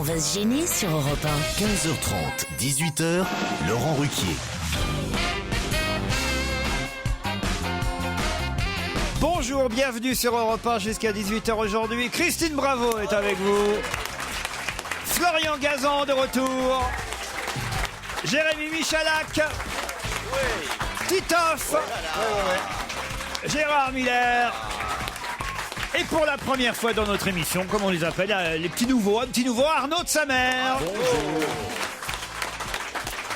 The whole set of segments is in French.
On va se gêner sur Europe 1. 15h30, 18h, Laurent Ruquier. Bonjour, bienvenue sur Europe 1 jusqu'à 18h aujourd'hui. Christine Bravo est avec vous. Florian Gazan de retour. Jérémy Michalak. Titoff. Gérard Miller. Et pour la première fois dans notre émission, comme on les appelle, les petits nouveaux, un petit nouveau Arnaud de sa mère.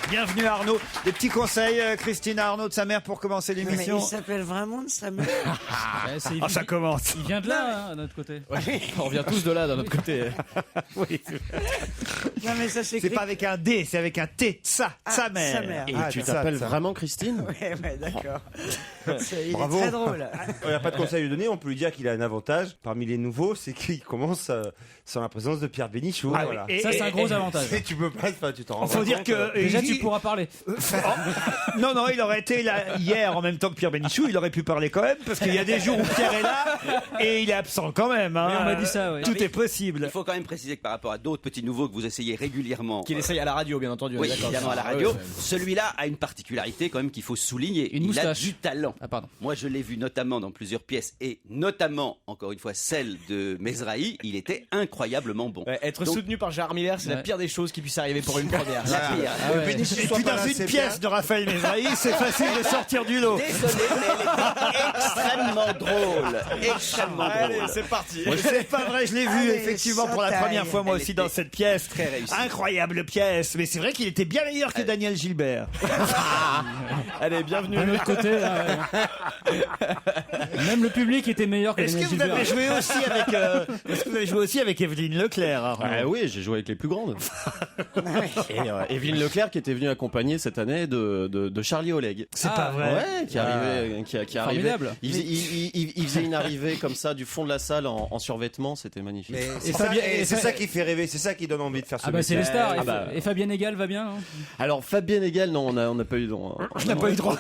Bienvenue Arnaud. Des petits conseils, Christine, à Arnaud de sa mère pour commencer l'émission. Mais il s'appelle vraiment de sa mère. Ah, ça commence. Il vient de là, hein, de notre côté. Ouais, on vient tous de là, d'un autre côté. Oui. Non, mais ça C'est pas avec un D, c'est avec un T. Sa mère. sa mère. Et Ah, tu ça, t'appelles ça. vraiment Christine? Ouais, d'accord. Il Bravo. est très drôle. Il n'y a pas de conseil à lui donner, on peut lui dire qu'il a un avantage parmi les nouveaux, c'est qu'il commence sans la présence de Pierre Bénichou. Ah, voilà. et- Ça, c'est un gros avantage. Et tu peux pas, enfin, tu t'en rends Faut pas dire compte, que Déjà, il- tu pourras parler. Non, il aurait été là hier en même temps que Pierre Bénichou, il aurait pu parler quand même, parce qu'il y a des jours où Pierre est là et il est absent quand même. Hein. Oui, on m'a dit ça, oui. Tout est possible. Il faut quand même préciser que par rapport à d'autres petits nouveaux que vous essayez régulièrement, Qu'il essaye à la radio, bien entendu. oui, d'accord. évidemment à la Ah, radio, ouais, celui-là a une particularité quand même qu'il faut souligner. Une Il a moustache. du talent. Ah, pardon. Moi, je l'ai vu notamment dans plusieurs pièces et notamment, encore une fois, celle de Mesrahi. Il était incroyablement bon. ouais, être Donc- soutenu par Gérard Miller, c'est la Ouais. pire des choses qui puissent arriver pour une première. La pire. Ah ouais. Et puis dans une pièce de Raphaël Mesrahi, c'est facile de sortir du lot. Désolé, mais elle était extrêmement drôle. Extrêmement drôle. c'est parti. C'est pas vrai, je l'ai vu Allez, effectivement ça pour la taille. première fois moi Elle aussi était dans cette pièce. très réussie. Incroyable pièce, mais c'est vrai qu'il était bien meilleur que Daniel Gilbert. Allez, bienvenue. De l'autre côté, là, ouais. Même le public était meilleur que Est-ce que Daniel vous avez Gilbert. joué aussi avec est-ce que vous avez joué aussi avec Evelyne Leclerc Arnaud Ah oui, j'ai joué avec les plus grandes. Et Evelyne Leclerc qui était venue accompagner cette année de Charlie Oleg. C'est Ah, pas vrai. Ouais, qui arrivait, qui arrivait. Formidable. Il faisait une arrivée comme ça du fond de la salle en survêtement, c'était magnifique. Mais c'est Fabien- ça, et c'est Fa- ça qui fait rêver, c'est ça qui donne envie de faire ce Ah bah c'est métier. les stars. Ah bah. Et Fabienne Egal va bien, hein. Alors Fabienne Egal, non, on n'a pas eu droit. Je n'ai pas eu droit.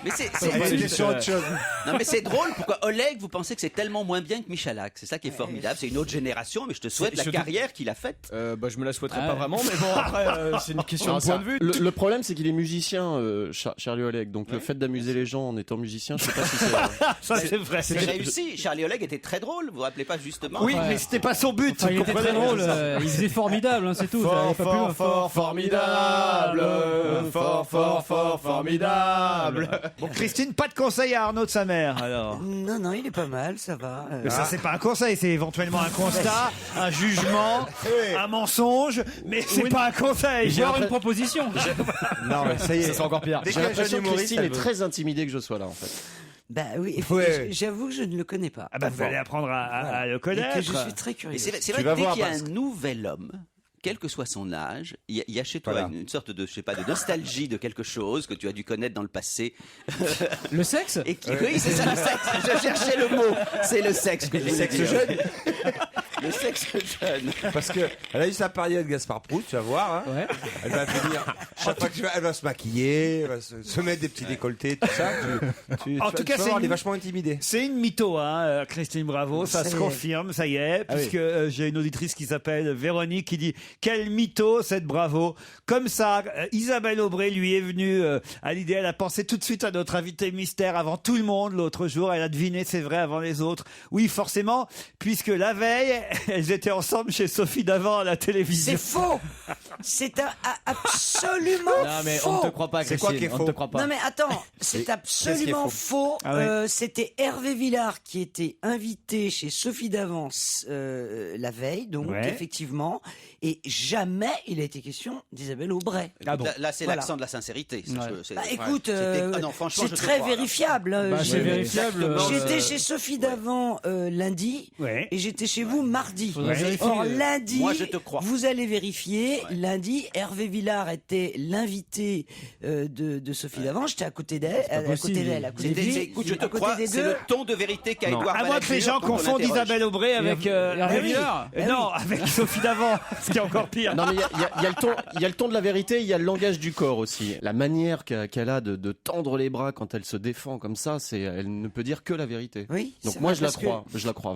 Mais c'est Elle était sur autre chose. non mais c'est drôle. Pourquoi Oleg, vous pensez que c'est tellement moins bien que Michalak? C'est ça qui est formidable. C'est une autre génération, mais je te souhaite C'est la surtout- carrière qu'il a faite. Bah, je me la souhaiterais Ah pas ouais. vraiment, mais bon, après, c'est une question Non, de point ça- de vue. Le problème, c'est qu'il est musicien, Charlie Oleg. Donc, le fait d'amuser les gens en étant musicien, je sais pas si c'est. Ça c'est vrai. C'est réussi. Charlie Oleg était très drôle. Vous vous rappelez pas justement? Oui, Ouais. mais c'était pas son but. Enfin, il vous était comprenez très drôle, il faisait formidable, hein, c'est tout. ça allait pas plus loin. formidable. Formidable. Bon, Christine, pas de conseil à Arnaud de sa mère. Alors. Non, il est pas mal, ça va. Mais ça, c'est pas un conseil, c'est éventuellement un constat, un jugement, un mensonge, mais c'est pas un conseil. Voire une proposition. Non, mais ça y est. C'est encore pire. Dès J'ai qu'il y a un l'impression jeune que humoriste, Christine elle est veut. très intimidée que je sois là, en fait. Bah oui, Ouais. j'avoue que je ne le connais pas. Ah bah, vous allez apprendre à le Et connaître. que je suis très Et curieux. c'est Tu vrai vas que dès voir, qu'il y a parce un nouvel homme, quel que soit son âge, il y a chez toi Voilà. une sorte de, je sais pas, de nostalgie de quelque chose que tu as dû connaître dans le passé. Le sexe Et oui, c'est ça le sexe. Je cherchais le mot. C'est le sexe que je voulais sexe dire. jeune. Le sexe jeune. Parce que elle a eu sa période Gaspard Proust, tu vas voir. Hein. Ouais. Elle va venir. Chaque fois que elle va se maquiller, elle va se mettre des petits décolletés, tout ça. En tout cas, tu vas c'est voir, elle est une- vachement intimidée. C'est une mytho, hein, Christine Bravo, ça Ça se y est. confirme, ça y est, Ah oui. puisque j'ai une auditrice qui s'appelle Véronique qui dit « Quelle mytho cette Bravo !» Comme ça, Isabelle Aubray lui est venue à l'idée, elle a pensé tout de suite à notre invité mystère avant tout le monde l'autre jour, elle a deviné, c'est vrai, avant les autres. Oui, forcément, puisque la veille, elles étaient ensemble chez Sophie Davant à la télévision. C'est faux. C'est absolument Non, mais faux. on ne te croit pas, C'est Christine. quoi qui est On faux ne te croit pas. Non mais attends, c'est qu'est-ce qui est absolument faux. Ah ouais. C'était Hervé Villard qui était invité chez Sophie d'Avance la veille, donc Ouais. effectivement, et jamais il a été question d'Isabelle Aubray. Ah bon. Là, c'est Voilà. l'accent de la sincérité. Ça, Ouais. Bah écoute, Ah non, franchement, c'est je te très crois, là. vérifiable. Bah, c'est vérifiable. J'étais chez Sophie d'Avant lundi Ouais. et j'étais chez vous mardi. Faudrait vérifier. Or lundi, Moi, je te crois. vous allez vérifier. Lundi, Hervé Villard était l'invité de Sophie d'Avant. J'étais à côté d'elle, à côté possible. d'elle, à côté de lui. Écoute, je te à côté crois, des c'est deux. le ton de vérité qu'a Édouard À moins que les gens Balladur quand on confondent l'interroge. Isabelle Aubray avec Hervé oui. Villard. Non, avec Sophie Davant, ce qui est encore pire. Non, mais il y a le ton de la vérité, il y a le langage du corps aussi. La manière qu'elle a de tendre les bras quand elle se défend comme ça, elle ne peut dire que la vérité. Oui. Donc c'est moi vrai, je la parce que- crois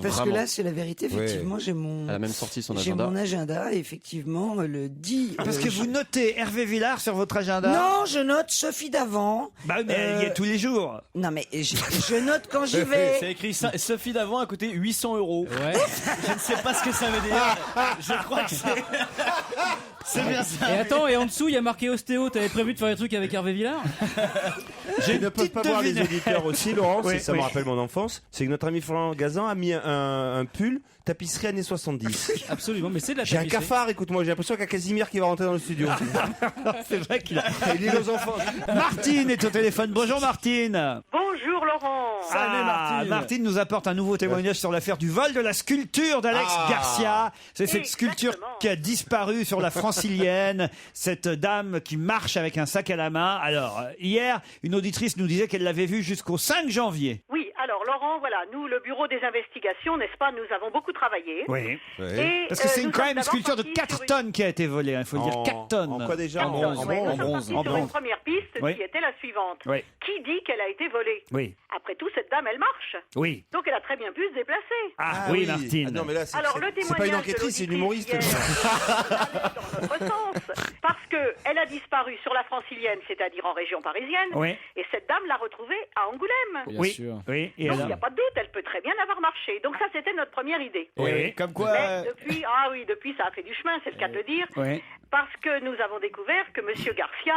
Parce vraiment. que là, c'est la vérité. Effectivement, j'ai mon Elle a même sorti son J'ai agenda. mon agenda, effectivement, le 10. Parce que vous notez Hervé Villard sur votre agenda. Non, je note Sophie Davant. Bah, mais elle y est tous les jours. Non, mais je note quand j'y vais. C'est écrit Sophie Davant a coûté 800 €. Ouais. Je ne sais pas ce que ça veut dire. Je crois que c'est. C'est bien ça. Et attends, et en dessous, il y a marqué ostéo. T'avais prévu de faire des trucs avec Hervé Villard? Ils ne peuvent pas voir les auditeurs aussi, Laurent, Oui, ça me rappelle mon enfance. C'est que notre ami Florent Gazan a mis un pull tapisserie années 70. Absolument, mais c'est de la J'ai un tapisserie. cafard, écoute-moi, j'ai l'impression qu'il y a Casimir qui va rentrer dans le studio. C'est vrai qu'il a. Il est nos enfants. Martine est au téléphone. Bonjour Martine. Bonjour Laurent. Salut, Martine. Martine nous apporte un nouveau témoignage sur l'affaire du vol de la sculpture d'Alex Garcia. C'est cette sculpture qui a disparu sur la Francilienne. Cette dame qui marche avec un sac à la main. Alors, hier, une auditrice nous disait qu'elle l'avait vue jusqu'au 5 janvier. Oui, alors Laurent, voilà, nous, le bureau des investigations, n'est-ce pas, nous avons beaucoup travaillé. Oui. Et, Parce que c'est nous quand même sommes une sculpture de d'abord 4 partis sur tonnes qui a été volée. Il faut le dire 4 tonnes. En quoi déjà? En bronze. En Nous sommes bronze. partis En sur une bronze. première piste Oui. qui était la suivante. Oui. Qui dit qu'elle a été volée? Oui. Après tout, cette dame, elle marche. Oui. Donc elle a très bien pu se déplacer. Ah, oui, Martine. Ah non, mais là, c'est Alors le c'est pas une témoignage enquêtrice, c'est de une humoriste. l'auditrice hier, dans notre sens, parce que elle a disparu sur la Francilienne, c'est-à-dire en région parisienne, Oui. et cette dame l'a retrouvée à Angoulême. Bien Oui. sûr. Oui. Et Donc il alors n'y a pas de doute, elle peut très bien avoir marché. Donc ça, c'était notre première idée. Oui. Comme quoi. Mais depuis, ça a fait du chemin, c'est le cas de le dire. Oui. Parce que nous avons découvert que Monsieur Garcia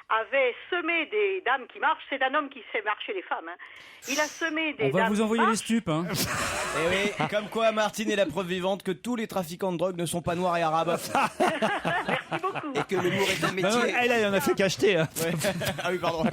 avait semé des dames qui marchent. C'est un homme qui sait marcher les femmes. Hein. Il a semé des On va dames vous qui envoyer les marchent. stupes. Hein. Et oui, comme quoi Martine est la preuve vivante que tous les trafiquants de drogue ne sont pas noirs et arabes. Merci beaucoup. Et que l'humour est un Non, non, métier. elle en a fait qu'acheter. Hein. Ah oui, pardon.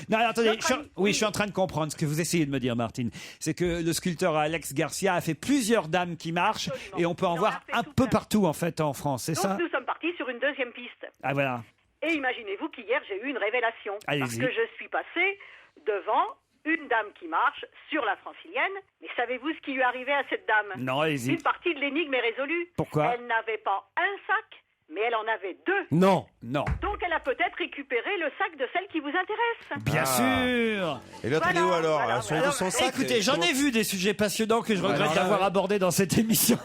Non, alors, attendez, je suis en train de comprendre ce que vous essayez de me dire, Martine. C'est que le sculpteur Alex Garcia a fait plusieurs dames qui marchent Absolument. et on peut en Il en voir a fait un tout peu plein. partout, en fait, en France, c'est Donc ça? nous sommes partis sur une deuxième piste. Ah, voilà. Et imaginez-vous qu'hier, j'ai eu une révélation. Parce Allez-y. que je suis passée devant une dame qui marche sur la Francilienne. Mais savez-vous ce qui lui arrivait à cette dame? Non, allez-y. Une partie de l'énigme est résolue. Pourquoi? Elle n'avait pas un sac, mais elle en avait deux. Non. Non. Donc elle a peut-être récupéré le sac de celle qui vous intéresse. Bien sûr. Et l'autre, il est où Voilà, alors? voilà, Son voilà. son sac. Écoutez, j'en ai vu des sujets passionnants que je regrette d'avoir abordés dans cette émission.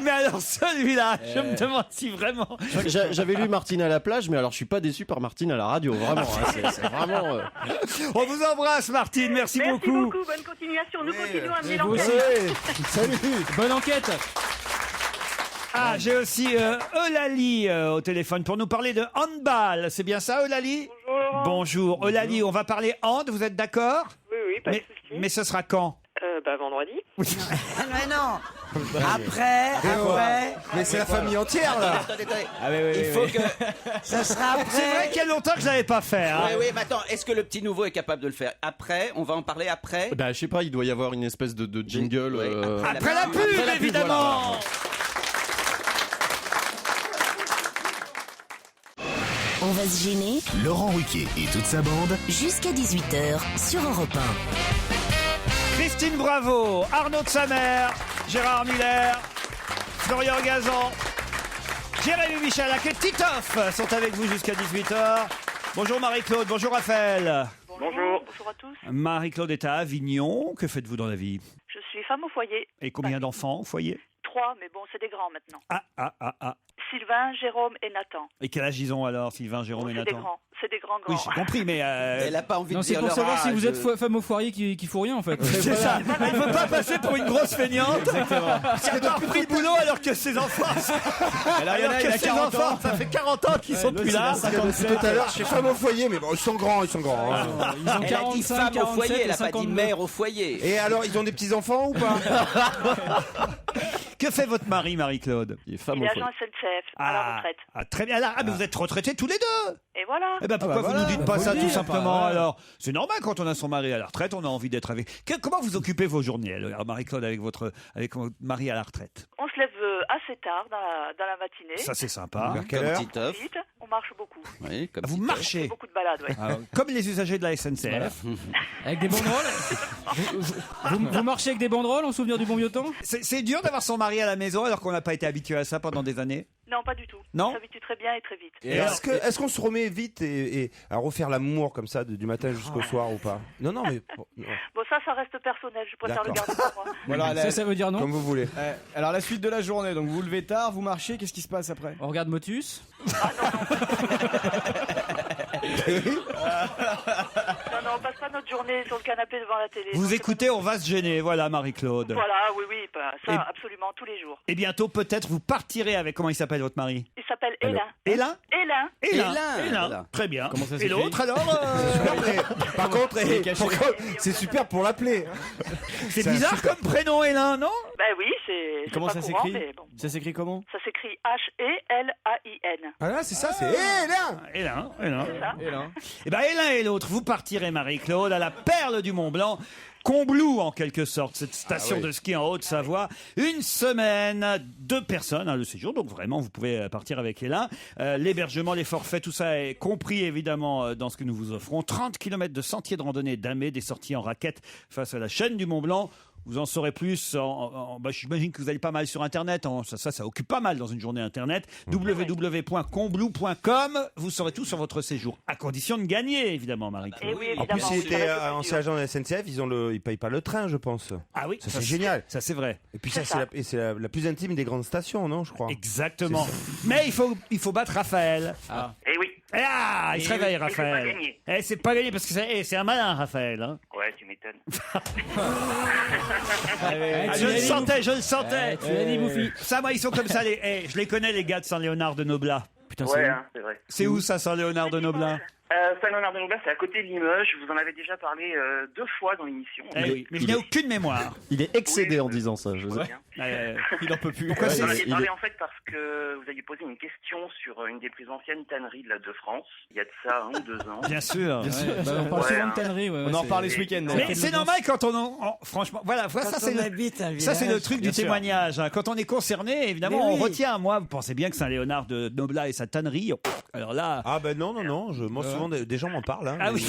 Mais alors celui-là, je me demande si vraiment... J'avais lu Martine à la plage, mais alors je suis pas déçu par Martine à la radio, vraiment. Hein, c'est vraiment. On vous embrasse, Martine, merci beaucoup. Bonne continuation. Nous continuons à mener vous l'enquête. Salut. Bonne enquête. Ah, j'ai aussi Eulalie au téléphone pour nous parler de handball. C'est bien ça, Eulalie? Bonjour. Bonjour. Eulalie, on va parler hand, vous êtes d'accord? Oui, pas de souci. Mais ce sera quand? Vendredi. Mais non. Après. Mais c'est la famille entière, là. Attendez, attendez. Ah oui, oui, Il oui, faut oui. que. Ça sera C'est vrai après. qu'il y a longtemps que je l'avais pas fait. Hein. Oui, oui, mais attends, est-ce que le petit nouveau est capable de le faire après? On va en parler après. Bah, je sais pas, il doit y avoir une espèce de jingle. Oui, Après la pub, Après la pub, évidemment. voilà. On va se gêner Laurent Ruquier et toute sa bande. jusqu'à 18h sur Europe Christine Bravo, Arnaud de Samer, Gérard Miller, Florian Gazan, Jérémy Michalak et Titoff sont avec vous jusqu'à 18h. Bonjour Marie-Claude, bonjour Raphaël. Bonjour. Bonjour à tous. Marie-Claude est à Avignon. Que faites-vous dans la vie? Je suis femme au foyer. Et combien d'enfants au foyer? 3, mais bon, c'est des grands maintenant. Ah. Sylvain, Jérôme et Nathan. Et quel âge ils ont alors, Sylvain, Jérôme et c'est des Nathan? grands. C'est des grands. Oui, j'ai compris, mais... Elle n'a pas envie Non, de c'est dire pour leur savoir si âge. vous êtes femme au foyer qui fout rien en fait. C'est ça. Elle ne veut pas passer pour une grosse feignante. Exactement. Parce qu'elle a repris le boulot alors que ses enfants... Alors, il y en a, Alors il que a ses 40 enfants, ans. ça fait 40 ans qu'ils sont plus là. Tout à l'heure, je suis femme au foyer, mais bon, ils sont grands, ils sont grands. hein. Ils ont Elle a dit 45, femme au 47 foyer, et elle n'a pas dit 52. mère au foyer. Et alors, ils ont des petits-enfants ou pas? Que fait votre mari, Marie-Claude? Il est femme Il au est foyer. agent SNCF à la retraite. Très bien. Ah, mais vous êtes retraités tous les deux. Et voilà. Eh ben pourquoi voilà, vous nous dites pas faut ça le tout dire, simplement ouais. alors? C'est normal quand on a son mari à la retraite, on a envie d'être avec. Comment vous occupez vos journées, alors, Marie-Claude, avec votre mari à la retraite? On se lève assez tard dans la matinée. Ça c'est sympa. Vers quelle Comme heure? Titoff. Vite, on marche beaucoup. Oui, comme Vous Titoff. marchez Beaucoup de balades, ouais. comme les usagers de la SNCF. Avec des banderoles. vous marchez avec des banderoles en souvenir du bon vieux temps? C'est dur d'avoir son mari à la maison alors qu'on n'a pas été habitué à ça pendant des années. Non, pas du tout. Non On s'habitue très bien et très vite. Et est-ce qu'on se remet vite et à refaire l'amour comme ça du matin jusqu'au soir ou pas? Non, mais non. Bon, ça reste personnel. Je préfère le garder pour moi. Voilà, ça veut dire non. Comme vous voulez. Alors la suite de la journée, donc vous vous levez tard, vous marchez, qu'est-ce qui se passe après? On regarde Motus. Non, on passe pas notre journée sur le canapé devant la télé. Vous écoutez, on va se gêner. Voilà, Marie-Claude. Voilà, oui, ça, absolument, tous les jours. Et bientôt, peut-être, vous partirez avec, comment il s'appelle votre mari? Il s'appelle Hélin. Hélin. Voilà. Très bien. Comment ça Et s'écrit? l'autre alors Par contre, c'est super pour l'appeler. C'est bizarre comme prénom, Hélin, non? Ben oui, c'est Comment pas ça courant, s'écrit? mais bon. Ça s'écrit comment? Ça s'écrit H-E-L-A-I-N. Ah là, c'est ça, c'est Hélin. Hélin. Et là Et ben l'un et l'autre, vous partirez, Marie-Claude, à la perle du Mont-Blanc. Combloux, en quelque sorte, cette station de ski en Haute-Savoie. Une semaine, 2 personnes, le séjour. Donc vraiment, vous pouvez partir avec Hélin. L'hébergement, les forfaits, tout ça est compris évidemment dans ce que nous vous offrons. 30 km de sentiers de randonnée damés, des sorties en raquette face à la chaîne du Mont-Blanc. Vous en saurez plus. J'imagine que vous allez pas mal sur Internet. Ça occupe pas mal dans une journée Internet. www.combloux.com. Vous saurez tout sur votre séjour. À condition de gagner, évidemment, Marie-Claude. Oui, En plus, évidemment. s'il était ancien agent de la SNCF, ils payent pas le train, je pense. Ah oui, Ça, c'est génial. Ça, c'est vrai. Et puis ça, c'est la plus intime des grandes stations, non, je crois. Exactement. Mais il faut battre Raphaël. Eh oui. Il se réveille, Raphaël. c'est pas gagné. C'est pas gagné parce que c'est un malin, Raphaël. Hein. Ouais, tu m'étonnes. Je le sentais. Tu l'as dit, Bouffi. Ça, moi, ils sont comme ça. Je les connais, les gars de Saint-Léonard de Noblat. Putain, Ouais, c'est vrai. C'est où ça, Saint-Léonard de Noblat? Saint-Léonard-de-Noblat, c'est à côté de Limoges. Je vous en avais déjà parlé 2 fois dans l'émission. Oui, mais je n'ai aucune mémoire. Il est excédé en disant ça. il en peut plus. Pourquoi Vous en c'est... aviez parlé en fait parce que vous aviez posé une question sur une des plus anciennes tanneries de France, il y a de ça 1 ou 2 ans. Bien sûr. On parle Ouais, souvent hein. de tannerie. On en reparlait ce week-end. Mais c'est normal quand franchement, voilà, Quand ça c'est on habite un ça c'est le village. truc du Bien sûr. témoignage. Hein. Quand on est concerné, évidemment, Mais on oui. retient. Moi, vous pensez bien que Saint-Léonard de Noblat et sa tannerie. Alors là, Ah ben non, moi souvent des gens m'en parlent. Hein, ah oui.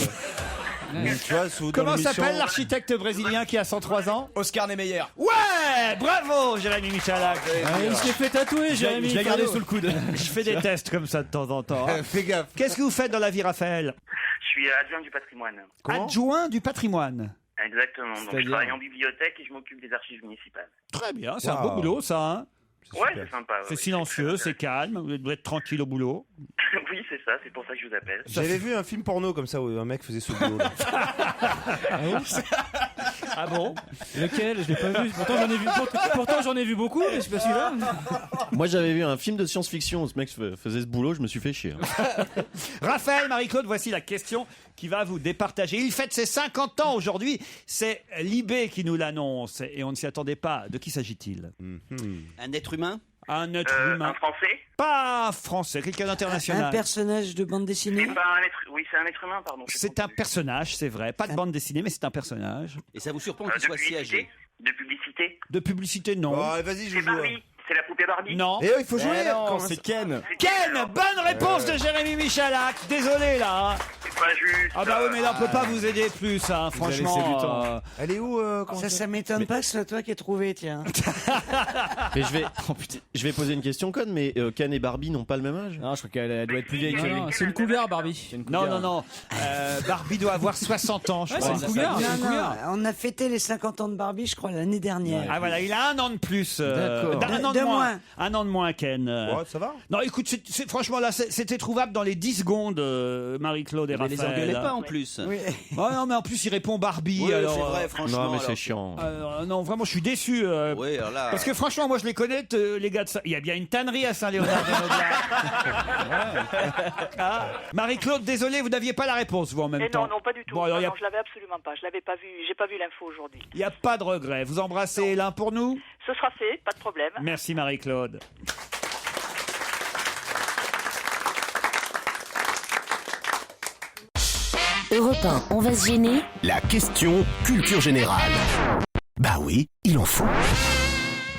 Tu vois, Comment s'appelle l'architecte brésilien qui a 103 ans? Oscar Niemeyer. Ouais, bravo, Jérémy Michalak. Il s'est fait tatouer, Jérémy. Je l'ai gardé sous le coude. Je fais des tests comme ça de temps en temps. Hein. Fais gaffe. Qu'est-ce que vous faites dans la vie, Raphaël? Je suis adjoint du patrimoine. Adjoint du patrimoine. Exactement. Donc je C'est-à-dire travaille en bibliothèque et je m'occupe des archives municipales. Très bien, c'est un Wow. beau boulot, ça. Hein. Ouais, c'est sympa. C'est oui. silencieux, c'est calme, vous devez être tranquille au boulot. Oui, c'est ça, c'est pour ça que je vous appelle. J'avais vu un film porno comme ça où un mec faisait ce boulot. Là. Ah bon? Lequel? Je l'ai pas vu. Pourtant j'en ai vu beaucoup, mais c'est pas celui-là. Moi, j'avais vu un film de science-fiction où ce mec faisait ce boulot, je me suis fait chier. Raphaël, Marie-Claude, voici la question qui va vous départager. Il fête ses 50 ans aujourd'hui. C'est Libé qui nous l'annonce et on ne s'y attendait pas. De qui s'agit-il? Un être humain? Un être humain. Un Français. Pas français, quelqu'un Un d'international. personnage de bande dessinée. C'est pas un être. Oui, c'est un être humain, pardon. C'est un personnage, c'est vrai. Pas de bande dessinée, mais c'est un personnage. Et ça vous surprend De qu'il soit si publicité. âgé? De publicité. De publicité, non. Oh, vas-y, je C'est joue. Barbie. C'est la poupée Barbie. Non. Et il faut jouer. Mais non, Comment c'est ça- Ken. Ken, bonne réponse de Jérémy Michalak. Désolé là. hein. C'est pas juste. Ah bah oui, mais là on peut pas vous aider plus, hein, Vous avez laissé franchement. du temps. Elle est où comment Ça m'étonne pas que ce soit toi qui ai trouvé, tiens. Mais je vais poser une question conne, mais Ken et Barbie n'ont pas le même âge? Non, je crois qu'elle doit être plus vieille que lui. Non, c'est une cougar, Barbie. Non. Barbie doit avoir 60 ans, je Ouais, crois. c'est une cougar. Non, on a fêté les 50 ans de Barbie, je crois, l'année dernière. Ah voilà, il a 1 an de plus. D'accord. Un an De de moins. moins. 1 an de moins, Ken. Ouais, ça va. Non, écoute, franchement là, c'était trouvable dans les 10 secondes, Marie-Claude et Mais les Raphaël. engueulez pas en plus. Oui. Oh, non, mais en plus il répond Barbie. Oui, alors, c'est vrai, franchement. Non, mais alors. c'est chiant. non, vraiment, je suis déçu. Oui, alors là. Parce que franchement, moi je les connais, les gars de ça. Il y a bien une tannerie à Saint-Léonard de Noblat. Ah. Marie-Claude, désolé, vous n'aviez pas la réponse, vous en même Et temps. non, pas du tout. Bon, alors, Non, il y a- non, je l'avais absolument pas. Je l'avais pas vu. J'ai pas vu l'info aujourd'hui. Il n'y a pas de regret. Vous embrassez l'un pour nous? Ce sera fait, pas de problème. Merci Marie-Claude. Europe 1, on va se gêner. La question culture générale. Bah oui, il en faut.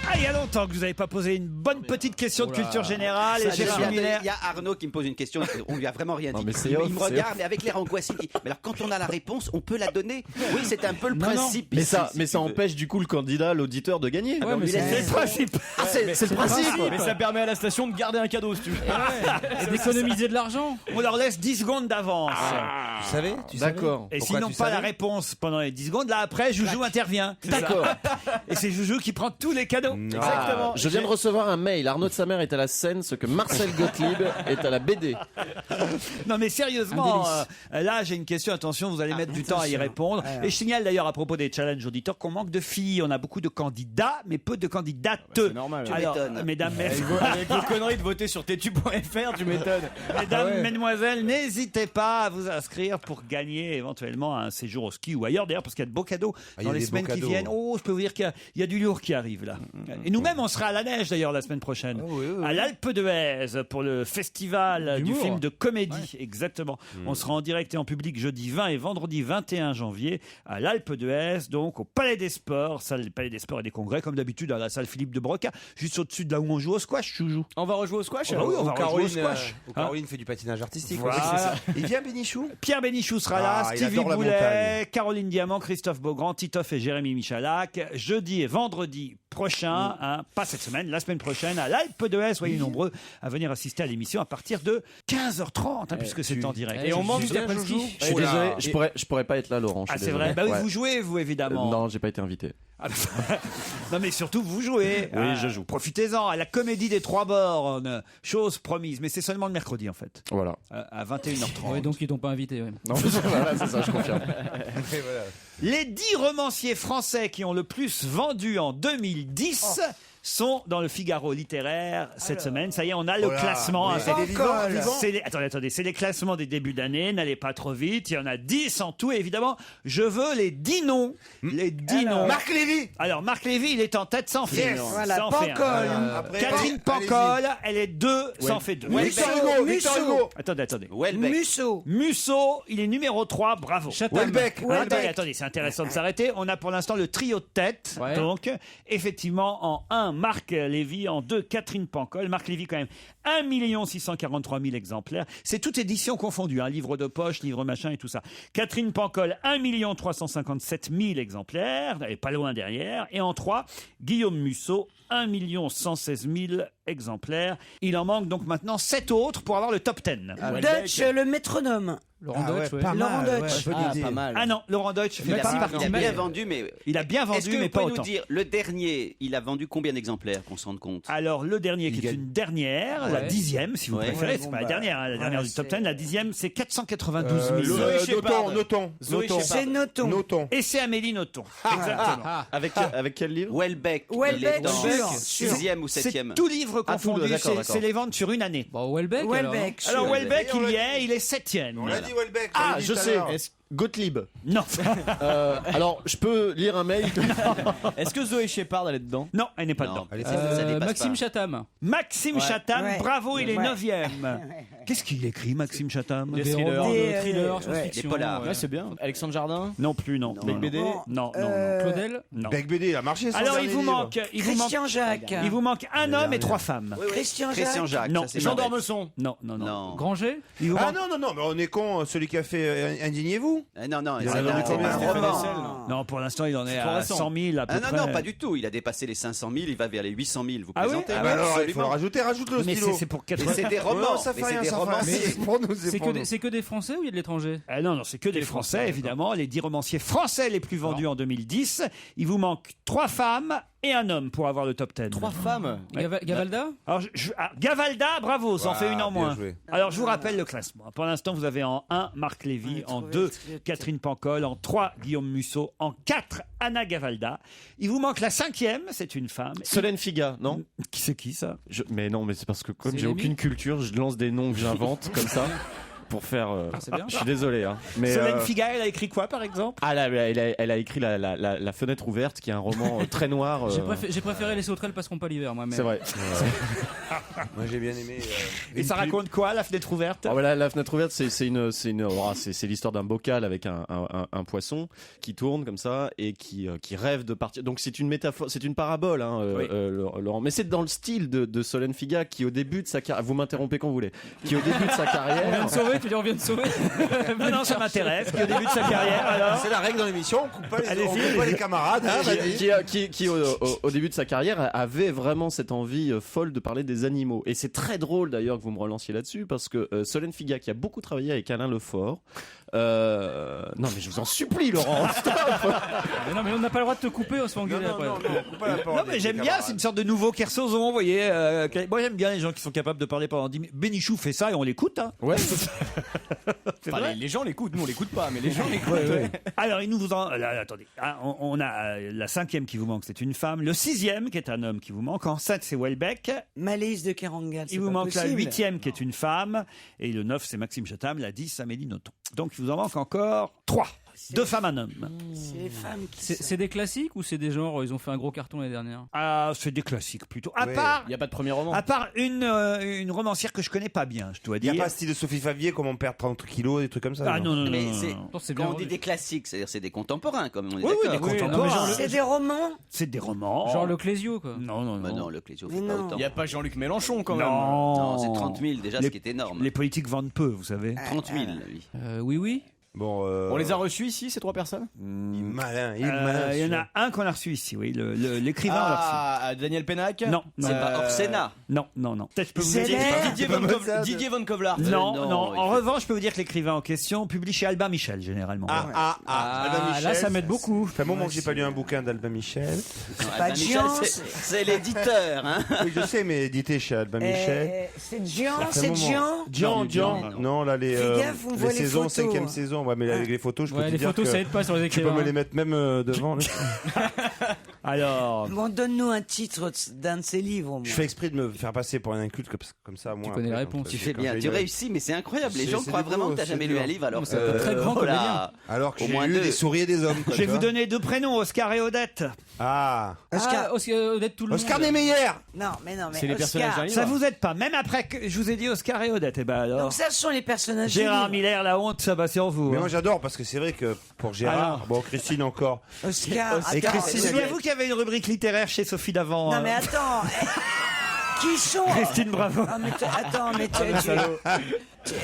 Ah, il y a longtemps que vous n'avez pas posé une bonne petite question de culture générale. Ça, Et Gérard il y a- Miller. Il y a Arnaud qui me pose une question, on lui a vraiment rien Non, dit. mais c'est Il off, me c'est regarde, off. mais avec l'air angoissé, il dit, mais alors quand on a la réponse, on peut la donner. Oui, c'est un peu le principe. Mais ici, ça, si mais tu ça veux. empêche du coup le candidat, l'auditeur de gagner. Ouais, mais C'est le principe. Ah, c'est le principe. Mais ça permet à la station de garder un cadeau si tu veux. Et d'économiser de l'argent. On leur laisse 10 secondes d'avance. Tu savais D'accord. Et Pourquoi s'ils n'ont tu pas la savais réponse pendant les 10 secondes, là après, Joujou intervient. D'accord. Et c'est Joujou qui prend tous les cadeaux. Exactement. Je viens de recevoir un mail. Arnaud de sa mère est à la scène, ce que Marcel Gottlieb est à la BD. Non mais sérieusement, Un là j'ai une question, attention, vous allez mettre du temps à y répondre. Et je signale d'ailleurs à propos des challenges auditeurs qu'on manque de filles. On a beaucoup de candidats, mais peu de candidates. C'est normal. Tu Alors, m'étonnes. mesdames, Avec vos conneries de voter sur tetu.fr, tu m'étonnes. mesdames, mesdemoiselles, n'hésitez pas à vous inscrire pour gagner éventuellement un séjour au ski ou ailleurs d'ailleurs, parce qu'il y a de beaux cadeaux il y dans a les des semaines beaux qui cadeaux. viennent. Oh, je peux vous dire qu'il y a du lourd qui arrive là. Et nous-mêmes, on sera à la neige d'ailleurs la semaine prochaine, à l'Alpe d'Huez pour le festival du D'humour. film de comédie. Exactement. On sera en direct et en public jeudi 20 et vendredi 21 janvier à l'Alpe d'Huez, donc au Palais des Sports, salle Palais des Sports et des Congrès, comme d'habitude à la salle Philippe de Broca, juste au-dessus de là où on joue au squash, Joujou. On va rejouer au squash. Ah bah oui, on va rejouer au Caroline, squash. où Caroline fait du patinage artistique. Voilà. Ouais, c'est ça. Il vient Bénichou Pierre Bénichou sera là, Ah, il Stevie adore la Boulet, montagne. Caroline Diamant, Christophe Beaugrand, Titoff et Jérémy Michalak. Jeudi et vendredi prochain, pas cette semaine, la semaine prochaine, à l'Alpe d'Huez. Soyez nombreux à venir assister à l'émission à partir de 15h30, puisque c'est en direct. Et on monte Juste après le ski. Je suis désolé, je pourrais pas être là, Laurent. je Ah, suis c'est désolé. vrai. Bah oui, Ouais. vous jouez, vous, évidemment. Non, j'ai pas été invité. Non, mais surtout, vous jouez. Oui, je joue. Profitez-en à la Comédie des Trois Bornes. Chose promise. Mais c'est seulement le mercredi, en fait. Voilà. À 21h30. Ouais, donc ils t'ont pas invité. Ouais. Non, voilà, c'est ça, je confirme. Les 10 romanciers français qui ont le plus vendu en 2010 sont dans le Figaro littéraire cette semaine. Ça y est, on a le classement. hein. C'est des vivants, vivants. Attendez, c'est les classements des débuts d'année. N'allez pas trop vite. Il y en a 10 en tout. Et évidemment, je veux les 10 noms. Les 10 noms. Marc Lévy. Alors, Marc Lévy, il est en tête sans fait. Voilà, Sans fait, hein. Pancol. Après, Catherine allez-y. Pancol, elle est 2, sans fait 2. Victor Hugo. Victor Hugo. Attendez. Welbeck. Musso. Musso, il est numéro 3, bravo. Welbeck. Attendez, c'est intéressant de s'arrêter. On a pour l'instant le trio de tête. Ouais. Donc, effectivement, en 1, Marc Lévy. En 2, Catherine Pancol. Marc Lévy, quand même, 1 643 000 exemplaires. C'est toute édition confondue, hein, livre de poche, livre machin et tout ça. Catherine Pancol, 1 357 000 exemplaires. Elle est pas loin derrière. Et en 3, Guillaume Musso, 1 116 000 exemplaires. Il en manque donc maintenant 7 autres pour avoir le top 10. Dutch, le métronome. Laurent Ah ouais, Deutsch, ouais. pas Laurent mal, Deutsch. ouais, bonne idée. Pas mal. Ah non, Laurent Deutsch fait Il pas a, partie. il a bien vendu, mais. Il a bien Est-ce vendu, que mais vous pas pouvez autant. nous dire, le dernier, il a vendu combien d'exemplaires, qu'on se rende compte? Alors, le dernier, qui est gagne. une dernière, la Ouais. 10e, si vous Ouais. préférez, Ouais, c'est bon, pas la bah, dernière, hein, la dernière ouais, du top c'est- 10, la 10e, c'est 492 000. Noton. Zoé Shepard. C'est Noton. Noton. Et c'est Amélie Nothomb. Exactement. Avec quel livre Welbeck. Welbeck, il est en sûr. 6e ou C'est 7e. tout livre Ah, tout, confondu, d'accord, d'accord. c'est les ventes sur une année. Bon, Welbeck. Welbeck. Alors, sûr. Welbeck, On l'a il est 7e. On l'a dit Welbeck. Ah, on l'a dit je tout à sais. l'heure. Gottlieb. Non. Alors, je peux lire un mail. Est-ce que Zoé Shepard elle est dedans? Non, elle n'est pas Non. dedans. Allez, Ça dépasse Maxime pas. Chatham. Maxime Chatham, Ouais. bravo, il est Ouais. 9e. Qu'est-ce qu'il écrit, Maxime Chatham Des Des thrillers. romans de Des, thrillers, ouais. science-fiction. Des polars. Ouais, c'est bien. Alexandre Jardin. Non plus, non. Bec non, BD. non. Non, non, non. Claudel. non. Bec BD, il a marché. son Alors, il dernier vous livre. manque, Christian Jacques. il vous manque un homme et 3 femmes. Oui, oui. Christian Christian Jacques. Non. ça, c'est Jean Jean d'Ormesson. Non, non, non. Non. Granger. Il vous Ah manque- non, mais on est con, celui qui a fait Non, Indignez-vous. c'est Il en a un vendu combien roman. Non, pour l'instant, il en est trop à récent. 100 000 à peu Ah près. non, pas du tout. Il a dépassé les 500 000, il va vers les 800 000. Vous Ah oui plaisantez? Ah bah alors, il faut le Absolument. rajouter, rajoute le Mais stylo. c'est pour Mais 80. c'est des romans. Non, ça fait Mais c'est rien, des ça fait rien. romanciers. C'est pour nous, C'est que des Français ou il y a de l'étranger? Ah non, c'est que des Français, évidemment. Les 10 romanciers français les plus vendus en 2010. Il vous manque 3 femmes et un homme pour avoir le top 10. 3 femmes. Gavalda. Alors, Gavalda, bravo, ça en fait une en bien moins. joué. Alors, je vous rappelle le classement. Pour l'instant, vous avez en 1 Marc Lévy, en 2 Catherine Pancol, en 3 Guillaume Musso, en 4 Anna Gavalda. Il vous manque la 5e, c'est une femme. Solène Figa, non? Qui c'est qui ça? Mais non, mais c'est parce que comme C'est j'ai Rémi aucune culture, je lance des noms que j'invente comme ça. pour faire. c'est bien. Je suis désolé, hein. Mais Solène Figa, elle a écrit quoi, par exemple? ah là, elle a écrit la fenêtre ouverte, qui est un roman très noir. J'ai préféré Les sauterelles passeront pas l'hiver, moi. Mais... C'est vrai. Moi j'ai bien aimé. Et ça raconte quoi, la fenêtre ouverte? Ah, voilà, la fenêtre ouverte, c'est l'histoire d'un bocal avec un poisson qui tourne comme ça et qui rêve de partir. Donc c'est une métaphore, c'est une parabole, hein, Laurent. Mais c'est dans le style de Solène Figa, qui au début de sa carrière, vous m'interrompez quand vous voulez, qui au début de sa carrière. On vient de sauver, tu dis on vient de sauver. Non, ça m'intéresse. Qui au début de sa carrière, alors. C'est la règle dans l'émission, on coupe pas Allez-y. les camarades. Hein, vas-y. Qui au début de sa carrière avait vraiment cette envie folle de parler des animaux. Et c'est très drôle d'ailleurs que vous me relanciez là-dessus, parce que Solène Figa, qui a beaucoup travaillé avec Alain Lefort, non mais je vous en supplie, Laurent, stop. mais on n'a pas le droit de te couper, on se fait engueuler après. Non, mais j'aime bien, c'est une sorte de nouveau Kersozon, vous voyez. Moi, j'aime bien les gens qui sont capables de parler pendant 10 minutes. Bénichou fait ça et on l'écoute. Hein. Ouais. Les gens l'écoutent, nous on l'écoute pas, mais les gens l'écoutent. Alors, il nous vous en... là, attendez, hein, on a la 5e qui vous manque, c'est une femme. Le 6e, qui est un homme qui vous manque. En 7, c'est Welbeck. Malice de Kerangal. Il vous manque la 8e, qui est une femme. Et le 9, c'est Maxime Chatham. La 10, Amélie Nothomb. Donc, il vous en manque encore 3. 2 femmes, un homme. C'est les femmes qui... C'est des classiques ou c'est des genres, ils ont fait un gros carton l'année dernière? Ah, c'est des classiques plutôt. À part... Il n'y a pas de premier roman. À part une romancière que je connais pas bien, je dois Il n'y dire. a pas style de Sophie Favier, comment perdre 30 kilos, des trucs comme ça. Ah non. Mais C'est quand bien on dit vendu. des classiques, c'est-à-dire c'est des contemporains, comme on est Oui, d'accord. des Oui, contemporains. non, mais genre C'est des romans. C'est des romans. Genre le Clésio, quoi. Non. Bah non, le Clésio Mais fait pas non. autant. Il n'y a pas Jean-Luc Mélenchon quand même. Non, Non, c'est 30 000 déjà, Les- ce qui est énorme. Les politiques vendent peu, vous savez. 30 000, oui. Oui. Bon, On les a reçus ici, ces 3 personnes? Il est malin, il est malin. Il y en a un qu'on a reçu ici, oui. L'écrivain, on l'a Ah, Daniel Pénac? reçu. Non, C'est pas hors Sénat. non. Peut-être je peux vous C'est dire. l'air. Didier Van Kovlar. Non. non, il En fait- revanche, je peux vous dire que l'écrivain en question publie chez Albin Michel, généralement. Albin Michel. Là, ça m'aide beaucoup. Ça fait un moment que j'ai pas lu un bouquin d'Albin Michel. Non, pas Albin de Michel, Jean, c'est l'éditeur. Hein. Oui, je sais, mais édité chez Albin Michel. C'est Jean, Ça fait un c'est moment. Jean. Jean. Non, là, les Fais gaffe, on voit les saisons, photos. 5e saison. Ouais, mais avec les photos, je peux Ouais, te les dire photos, que ça aide pas sur les tu peux écrivains. me les mettre même devant. là. Alors, Bon, donne-nous un titre d'un de ses livres. au moins. Je fais exprès de me faire passer pour un inculte comme ça. Moi, connais la après, réponse. quand Tu je- fais quand bien, j'ai tu une- réussis, mais c'est incroyable. Les gens C'est croient du vraiment beau, que t'as c'est jamais dur. lu un livre alors C'est un très grand oh là. comédien. Alors que Au j'ai moins lu deux. des souris et des hommes. quoi, je vais tu vous vois. donner 2 prénoms, Oscar et Odette. Ah, Oscar. Odette, tout le Oscar monde. Niemeyer. Non, mais C'est les personnages d'un livre. Ça vous aide pas, même après que je vous ai dit Oscar et Odette. Et ben alors, Donc ça, ce sont les personnages. Gérard du livre. Miller, la honte, ça va sur vous. Mais hein. moi j'adore parce que c'est vrai que pour Gérard, Alors. bon Christine encore. Oscar. Et Attends, Christine, C'est bien vous qui avez une rubrique littéraire chez Sophie Davant. Non mais attends. Qui sont Christine Bravo. Ah, mais attends, mais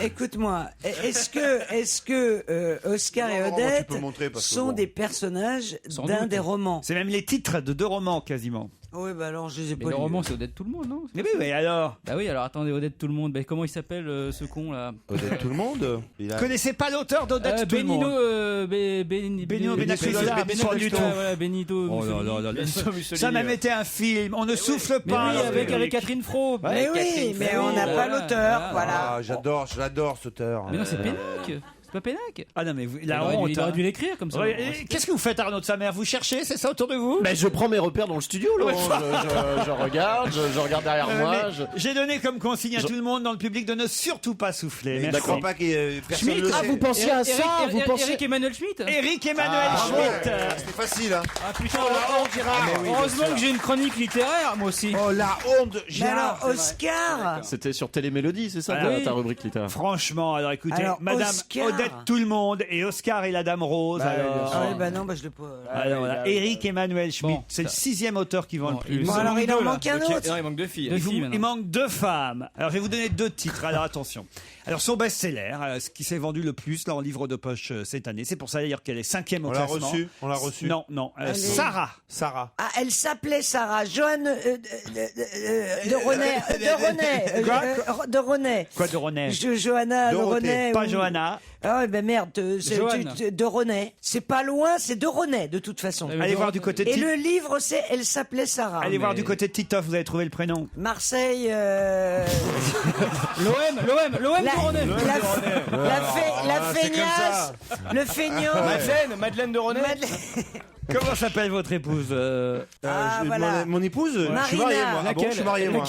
écoute-moi. Est-ce que Oscar et Non, tu Odette peux montrer parce que sont bon. des personnages Sans d'un doute. des romans? C'est même les titres de 2 romans quasiment. Oui, bah alors je les ai Mais pas le lus. roman, c'est Odette tout le monde, non? Mais oui, alors. Bah oui, alors attendez, Odette tout le monde. Bah, comment il s'appelle ce con là? Odette tout le monde. Il a- Connaissez pas l'auteur d'Odette tout le Benino, monde. Benino Benito, Benito, pas du tout. voilà, Benito. Oh là là là là. Benito Mussolini. Ça même été un film. On ne souffle Mais pas. oui, avec Catherine Fro. Mais oui, Catherine mais Fro, on n'a pas voilà, l'auteur, voilà. voilà. Ah, je l'adore cet auteur. Mais non, c'est Pénac. C'est pas Pénac. Ah non mais vous, Il la aurait dû- honte. il aurait hein. dû l'écrire comme ça. Ouais, et Qu'est-ce que vous faites, Arnaud de sa mère? Vous cherchez, c'est ça autour de vous? Mais je prends mes repères dans le studio, Laurent. Je regarde, je regarde derrière moi. J'ai donné comme consigne à tout le monde dans le public de ne surtout pas souffler. Je ne Merci. crois pas que personne Schmitt, le Ah, sait. vous pensiez à ça? Vous pensiez Eric Emmanuel Schmitt. Éric Emmanuel Schmitt. C'était facile, hein. Ah putain, heureusement que j'ai une chronique littéraire, moi aussi. Oh la honte, Mais Gérard. alors, Oscar. C'était sur Télémélodie, c'est ça, Ah, oui. ta rubrique littéraire? Franchement, alors écoutez, Alors, Madame Oscar. Odette tout le monde et Oscar et la Dame Rose. alors. Ah oui, bah non, bah je l'ai pas. Alors voilà, Éric Emmanuel Schmitt, Bon, c'est le ça- 6e auteur qui vend Bon, le plus. il Bon, nous en alors manque il en deux, là. manque un autre. Non, il manque 2 filles. Deux Il filles, maintenant. manque 2 femmes. Alors je vais vous donner 2 titres. Alors attention. Alors son best-seller, ce qui s'est vendu le plus là en livre de poche cette année. C'est pour ça d'ailleurs qu'elle est 5e au On l'a classement. reçu, on l'a reçu. Non, non. Allez. Sarah. Sarah. Ah, elle s'appelait Sarah. Joanne de René. Quoi De René. Quoi de René? Johanna de Dorothée. René. Pas Johanna. Ah ouais, ben merde, Joanne. de René. C'est pas loin, c'est de René, de toute façon. Allez voir du côté de Et Titoff. le livre, elle s'appelait Sarah. Allez voir du côté de Titoff, vous avez trouvé le prénom. Marseille. L'OM La, de René. la feignasse, le feignant. Madeleine de René. Comment s'appelle votre épouse Voilà. Mon épouse, je suis Marina. marié moi. Ah bon, je suis marié moi.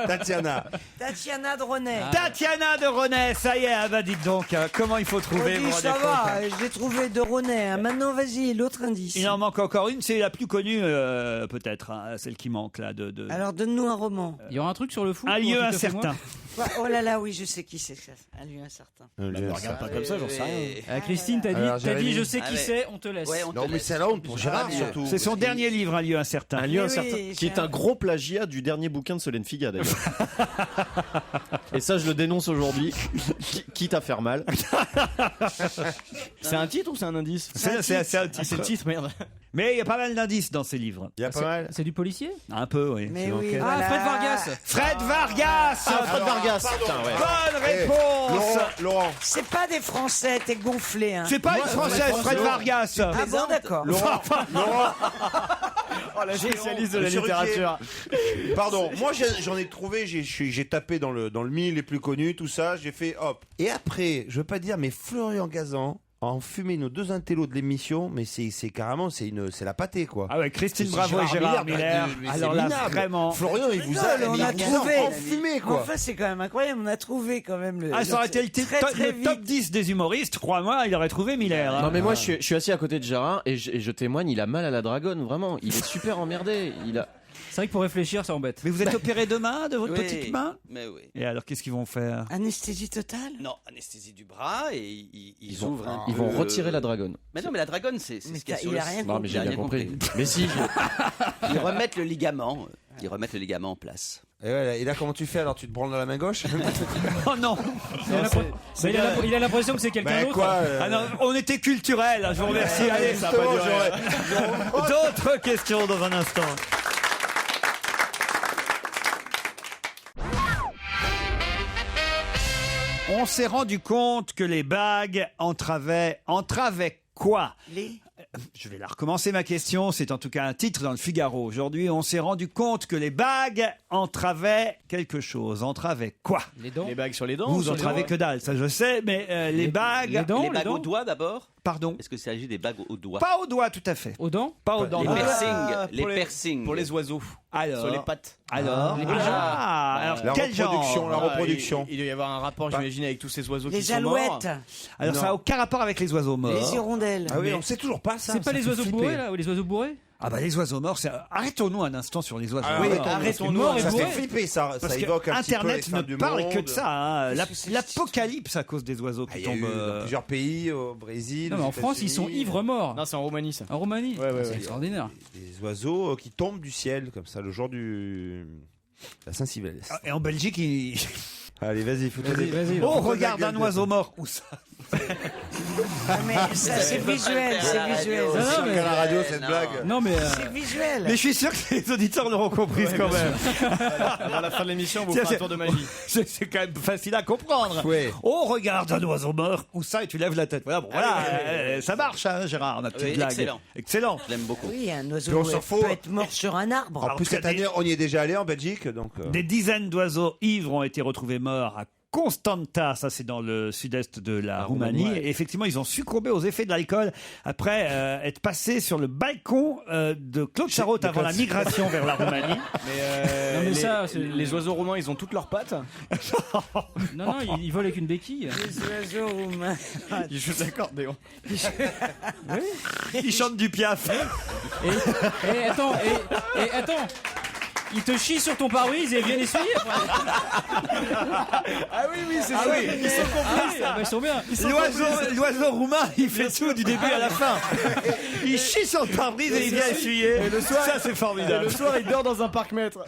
Tatiana. Tatiana de René. Tatiana de René, ça y est, ah bah dites donc, comment il faut trouver, vous vous ça rendez va, compte je l'ai trouvé de René. Hein. Maintenant, vas-y, l'autre indice. Il en manque encore une, c'est la plus connue peut-être, hein, celle qui manque là. Alors, donne-nous un roman. Il y aura un truc sur le foot. Un ou lieu truc de fait, incertain. moi Oh là là, oui, je sais qui c'est. Un lieu incertain. Ne regarde pas comme ça, j'en sais rien. Christine, t'as Alors, dit, Jérémy. je sais qui ouais. c'est, on te laisse. Ouais, on te Non mais laisse. c'est la honte pour Gérard surtout. C'est son dernier livre, Un lieu incertain. Un lieu Oui, incertain, oui, qui est un gros plagiat du dernier bouquin de Solène Figa d'ailleurs. Et ça, je le dénonce aujourd'hui, quitte à faire mal. C'est un titre ou c'est un indice? C'est un C'est le titre. titre, merde. Mais il y a pas mal d'indices dans ces livres. Il y a pas mal. C'est du policier? Un peu, oui. Mais oui, lequel voilà. Fred Vargas. Fred Vargas. Fred Vargas. Putain, ouais. Bonne réponse. Laurent. C'est pas des Français, t'es gonflé. Hein. C'est pas une française, Fred Vargas. Ah bon, d'accord. Oh, la spécialiste de la Monsieur littérature. Pardon, moi j'en ai trouvé, j'ai tapé dans le mille les plus connus, tout ça, j'ai fait hop. Et après, je veux pas dire, mais Florian Gazan a enfumé nos deux intellos de l'émission, mais c'est carrément, c'est la pâtée quoi. Ah ouais, Christine C'est Bravo et Gérard Miller. mais Alors c'est là, minable. vraiment. Florian, il vous Non, a, mais on mais a il vous a trouvé. enfumé quoi. Enfin, c'est quand même incroyable. On a trouvé quand même le. Ah, ça aurait été le, très, très le top 10 des humoristes, crois-moi, il aurait trouvé Miller. hein. Non mais moi je suis assis à côté de Gérard et je témoigne, il a mal à la dragonne, vraiment. Il est super emmerdé. C'est vrai que pour réfléchir, ça embête. Mais vous êtes opéré demain de votre Oui, petite main mais oui. Et alors, qu'est-ce qu'ils vont faire Anesthésie totale. Non, anesthésie du bras et ils ouvrent un Ils peu, vont retirer la dragonne. Mais non, mais la dragonne, c'est Mais ce qu'il y a sur il le a rien Non mais j'ai bien compris. Mais si. Ils remettent le ligament. Ils remettent le ligament en place. Et là, comment tu fais alors? Tu te branles dans la main gauche? Oh non Il a l'impression que c'est quelqu'un d'autre. Ah non, on était culturel, je vous remercie. Allez, ça va pas durer. D'autres questions dans un instant. On s'est rendu compte que les bagues entravaient quoi? Je vais la recommencer ma question, c'est en tout cas un titre dans le Figaro. Aujourd'hui, on s'est rendu compte que les bagues entravaient quelque chose. Entravaient quoi? Les dents. Les bagues sur les dents. Vous sur les entravez doigts. que dalle, ça je sais, mais les bagues... les dents, les bagues dents aux doigts d'abord. Pardon? Est-ce que c'est s'agit des bagues aux doigts? Pas aux doigts tout à fait. Aux dents? Pas aux dents. Les non. piercings. Les pour les- piercings. Pour les oiseaux. Alors, Sur les pattes. alors, les alors La quel reproduction, genre? la reproduction. Il doit y avoir un rapport, j'imagine, avec tous ces oiseaux Les qui sont morts. alouettes. Alors ça n'a aucun rapport avec les oiseaux morts. Les hirondelles. Ah oui, on sait toujours pas ça. C'est pas ça les fait oiseaux flipper. bourrés là, ou les oiseaux bourrés? Ah bah les oiseaux morts, arrêtons-nous un instant sur les oiseaux Ah, morts. oui, arrêtons-nous, Morts et Ça bourrés. fait flipper, ça Parce que évoque un petit peu les Internet fins ne du parle monde. que de ça. hein. L'apocalypse à cause des oiseaux Ah, qui il y a eu tombent. dans plusieurs pays, au Brésil. Non, mais aux en France, ils sont États-Unis. ivres morts. Non, c'est en Roumanie, ça. En Roumanie. Ouais, C'est ouais. extraordinaire. Des oiseaux qui tombent du ciel, comme ça, le jour la Saint-Sylvestre. Et en Belgique, ils... Allez, vas-y, Vas-y, vas-y. Oh, Faut regarde la un gueule oiseau mort. Où ça? Ah, mais ça, c'est visuel, c'est visuel. Non, non, mais- à la radio, cette Non. blague. Non, mais. C'est visuel. Mais je suis sûr que les auditeurs l'auront comprise quand même. À la fin de l'émission, on vous Tiens, fera un tour de magie. C'est quand même facile à comprendre. Ouais. Oh, regarde un oiseau mort. Où ça? Et tu lèves la tête. Voilà, bon, voilà, ça marche, hein, Gérard, ma petite Oui, blague. excellent. Excellent. Je l'aime beaucoup. Oui, un Puis oiseau on s'en fout. peut être mort sur un arbre. En plus, parce que cette année, on y est déjà allé en Belgique, donc. Des dizaines d'oiseaux ivres ont été retrouvés morts à Constanta, ça c'est dans le sud-est de la Roumanie. Et effectivement, ils ont succombé aux effets de l'alcool après être passés sur le balcon de Claude Charotte avant la migration vers la Roumanie. Mais, Non, mais les, ça, c'est- les oiseaux roumains, ils ont toutes leurs pattes. Non, non, ils volent avec une béquille. Les oiseaux roumains. Ils jouent d'accordéon. Ils chantent du Piaf. Et attends. Ils te chient sur ton pare-brise et ils viennent essuyer. Ah oui, oui, c'est Ah ça. oui. Ils sont complices. Ah, bah, ils sont bien. L'oiseau roumain, il fait tout du début à la fin. Il chie sur le pare-brise et il vient essuyer. Ça, c'est Et formidable. le soir, il dort dans un parc-mètre.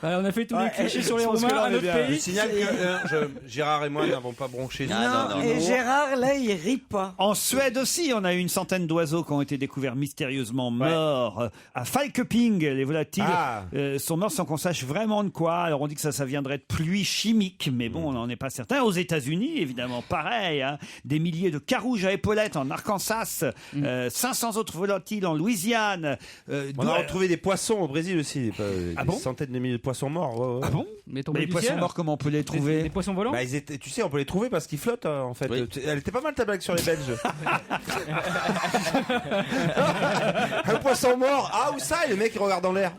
On a fait tous les clichés sur les je pense que Roumains là, on à est notre bien. Je pays. signale que Gérard et moi n'avons pas bronché. Non. Et Gérard, là, il rit pas. En Suède aussi, on a eu une centaine d'oiseaux qui ont été découverts mystérieusement morts à Falköping. ping, les volatiles sont morts sans qu'on sache vraiment de quoi. Alors on dit que ça viendrait de pluie chimique, mais bon, on n'en est pas certain. Aux États-Unis, évidemment, pareil, hein, des milliers de carouges à épaulettes en Arkansas, 500 autres volatiles en Louisiane. On a retrouvé des poissons au Brésil aussi, des bon centaines de milliers de poissons morts. Ah bon? Mais les poissons morts, comment on peut les trouver? Des poissons volants? Bah, tu sais, on peut les trouver parce qu'ils flottent en fait. Oui. Elle était pas mal ta blague sur les Belges. Un poisson mort, ah où ça? Et le mec il regarde dans l'air.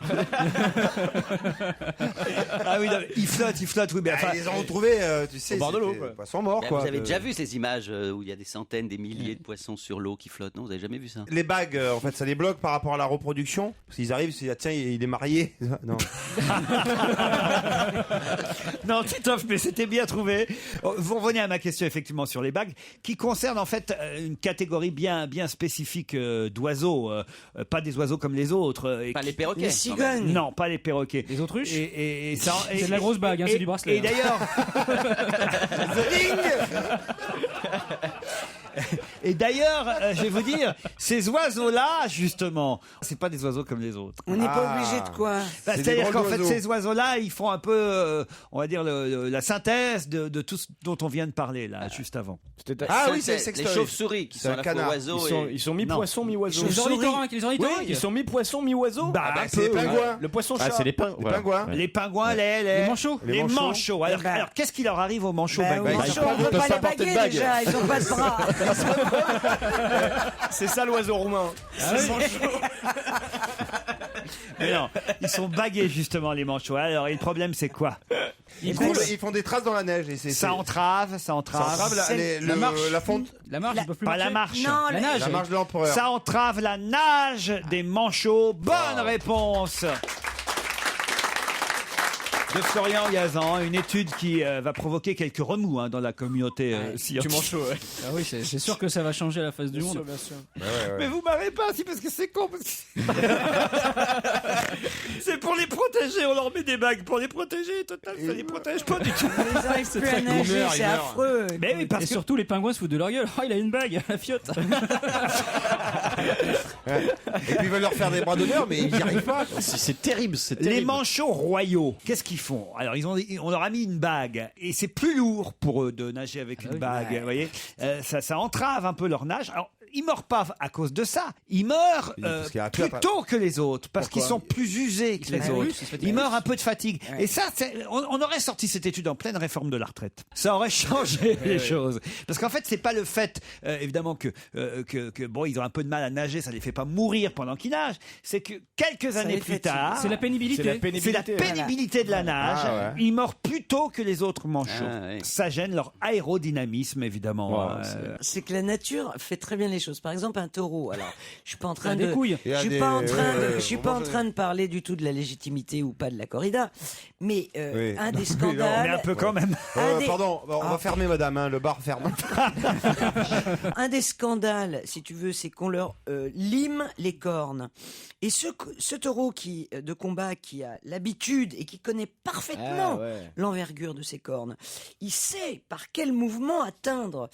Ah oui, non, il flotte, oui. Mais enfin, ils les ont retrouvés, tu sais, au bord de l'eau, c'était quoi. Poisson mort, Ben, quoi. vous avez déjà vu ces images où il y a des centaines, des milliers de poissons sur l'eau qui flottent? Non, vous avez jamais vu ça? Les bagues, en fait, ça les bloque par rapport à la reproduction. Parce qu'ils arrivent, ils disent, tiens, il est marié. Non. non, Titoff, mais c'était bien trouvé. Vous revenez à ma question, effectivement, sur les bagues, qui concerne en fait une catégorie bien spécifique d'oiseaux. Pas des oiseaux comme les autres. Pas les perroquets. Les cigognes. Non, pas les perroquets. Les autruches? C'est de la grosse bague, hein, c'est du bracelet. Et d'ailleurs... Et d'ailleurs, je vais vous dire, ces oiseaux-là, justement, c'est pas des oiseaux comme les autres. On n'est pas obligé de quoi? Bah, c'est-à-dire qu'en fait, ces oiseaux-là, ils font un peu, on va dire, la synthèse de tout ce dont on vient de parler, là, juste avant. Ah oui, c'est les chauves-souris qui sont à la fois oiseaux Ils sont mi-poisson, mi-oiseau. Les ornithorynques, Oui, ils sont mi-poisson, mi-oiseau. Bah, c'est les pingouins. Le poisson-chat. Ah, c'est les pingouins. Les pingouins, les manchots. Les manchots. Alors, qu'est-ce qui leur arrive aux manchots? Aux manchots, on ne peut pas les baguer déjà, ils n'ont pas de bras. C'est ça l'oiseau roumain. Mais non, ils sont bagués justement les manchots. Alors, et le problème, c'est quoi? Ils font des traces dans la neige. Et Ça entrave la fonte. La marche, ils peuvent plus pas marcher. la marche. Non, La nage. La marche de l'empereur. Ça entrave la nage des manchots. Bonne réponse de Florian Gazan, une étude qui va provoquer quelques remous dans la communauté scientifique. manchot, ouais. Ah oui, c'est sûr que ça va changer la face du monde. Bien sûr. Mais vous m'arrêtez pas, si, parce que c'est con. C'est pour les protéger, on leur met des bagues pour les protéger. Total, ça les protège pas du tout. Ils n'arrivent plus à nager, c'est affreux. Mais oui, parce Et que surtout, les pingouins se foutent de leur gueule. Oh, il a une bague, la fiotte. Et puis ils veulent leur faire des bras d'honneur, mais ils n'y arrivent pas. C'est terrible, c'est les terrible. manchots royaux, qu'est-ce qu'ils font? Alors, on leur a mis une bague, et c'est plus lourd pour eux de nager avec une bague. Vous voyez, ça entrave un peu leur nage. Alors, ils meurent pas à cause de ça. Ils meurent plus tôt que les autres, parce qu'ils sont plus usés que les autres. Ils meurent un peu de fatigue. Et ça, on aurait sorti cette étude en pleine réforme de la retraite. Ça aurait changé les choses. Parce qu'en fait, c'est pas le fait, évidemment, que bon, ils ont un peu de mal à nager, ça les fait pas mourir pendant qu'ils nagent. C'est que quelques années plus tard, C'est la pénibilité. c'est la pénibilité de la nage. Ils meurent plus tôt que les autres manchots. Ça gêne leur aérodynamisme, évidemment. C'est que la nature fait très bien les choses. Par exemple, un taureau. Alors, je suis pas en train Des de, couilles. je suis pas en train de, je suis pas en train de parler du tout de la légitimité ou pas de la corrida, mais un des scandales. Mais un peu quand même. Pardon, on va fermer, madame. Le bar ferme. Un des scandales, si tu veux, c'est qu'on leur lime les cornes. Et ce taureau de combat qui a l'habitude et qui connaît parfaitement l'envergure de ses cornes, il sait par quel mouvement atteindre,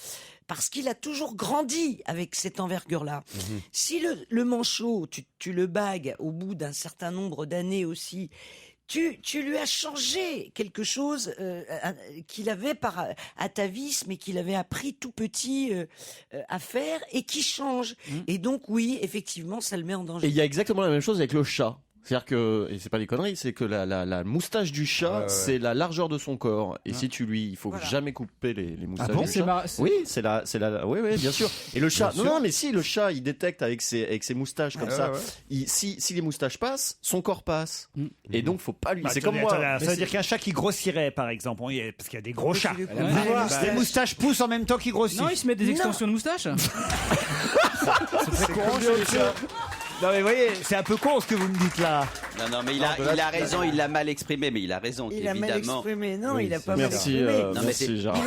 parce qu'il a toujours grandi avec cette envergure-là. Si le manchot, tu le bagues au bout d'un certain nombre d'années aussi, tu lui as changé quelque chose qu'il avait par atavisme et qu'il avait appris tout petit à faire et qui change. Et donc oui, effectivement, ça le met en danger. Et il y a exactement la même chose avec le chat. C'est-à-dire que, et c'est pas des conneries, c'est que la moustache du chat, c'est la largeur de son corps. Et si il faut jamais couper les moustaches du chat. Oui, oui, bien sûr. Et le chat, non, mais si le chat, il détecte avec ses moustaches comme ça, si les moustaches passent, son corps passe. Et donc, faut pas lui. C'est comme moi. Ça veut dire qu'un chat qui grossirait, par exemple, parce qu'il y a des gros chats. Les moustaches poussent en même temps qu'ils grossissent. Non, ils se mettent des extensions de moustaches. C'est très courant chez les chats. Non mais vous voyez, c'est un peu con ce que vous me dites là. Non mais il a raison, il l'a mal exprimé, mais il a raison. Il a mal exprimé, non, il a pas merci, mal exprimé. merci, Gérard.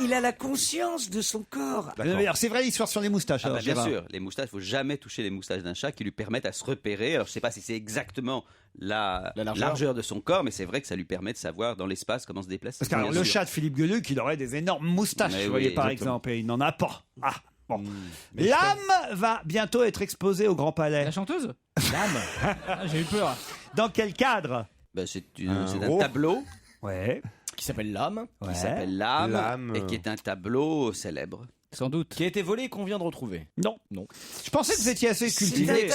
Il a la conscience de son corps. Alors c'est vrai l'histoire sur les moustaches. Bien sûr, les moustaches, il faut jamais toucher les moustaches d'un chat qui lui permettent à se repérer. Alors je sais pas si c'est exactement la largeur de son corps, mais c'est vrai que ça lui permet de savoir dans l'espace comment se déplacer. Parce que le chat de Philippe Gueluc, il aurait des énormes moustaches, vous voyez, par exemple, et il n'en a pas. Ah. Bon. L'âme va bientôt être exposée au Grand Palais. La chanteuse ? L'âme. J'ai eu peur. Dans quel cadre? C'est un tableau. Ouais. Qui s'appelle l'âme. Qui s'appelle l'âme. Et qui est un tableau célèbre. Sans doute. Qui a été volé et qu'on vient de retrouver. Non. Je pensais que vous étiez assez cultivé.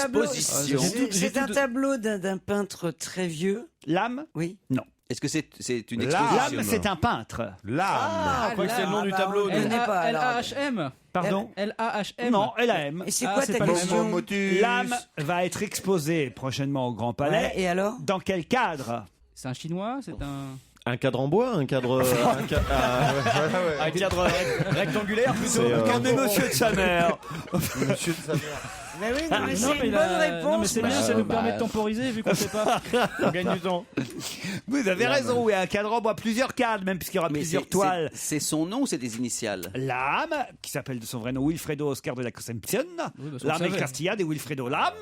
C'est un tableau d'un peintre très vieux. L'âme? Oui. Non. Est-ce que c'est une exposition? L'âme, c'est un peintre. Ah, quoi que c'est le nom du tableau. L-A-H-M. Pardon? L-A-H-M. Non, L-A-M. Et c'est quoi ta question? L'âme va être exposée prochainement au Grand Palais. Ouais, et alors? Dans quel cadre? C'est un chinois? C'est un cadre en bois, un cadre rectangulaire plutôt. Calmez monsieur de sa mère. Monsieur de sa mère. Mais oui, mais c'est une bonne réponse. Non, mais c'est bien, ça nous permet de temporiser vu qu'on sait pas. On gagne du temps. Vous avez raison, oui, un cadre en bois, plusieurs cadres, même puisqu'il y aura plusieurs toiles. C'est son nom ou c'est des initiales? L'âme, qui s'appelle de son vrai nom Wilfredo Oscar de la Concepción. L'âme et Castilla de Wilfredo Lam,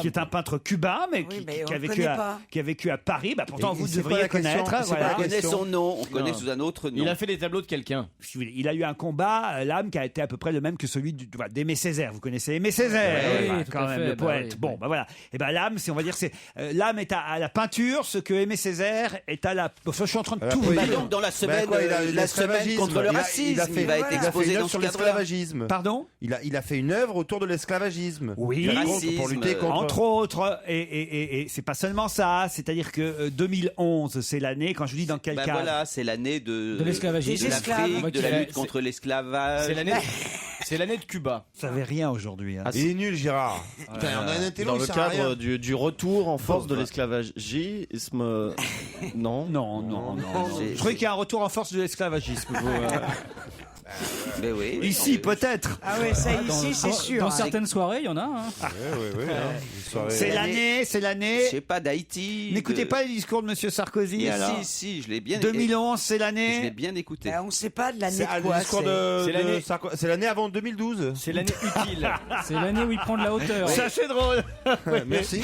qui est un peintre cubain, mais qui a vécu à Paris. Pourtant, vous devriez connaître. On connaît son nom, on connaît sous un autre nom. Il a fait des tableaux de quelqu'un. Il a eu un combat, l'âme, qui a été à peu près le même que celui d'Aimé Césaire. Vous connaissez Aimé Césaire? Oui, quand même, le poète. Voilà. Et l'âme, on va dire, l'âme est à la peinture, ce que Aimé Césaire est à la. Je suis en train de tout vous dire. Donc dans la semaine, la semaine contre le racisme, il va être exposé dans ce cadre-là. Pardon? Il a fait une œuvre autour de l'esclavagisme. Oui, pour lutter contre. Entre autres, et c'est pas seulement ça. C'est-à-dire que 2011, c'est l'année. Quand je dis dans quel cadre? Voilà, c'est l'année de l'esclavagisme, de l'Afrique, de la lutte contre l'esclavage. C'est l'année de Cuba. Vous savez rien aujourd'hui. Il est nul, Gérard. Dans le cadre du retour en force de l'esclavagisme. Non. Je croyais qu'il y a un retour en force de l'esclavagisme. Mais oui. Ici, peut-être. Ah oui, ça ici, c'est sûr. Dans certaines soirées, il y en a. C'est l'année. Je sais pas, d'Haïti. N'écoutez pas les discours de Monsieur Sarkozy. Alors. Si, je l'ai bien. 2011, c'est l'année. Je l'ai bien écouté. On ne sait pas de l'année de quoi. C'est l'année avant 2012. C'est l'année utile. C'est l'année où il prend de la hauteur. C'est assez drôle. Merci.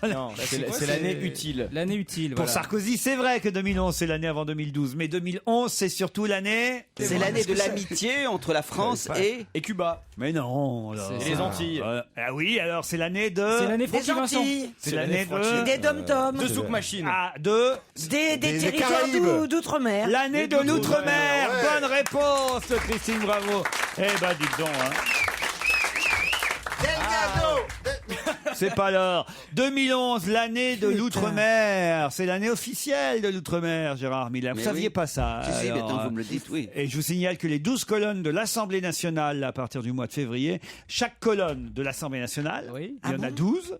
Non, c'est l'année utile. L'année utile. Pour voilà. Sarkozy, c'est vrai que 2011, c'est l'année avant 2012. Mais 2011, c'est surtout l'année. C'est l'année de l'amitié entre la France et Cuba. Mais non. Et les Antilles. Ah oui, alors c'est l'année de. C'est l'année des Francky Vincent. Antilles. C'est l'année de. Des dom-toms. De Souk Machine. Ah, des territoires d'outre-mer. L'année de l'outre-mer. Bonne réponse, Christine, bravo. Eh ben, dites donc. C'est pas l'heure. 2011, l'année de l'outre-mer. C'est l'année officielle de l'outre-mer, Gérard Miller. Vous saviez pas ça? Si, maintenant que vous me le dites, oui. Et je vous signale que les 12 colonnes de l'Assemblée nationale, à partir du mois de février, chaque colonne de l'Assemblée nationale, il y en a 12,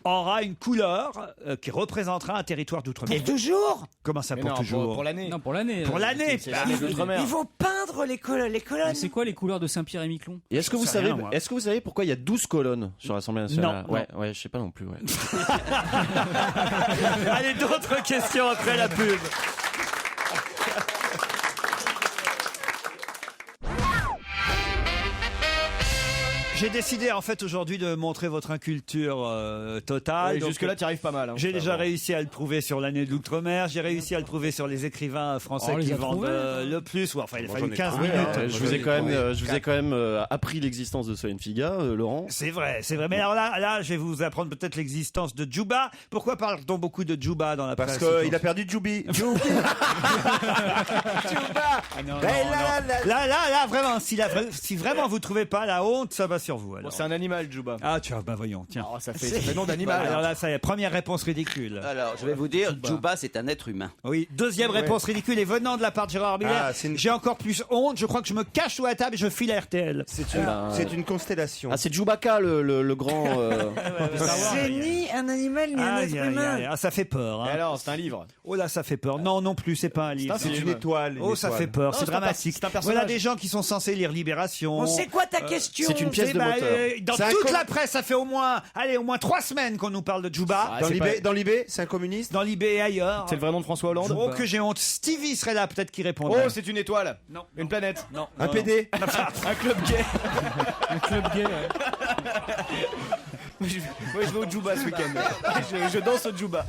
aura une couleur qui représentera un territoire d'outre-mer. Et toujours? Comment ça, pour toujours? Pour l'année. Non, pour l'année. Pour l'année. C'est l'année de l'outre-mer. Ils vont peindre les colonnes. Mais c'est quoi les couleurs de Saint-Pierre et Miquelon? Et est-ce que vous savez pourquoi il y a 12 colonnes sur l'Assemblée nationale? Non. Ouais, je sais pas non plus. Ouais. Allez, d'autres questions après la pub. J'ai décidé en fait aujourd'hui de montrer votre inculture totale. Oui, jusque-là, tu arrives pas mal. J'ai déjà réussi à le prouver sur l'année de l'outre-mer. J'ai réussi à le prouver sur les écrivains français qui vendent le plus. Enfin, il a fallu 15 minutes. Je vous ai quand même appris l'existence de Solen Figa, Laurent. C'est vrai. Mais alors là, je vais vous apprendre peut-être l'existence de Djouba. Pourquoi parle-t-on beaucoup de Djouba dans la presse? Parce qu'il a perdu Djoubi. Djouba. Là, vraiment, si vraiment vous trouvez pas la honte, ça va sur vous. Alors. Bon, c'est un animal, Djouba. Ah, tiens, voyons, tiens. Oh, ça fait nom d'animal. Alors là, ça y est, première réponse ridicule. Alors, je vais vous dire, Djouba, c'est un être humain. Oui, deuxième réponse ridicule et venant de la part de Gérard Miller, j'ai encore plus honte. Je crois que je me cache sous la table et je file à RTL. C'est une constellation. Ah, c'est Djoubaka, le grand. C'est ni un animal ni un être humain. Ah, ça fait peur. Et alors, c'est un livre. Oh là, ça fait peur. Non plus, c'est pas un livre. C'est une étoile. Oh, ça fait peur. C'est dramatique. Voilà des gens qui sont censés lire Libération. On sait quoi ta question? C'est une pièce de moteur. Dans toute la presse, ça fait au moins 3 semaines qu'on nous parle de Djouba. Dans Libé, c'est un communiste. Dans Libé et ailleurs. C'est le vrai nom de François Hollande. Oh, que j'ai honte. Stevie serait là, peut-être qu'il répondrait. Oh, c'est une étoile. Non. Une planète. Non. Un PD. Un club gay. Un club gay, ouais. Moi, je vais au Djouba ce week-end. Je danse au Djouba.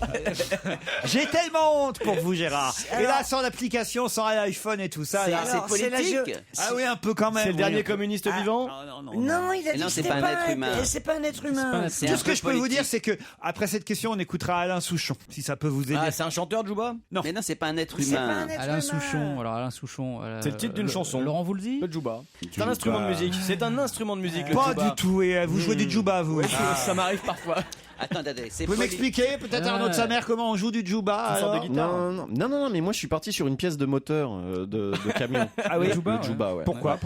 J'ai tellement honte pour vous, Gérard. Et là, sans l'application, sans l'iPhone et tout ça. C'est politique. Ah oui, un peu quand même. C'est le dernier communiste vivant. Non, il a dit Non, que c'est c'était pas un être humain. C'est pas un être humain. Tout ce que je peux vous dire, c'est que après cette question, on écoutera Alain Souchon, si ça peut vous aider. Ah, c'est un chanteur, Djouba? Non. Mais non, c'est pas un être C'est pas humain. un être Alain humain. Souchon. Alors Alain Souchon. C'est le titre d'une chanson. Laurent vous le dit? Le Djouba. C'est un instrument de musique. C'est un instrument de musique, le Pas Djouba. du tout. Et vous jouez du djouba, vous. Ça m'arrive parfois. Attendez, c'est Vous pouvez m'expliquer, peut-être Arnaud de sa mère, comment on joue du djouba alors Non, mais moi je suis parti sur une pièce de moteur de camion. Ah oui, le Djouba, ouais. Pourquoi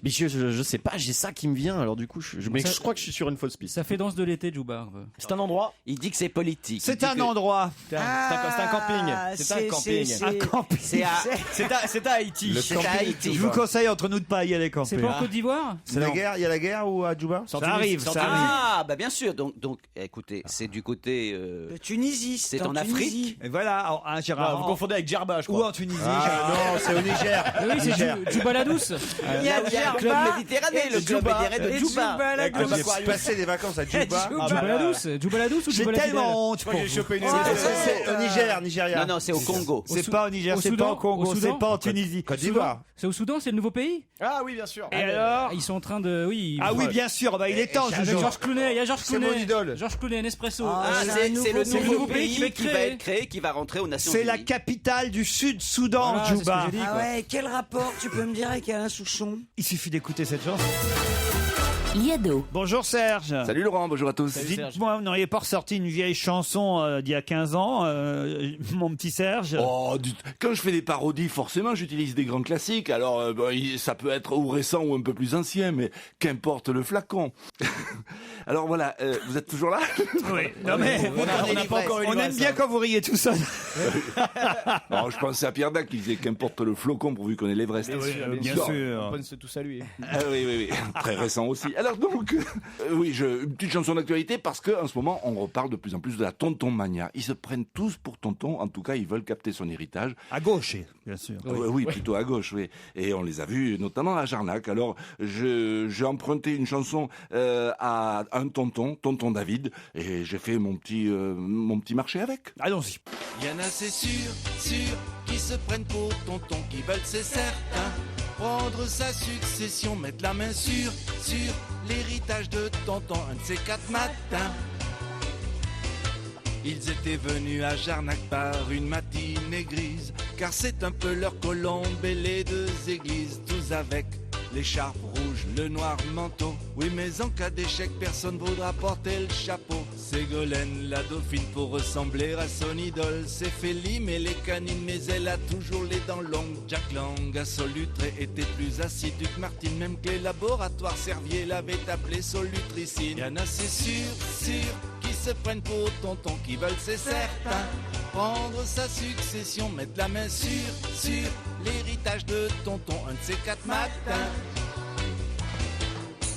Mais je sais pas, j'ai ça qui me vient, alors du coup, mais je crois que je suis sur une fausse piste. Ça fait danse de l'été, Djouba. C'est un endroit. Il dit que c'est politique. C'est un endroit. C'est un camping. C'est un camping. Un camping. C'est à Haïti. C'est à Haïti. Je vous conseille entre nous de pas y aller camper. C'est pas en Côte d'Ivoire? C'est la guerre, il y a la guerre ou à Djouba? Ça arrive. Ah, bah bien sûr. Donc, écoutez, c'est du côté. De Tunisie. C'est en Afrique. Et voilà, Gérard. Vous confondez avec Djerba, je Ou crois. en Tunisie. Non, c'est au Niger. Oui, c'est Djouba la douce. Il y a le club méditerranéen, le club méditerranéen de Djouba. J'ai passé des vacances à Djouba. Djouba la douce ou J'ai Djouba la fidèle? tellement honte pour vous. C'est au Nigeria. Non, c'est au Congo. C'est pas au Niger, au c'est Soudan, pas au Congo, au Soudan, c'est pas en Tunisie. Côte d'Ivoire. C'est au Soudan, c'est le nouveau pays? Ah oui, bien sûr. Et alors Ils sont en train de. Oui. Ah oui, bien sûr, il est temps, Avec Jojo. Georges Clooney, il y a Georges C'est Clooney. mon idole. Georges Clooney, Nespresso. C'est le nouveau pays qui va être qui va être créé, qui va rentrer aux Nations Unies. C'est la capitale du Sud-Soudan, Voilà, c'est ce que Djouba. j'ai dit. Ah ouais, quel rapport tu peux me dire avec Alain Souchon? Il suffit d'écouter cette chanson. Liado. Bonjour Serge. Salut Laurent, bonjour à tous. Dites-moi, vous n'auriez pas ressorti une vieille chanson d'il y a 15 ans, mon petit Serge? Oh, quand je fais des parodies, forcément, j'utilise des grands classiques. Alors, ça peut être ou récent ou un peu plus ancien, mais qu'importe le flacon. Alors voilà, vous êtes toujours là? Oui. Non mais On n'a pas encore eu on aime bien quand vous riez tout seul. Non, je pensais à Pierre Dac qui disait qu'importe le flocon pourvu qu'on ait l'Everest. Bien sûr. On peut se tout saluer. Ah oui. Très récent aussi. Alors donc, oui, une petite chanson d'actualité parce que en ce moment, on reparle de plus en plus de la tonton mania. Ils se prennent tous pour tonton. En tout cas, ils veulent capter son héritage. À gauche, bien sûr. Oui, plutôt à gauche, oui. Et on les a vus, notamment à Jarnac. Alors, j'ai emprunté une chanson à un tonton David, et j'ai fait mon petit marché avec. Allons-y. Il y en a, c'est sûr, qui se prennent pour tonton, qui veulent, c'est certain, prendre sa succession, mettre la main sur l'héritage de tonton, un de ces 4 matins. Ils étaient venus à Jarnac par une matinée grise, car c'est un peu leur colombe et les 2 églises, tous avec l'écharpe rouge, le noir manteau. Oui, mais en cas d'échec, personne voudra porter le chapeau. Ségolène, la dauphine, pour ressembler à son idole. C'est Félie, mais les canines, mais elle a toujours les dents longues. Jack Lang, à Solutré, était plus assidu que Martine. Même que les laboratoires Servier l'avaient appelé Solutricine. Y'en a, c'est sûr, qui se prennent pour tonton, qui veulent, c'est certain, prendre sa succession, mettre la main sur l'héritage de tonton, un de ces 4 matins.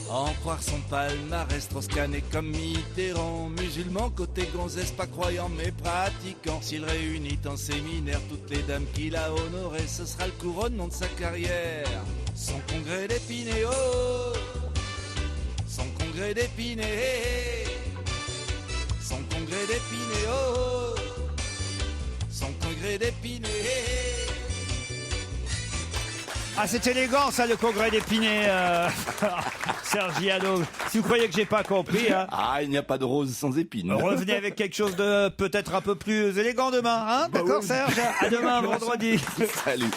En croire son palmarès, Strauss-Kahn est comme Mitterrand, musulman côté gonzesse, pas croyant mais pratiquant. S'il réunit en séminaire toutes les dames qu'il a honorées, ce sera le couronnement de sa carrière. Son congrès d'Épinay, oh, son congrès d'Épinay, son congrès d'Épinay, oh, son congrès d'Épinay. Ah, c'est élégant, ça, le congrès d'Épinay, Serge Liado. Si vous croyez que j'ai pas compris, hein. Ah, il n'y a pas de rose sans épines. Revenez avec quelque chose de peut-être un peu plus élégant demain, hein. D'accord, oui. Serge? À demain, vendredi. Salut.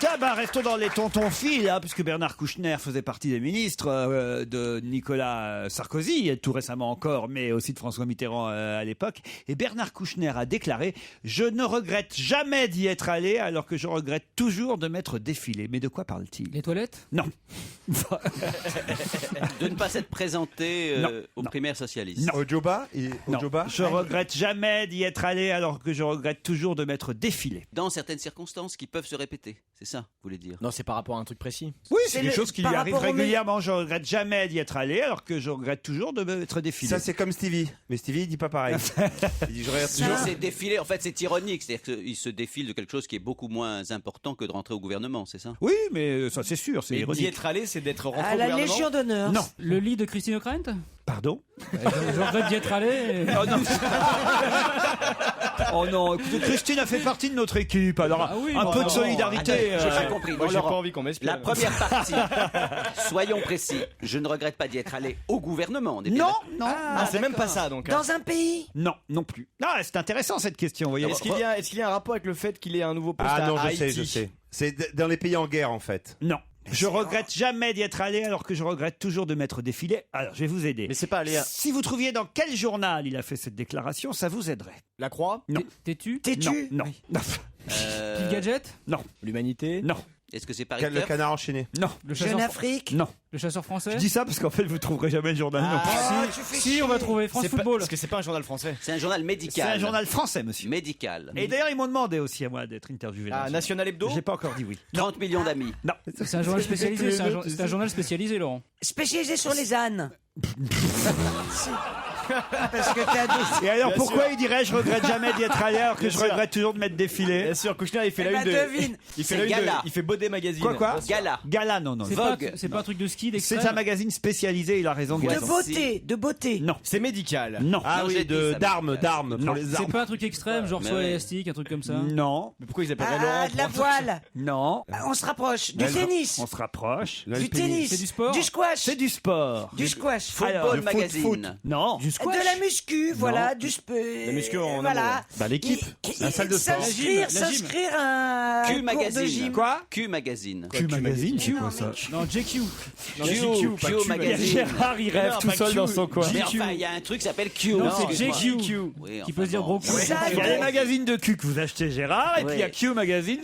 Tiens, restons dans les tontons-filles, hein, puisque Bernard Kouchner faisait partie des ministres de Nicolas Sarkozy, tout récemment encore, mais aussi de François Mitterrand à l'époque. Et Bernard Kouchner a déclaré « Je ne regrette jamais d'y être allé, alors que je regrette toujours de m'être défilé ». Mais de quoi parle-t-il? Les toilettes? Non. De ne pas s'être présenté aux primaires socialistes. Au Djouba? Non. Je regrette jamais d'y être allé, alors que je regrette toujours de m'être défilé. Dans certaines circonstances qui peuvent se répéter. C'est ça, vous voulez dire? Non, c'est par rapport à un truc précis. Oui, c'est quelque chose qui lui par arrive rapport au régulièrement. Je regrette jamais d'y être allé, alors que je regrette toujours de m'être défilé. Ça, c'est comme Stevie. Mais Stevie, il dit pas pareil. Il dit, je regarde Si toujours. c'est défilé, en fait, c'est ironique. C'est-à-dire qu'il se défile de quelque chose qui est beaucoup moins important que de rentrer au gouvernement, c'est ça? Oui, mais ça, c'est sûr, c'est Mais d'y ironique. être allé, c'est d'être rentré À au la gouvernement. Légion d'honneur. Non. Le lit de Christine O'Krent. Pardon? Je regrette d'y être allé. Oh non. Oh non, écoutez, Christine a fait partie de notre équipe, alors Ah oui, un bon, peu de bon, solidarité. J'ai pas compris. Moi, Bon, j'ai pas Laurent, envie qu'on m'explique. la première partie, soyons précis. Je ne regrette pas d'y être allé au gouvernement. on est bien Non, d'accord. non, Ah, c'est même pas ça donc. hein. Dans un pays. non, non plus. Ah, c'est intéressant cette question, vous voyez. Est-ce qu'il y a un rapport avec le fait qu'il ait un nouveau poste Ah non, à je sais, Haïti je sais. C'est dans les pays en guerre, en fait. Non. Je regrette jamais d'y être allé, alors que je regrette toujours de m'être défilé. Alors, je vais vous aider. Mais c'est pas aller à... Si vous trouviez dans quel journal il a fait cette déclaration, ça vous aiderait. La Croix, Non. T'es-tu? T'es-tu? Non, non, Petit gadget? l'humanité. non, Est-ce que c'est par Le Hitler? canard enchaîné. non. Le Jeune chasseur, Afrique. Non. le chasseur français? Je dis ça parce qu'en fait, vous trouverez jamais le journal non plus. Ah, tu fais Si, chier. on va trouver France C'est pas- Football. Parce que c'est pas un journal français. C'est un journal C'est médical. un journal français, monsieur. Médical. Et d'ailleurs, ils m'ont demandé aussi à moi d'être interviewé. Ah, là-dessus. National Hebdo. J'ai pas encore dit oui. 30 millions d'amis. Non. C'est un journal spécialisé. C'est un journal spécialisé, Laurent. Spécialisé sur les ânes. Parce que t'as dit. Et alors, Bien pourquoi sûr. il dirait je regrette jamais d'y être allé, alors que Bien je sûr. regrette toujours de m'être défilé? Bien sûr, Kouchner, il fait Eh la ben, une de. devine. Il fait C'est la une de. Gala. Il fait Baudet Magazine. Quoi Gala. Gala, non, non. C'est non. pas, Vogue. c'est pas un truc de ski, C'est d'extrême. un magazine spécialisé, il a raison de De dire. beauté. De beauté. Non. C'est médical. Non. Ah Non, oui, j'ai dit ça, d'armes, mais- d'armes Non. pour les C'est armes. pas un truc extrême, genre Mais soit ouais. élastique, un truc comme ça. Non. Mais pourquoi ils appelleraient Ah, Laurent de la pour un truc- voile. Non. Ah, on se rapproche. Du tennis. On se rapproche. Du tennis. C'est du sport. Du squash. C'est du sport. Du squash. Alors, Football le foot, Magazine. foot. Non. Du squash. De la muscu, voilà, du La muscu en voilà. Bah, l'équipe. La salle de sport. S'inscrire, La gym. s'inscrire à un Q cours de Magazine. gym. Quoi? Q Magazine. Q Magazine, c'est quoi ça? Non, JQ. Non, Q, GQ, pas Q Q, Il y a Magazine. Gérard, il rêve non, tout pas seul Q. dans son coin. Mais enfin, il y a un truc qui s'appelle Q. Non, aussi, c'est excuse-moi. JQ. Oui, Qui enfin, peut se dire bon. gros cul. Ça, Il y a les magazines de Q que vous achetez, Gérard, et puis il y a Oui. Q Magazine.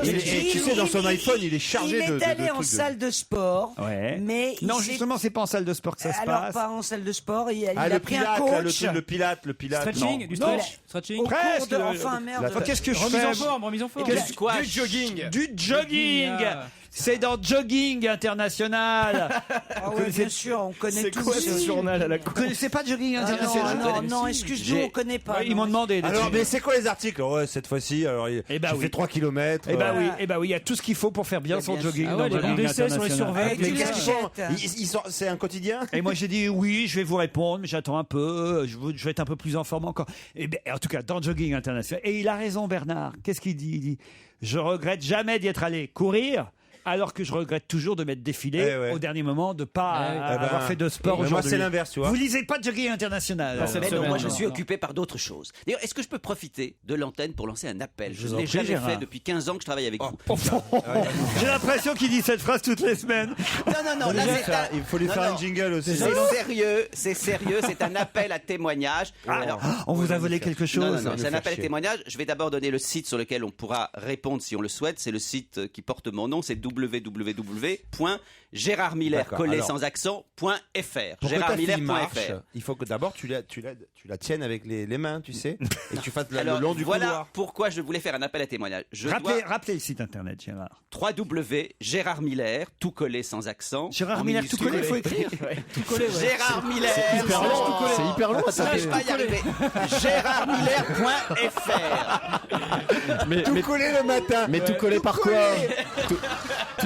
Et tu sais, dans son iPhone, il est chargé Il de est allé en trucs de- salle de sport. Ouais. Mais Non, il s'est- justement, c'est pas en salle de sport que ça se alors passe. pas en salle de sport. Il Ah, a le pris un pilate, là, le coach. truc, le pilate. Stretching, Non. du Non. stretch. Stretching. Au Presque. cours de, enfin merde. Enfin, qu'est-ce que je Remise fais en forme, remise en forme. Du squash. Du jogging. Du jogging. Ah. C'est dans Jogging International. Ah ouais, bien sûr, on connaît C'est tous. quoi ce journal à la Vous con? connaissez pas Jogging Ah International? non, excuse-nous, on connaît pas. Ouais, ils m'ont demandé. Alors, là-dessus. mais c'est quoi les articles? Ouais, cette fois-ci, alors, Eh ben j'ai oui. fait 3 km. Eh ben oui, il y a tout ce qu'il faut pour faire bien Eh son bien jogging. sûr. Ah dans ouais, les Jogging bons d'essai sur les International. survêtements. Et tu Mais qu'est-ce qu'ils font? l'achètes. C'est un quotidien? Et moi j'ai dit oui, je vais vous répondre, mais j'attends un peu, je vais être un peu plus en forme encore. Et bien, en tout cas, dans Jogging International. Et il a raison, Bernard. Qu'est-ce qu'il dit? Il dit je regrette jamais d'y être allé courir, alors que je regrette toujours de m'être défilé Eh ouais. au dernier moment, de pas Eh avoir fait de sport Moi, aujourd'hui. c'est l'inverse, tu vois. Vous lisez pas Jogging International? Non, c'est Mais la non, moi semaine, je suis non. occupé par d'autres choses. D'ailleurs, est-ce que je peux profiter de l'antenne pour lancer un appel? Je Je vous ne en l'ai prie, jamais Gérard. fait depuis 15 ans que je travaille avec vous. J'ai l'impression qu'il dit cette phrase toutes les semaines. Non, là c'est un... Il faut lui Non, faire non. un jingle aussi. C'est sérieux, c'est un appel à témoignage. Alors, On vous a volé quelque chose? non, non, ça va non, nous c'est un faire appel à chier. témoignage. Je vais d'abord donner le site sur lequel on pourra répondre si on le souhaite. C'est le site qui porte mon nom, c'est www.gérardmiller, D'accord, collé alors. sans accent, .fr. Pour que ta fille marche, Gérardmiller.fr. il faut que d'abord tu la tiennes avec les mains, tu sais, et que tu fasses le Alors, long du voilà couloir. pourquoi je voulais faire un appel à témoignage. Je Rappelez le site internet, Gérard. dois www.gérardmiller, tout collé sans accent. Gérard en Miller, tout minuscule. collé, il faut écrire. Tout collé, ouais. Gérard Miller. hyper long. C'est hyper long à Ça, taper. je vais pas y arriver. Gérardmiller.fr. Mais Coller le matin. tout collé par quoi? Tout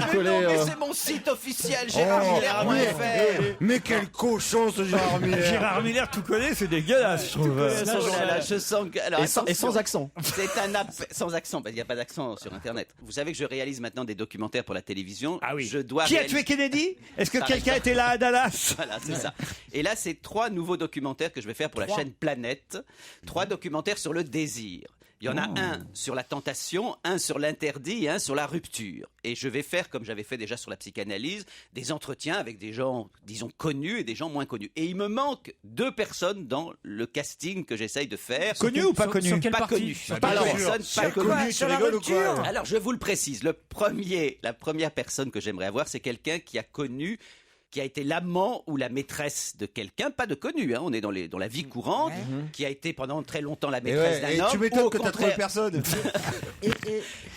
Mais collé. non, mais c'est mon site officiel, gérardmiller.fr. Mais quel cochon ce Gérard Miller. Gérard Miller tout collé, c'est dégueulasse, je trouve. Oh là là, je sens que... Alors, Et sans attention. accent. C'est un appel sans accent, parce qu'il n'y a pas d'accent sur Internet. Vous savez que je réalise maintenant des documentaires pour la télévision. Ah oui. Je dois Qui a réaliser- tué Kennedy? Est-ce que Ça quelqu'un arrive pas. était là à Dallas? Voilà, c'est ça. Et là, c'est 3 nouveaux documentaires que je vais faire pour la chaîne Planète. 3 documentaires sur le désir. Il y en a un sur la tentation, un sur l'interdit et un sur la rupture. Et je vais faire, comme j'avais fait déjà sur la psychanalyse, des entretiens avec des gens, disons, connus et des gens moins connus. Et il me manque 2 personnes dans le casting que j'essaye de faire. Connu ou pas Sur- connu? sur quelle Pas partie? connu. Bah, Pas bien sûr. personne, pas Sur connu. quoi? Sur la rupture? Alors, je vous le précise. La première personne que j'aimerais avoir, c'est quelqu'un qui a connu qui a été l'amant ou la maîtresse de quelqu'un, pas de connu, hein, on est dans la vie courante, qui a été pendant très longtemps la maîtresse d'un homme. Et tu m'étonnes que t'as trouvé personne.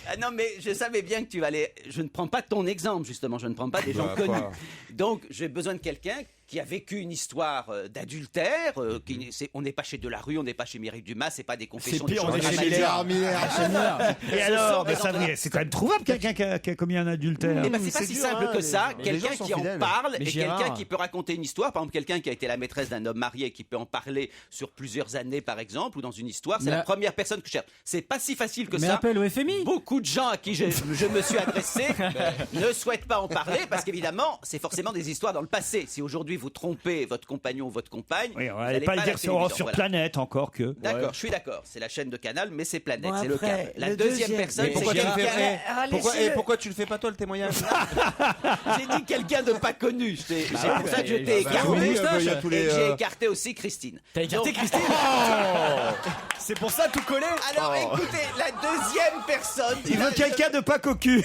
Ah non, mais je savais bien que tu allais. Je ne prends pas ton exemple, justement, je ne prends pas des gens connus. Donc, j'ai besoin de quelqu'un qui a vécu une histoire d'adultère. On n'est pas chez Delarue, on n'est pas chez Mireille Dumas, c'est pas des confessions. C'est pire, on est chez Gérard Miller. Et alors, c'est quand même trouvable quelqu'un qui a commis un adultère. Mais c'est pas si simple que ça. Quelqu'un qui en parle et quelqu'un qui peut raconter une histoire. Par exemple, quelqu'un qui a été la maîtresse d'un homme marié et qui peut en parler sur plusieurs années, par exemple, ou dans une histoire. C'est la première personne que je cherche. C'est pas si facile que ça. Mais appelle au FMI. Beaucoup de gens à qui je me suis adressé ne souhaitent pas en parler parce qu'évidemment, c'est forcément des histoires dans le passé. Si aujourd'hui vous trompez votre compagnon ou votre compagne, oui, on n'allait pas le dire sur Planète encore que. D'accord, je suis d'accord. C'est la chaîne de Canal, mais c'est Planète, Bon, c'est le après, cas. La le deuxième deuxième. personne, Pourquoi c'est tu le quelqu'un. fais pourquoi tu le fais pas toi le témoignage? J'ai dit quelqu'un de pas connu. C'est pour ça que je t'ai écarté. J'ai écarté aussi Christine. T'as écarté Christine? C'est pour ça tout collé. Alors écoutez, la deuxième personne. Il veut quelqu'un de pas cocu.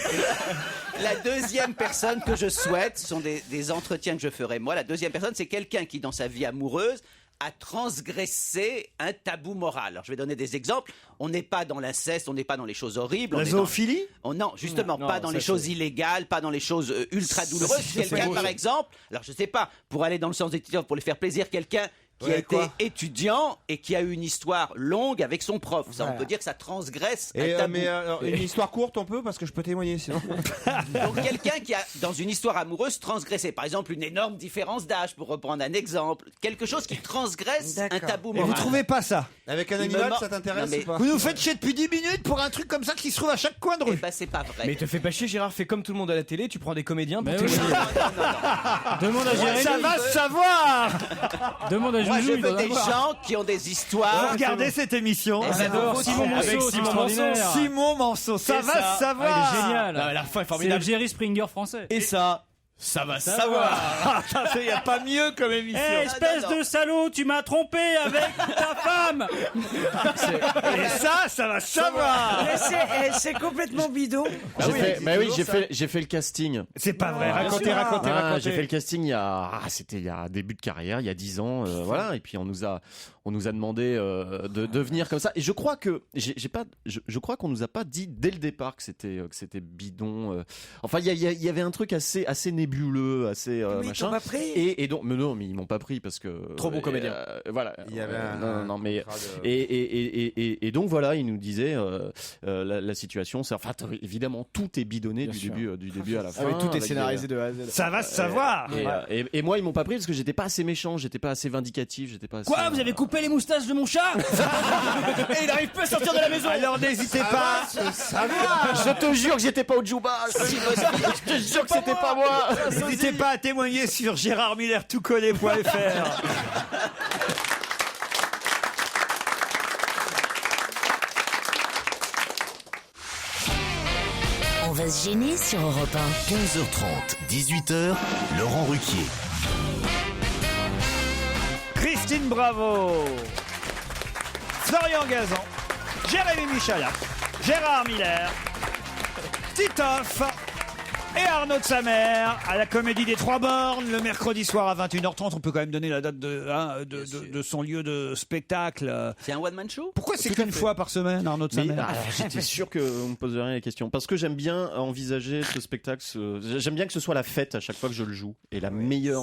La deuxième personne que je souhaite, ce sont des entretiens que je ferai moi. La deuxième personne, c'est quelqu'un qui, dans sa vie amoureuse, a transgressé un tabou moral. Alors, je vais donner des exemples. On n'est pas dans l'inceste, on n'est pas dans les choses horribles. La zoophilie? Non, justement, pas dans les choses illégales, pas dans les choses ultra douloureuses. Quelqu'un, par exemple, alors je sais pas, pour aller dans le sens des titres, pour lui faire plaisir, quelqu'un qui a été étudiant et qui a eu une histoire longue avec son prof. Ça, on peut dire que ça transgresse un tabou. Mais une histoire courte, on peut, parce que je peux témoigner sinon. Donc quelqu'un qui a, dans une histoire amoureuse, transgressé, par exemple, une énorme différence d'âge, pour reprendre un exemple, quelque chose qui transgresse un tabou Et moral. vous trouvez pas ça? Avec un animal, ça t'intéresse ou pas? Vous nous faites chier depuis 10 minutes pour un truc comme ça qui se trouve à chaque coin de rue. Eh ben, c'est pas vrai. Mais te fais pas chier, Gérard, fais comme tout le monde à la télé, tu prends des comédiens pour Mais témoigner. Demande à Jérémy. Ça va se savoir. Demande à Moi, je Joujou. il veux doit des avoir. gens qui ont des histoires. Regardez cette émission. J'adore Simon Monceau, c'est extraordinaire. Simon Monceau, ça va se savoir. Ah, il est génial. Non, mais la fin est C'est formidable. le Jerry Springer français. Et ça va savoir. Il n'y a pas mieux comme émission. Eh, espèce de salaud, tu m'as trompé avec ta femme. Et ça va savoir. Mais c'est complètement bidon. J'ai fait le casting. C'est pas vrai. Racontez. J'ai fait le casting c'était il y a début de carrière, il y a 10 ans, voilà. Et puis on nous a demandé de venir comme ça. Et je crois que je crois qu'on nous a pas dit dès le départ que c'était bidon. Enfin, il y avait un truc assez nébuleux, assez Mais ils machin. t'ont pas pris. Et donc, mais non, mais ils m'ont pas pris parce que Trop bon comédien. Voilà. Il y avait non, mais et donc voilà, ils nous disaient la situation. Enfin, évidemment, tout est bidonné du début à la fin. Ah oui, tout est avec scénarisé de A à Z. Ça va se savoir. et moi, ils m'ont pas pris parce que j'étais pas assez méchant, j'étais pas assez vindicatif, j'étais pas assez. Quoi, vous avez coupé les moustaches de mon chat? Et il arrive pas à sortir de la maison. Alors n'hésitez pas. Je te jure que j'étais pas au Djouba. Je te jure que c'était pas moi. N'hésitez pas à témoigner sur gérardmillertoutcollé.fr. On va se gêner sur Europe 1. 15h30, 18h, Laurent Ruquier. Christine Bravo, Florian Gazan, Jérémy Michalak, Gérard Miller, Titoff et Arnaud de Samer à la Comédie des Trois Bornes le mercredi soir à 21h30. On peut quand même donner la date de son lieu de spectacle. C'est un one-man show? Pourquoi c'est qu'une fois par semaine, Arnaud de Samer? J'étais sûr qu'on me poserait les questions parce que j'aime bien envisager ce spectacle. J'aime bien que ce soit la fête à chaque fois que je le joue. Et la meilleure,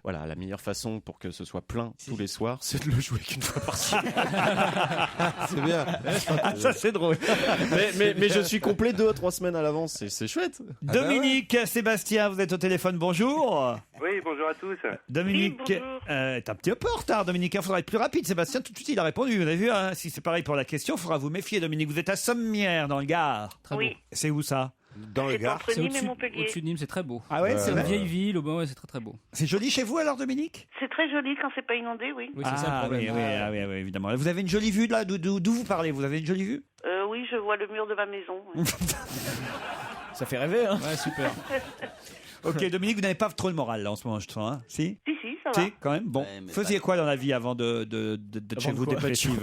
la meilleure façon pour que ce soit plein tous les soirs, c'est de le jouer qu'une fois par semaine. C'est bien. Ça c'est drôle. mais je suis complet 2 à 3 semaines à l'avance. C'est chouette. Dominique, Sébastien, vous êtes au téléphone, bonjour. Oui, bonjour à tous. Dominique, Oui, bonjour. t'es un petit peu en retard, Dominique, il faudra être plus rapide. Sébastien, tout de suite, il a répondu. Vous avez vu, hein, si c'est pareil pour la question, il faudra vous méfier, Dominique. Vous êtes à Sommières, dans le Gard. Oui. C'est où ça? Dans le C'est Gard. entre C'est Nîmes et au-dessus Montpellier. au-dessus de Nîmes, c'est très beau. Ah ouais, c'est C'est une vrai. vieille ville, ouais, c'est très très beau. C'est joli chez vous alors, Dominique? C'est très joli quand c'est pas inondé, oui. Oui, c'est ça le Ah problème. oui, évidemment. Vous avez une jolie vue là, d'où vous parlez? Vous avez une jolie vue? Oui, je vois le mur de ma maison. ouais. Ça fait rêver, hein. Ouais, super. Ok, Dominique, vous n'avez pas trop le moral là en ce moment, je sens, hein? Si? Si, ça va. Si, quand même. Bon, Ouais, mais faisiez pas- quoi dans la vie avant d'être chez Avant vous quoi? dépressive?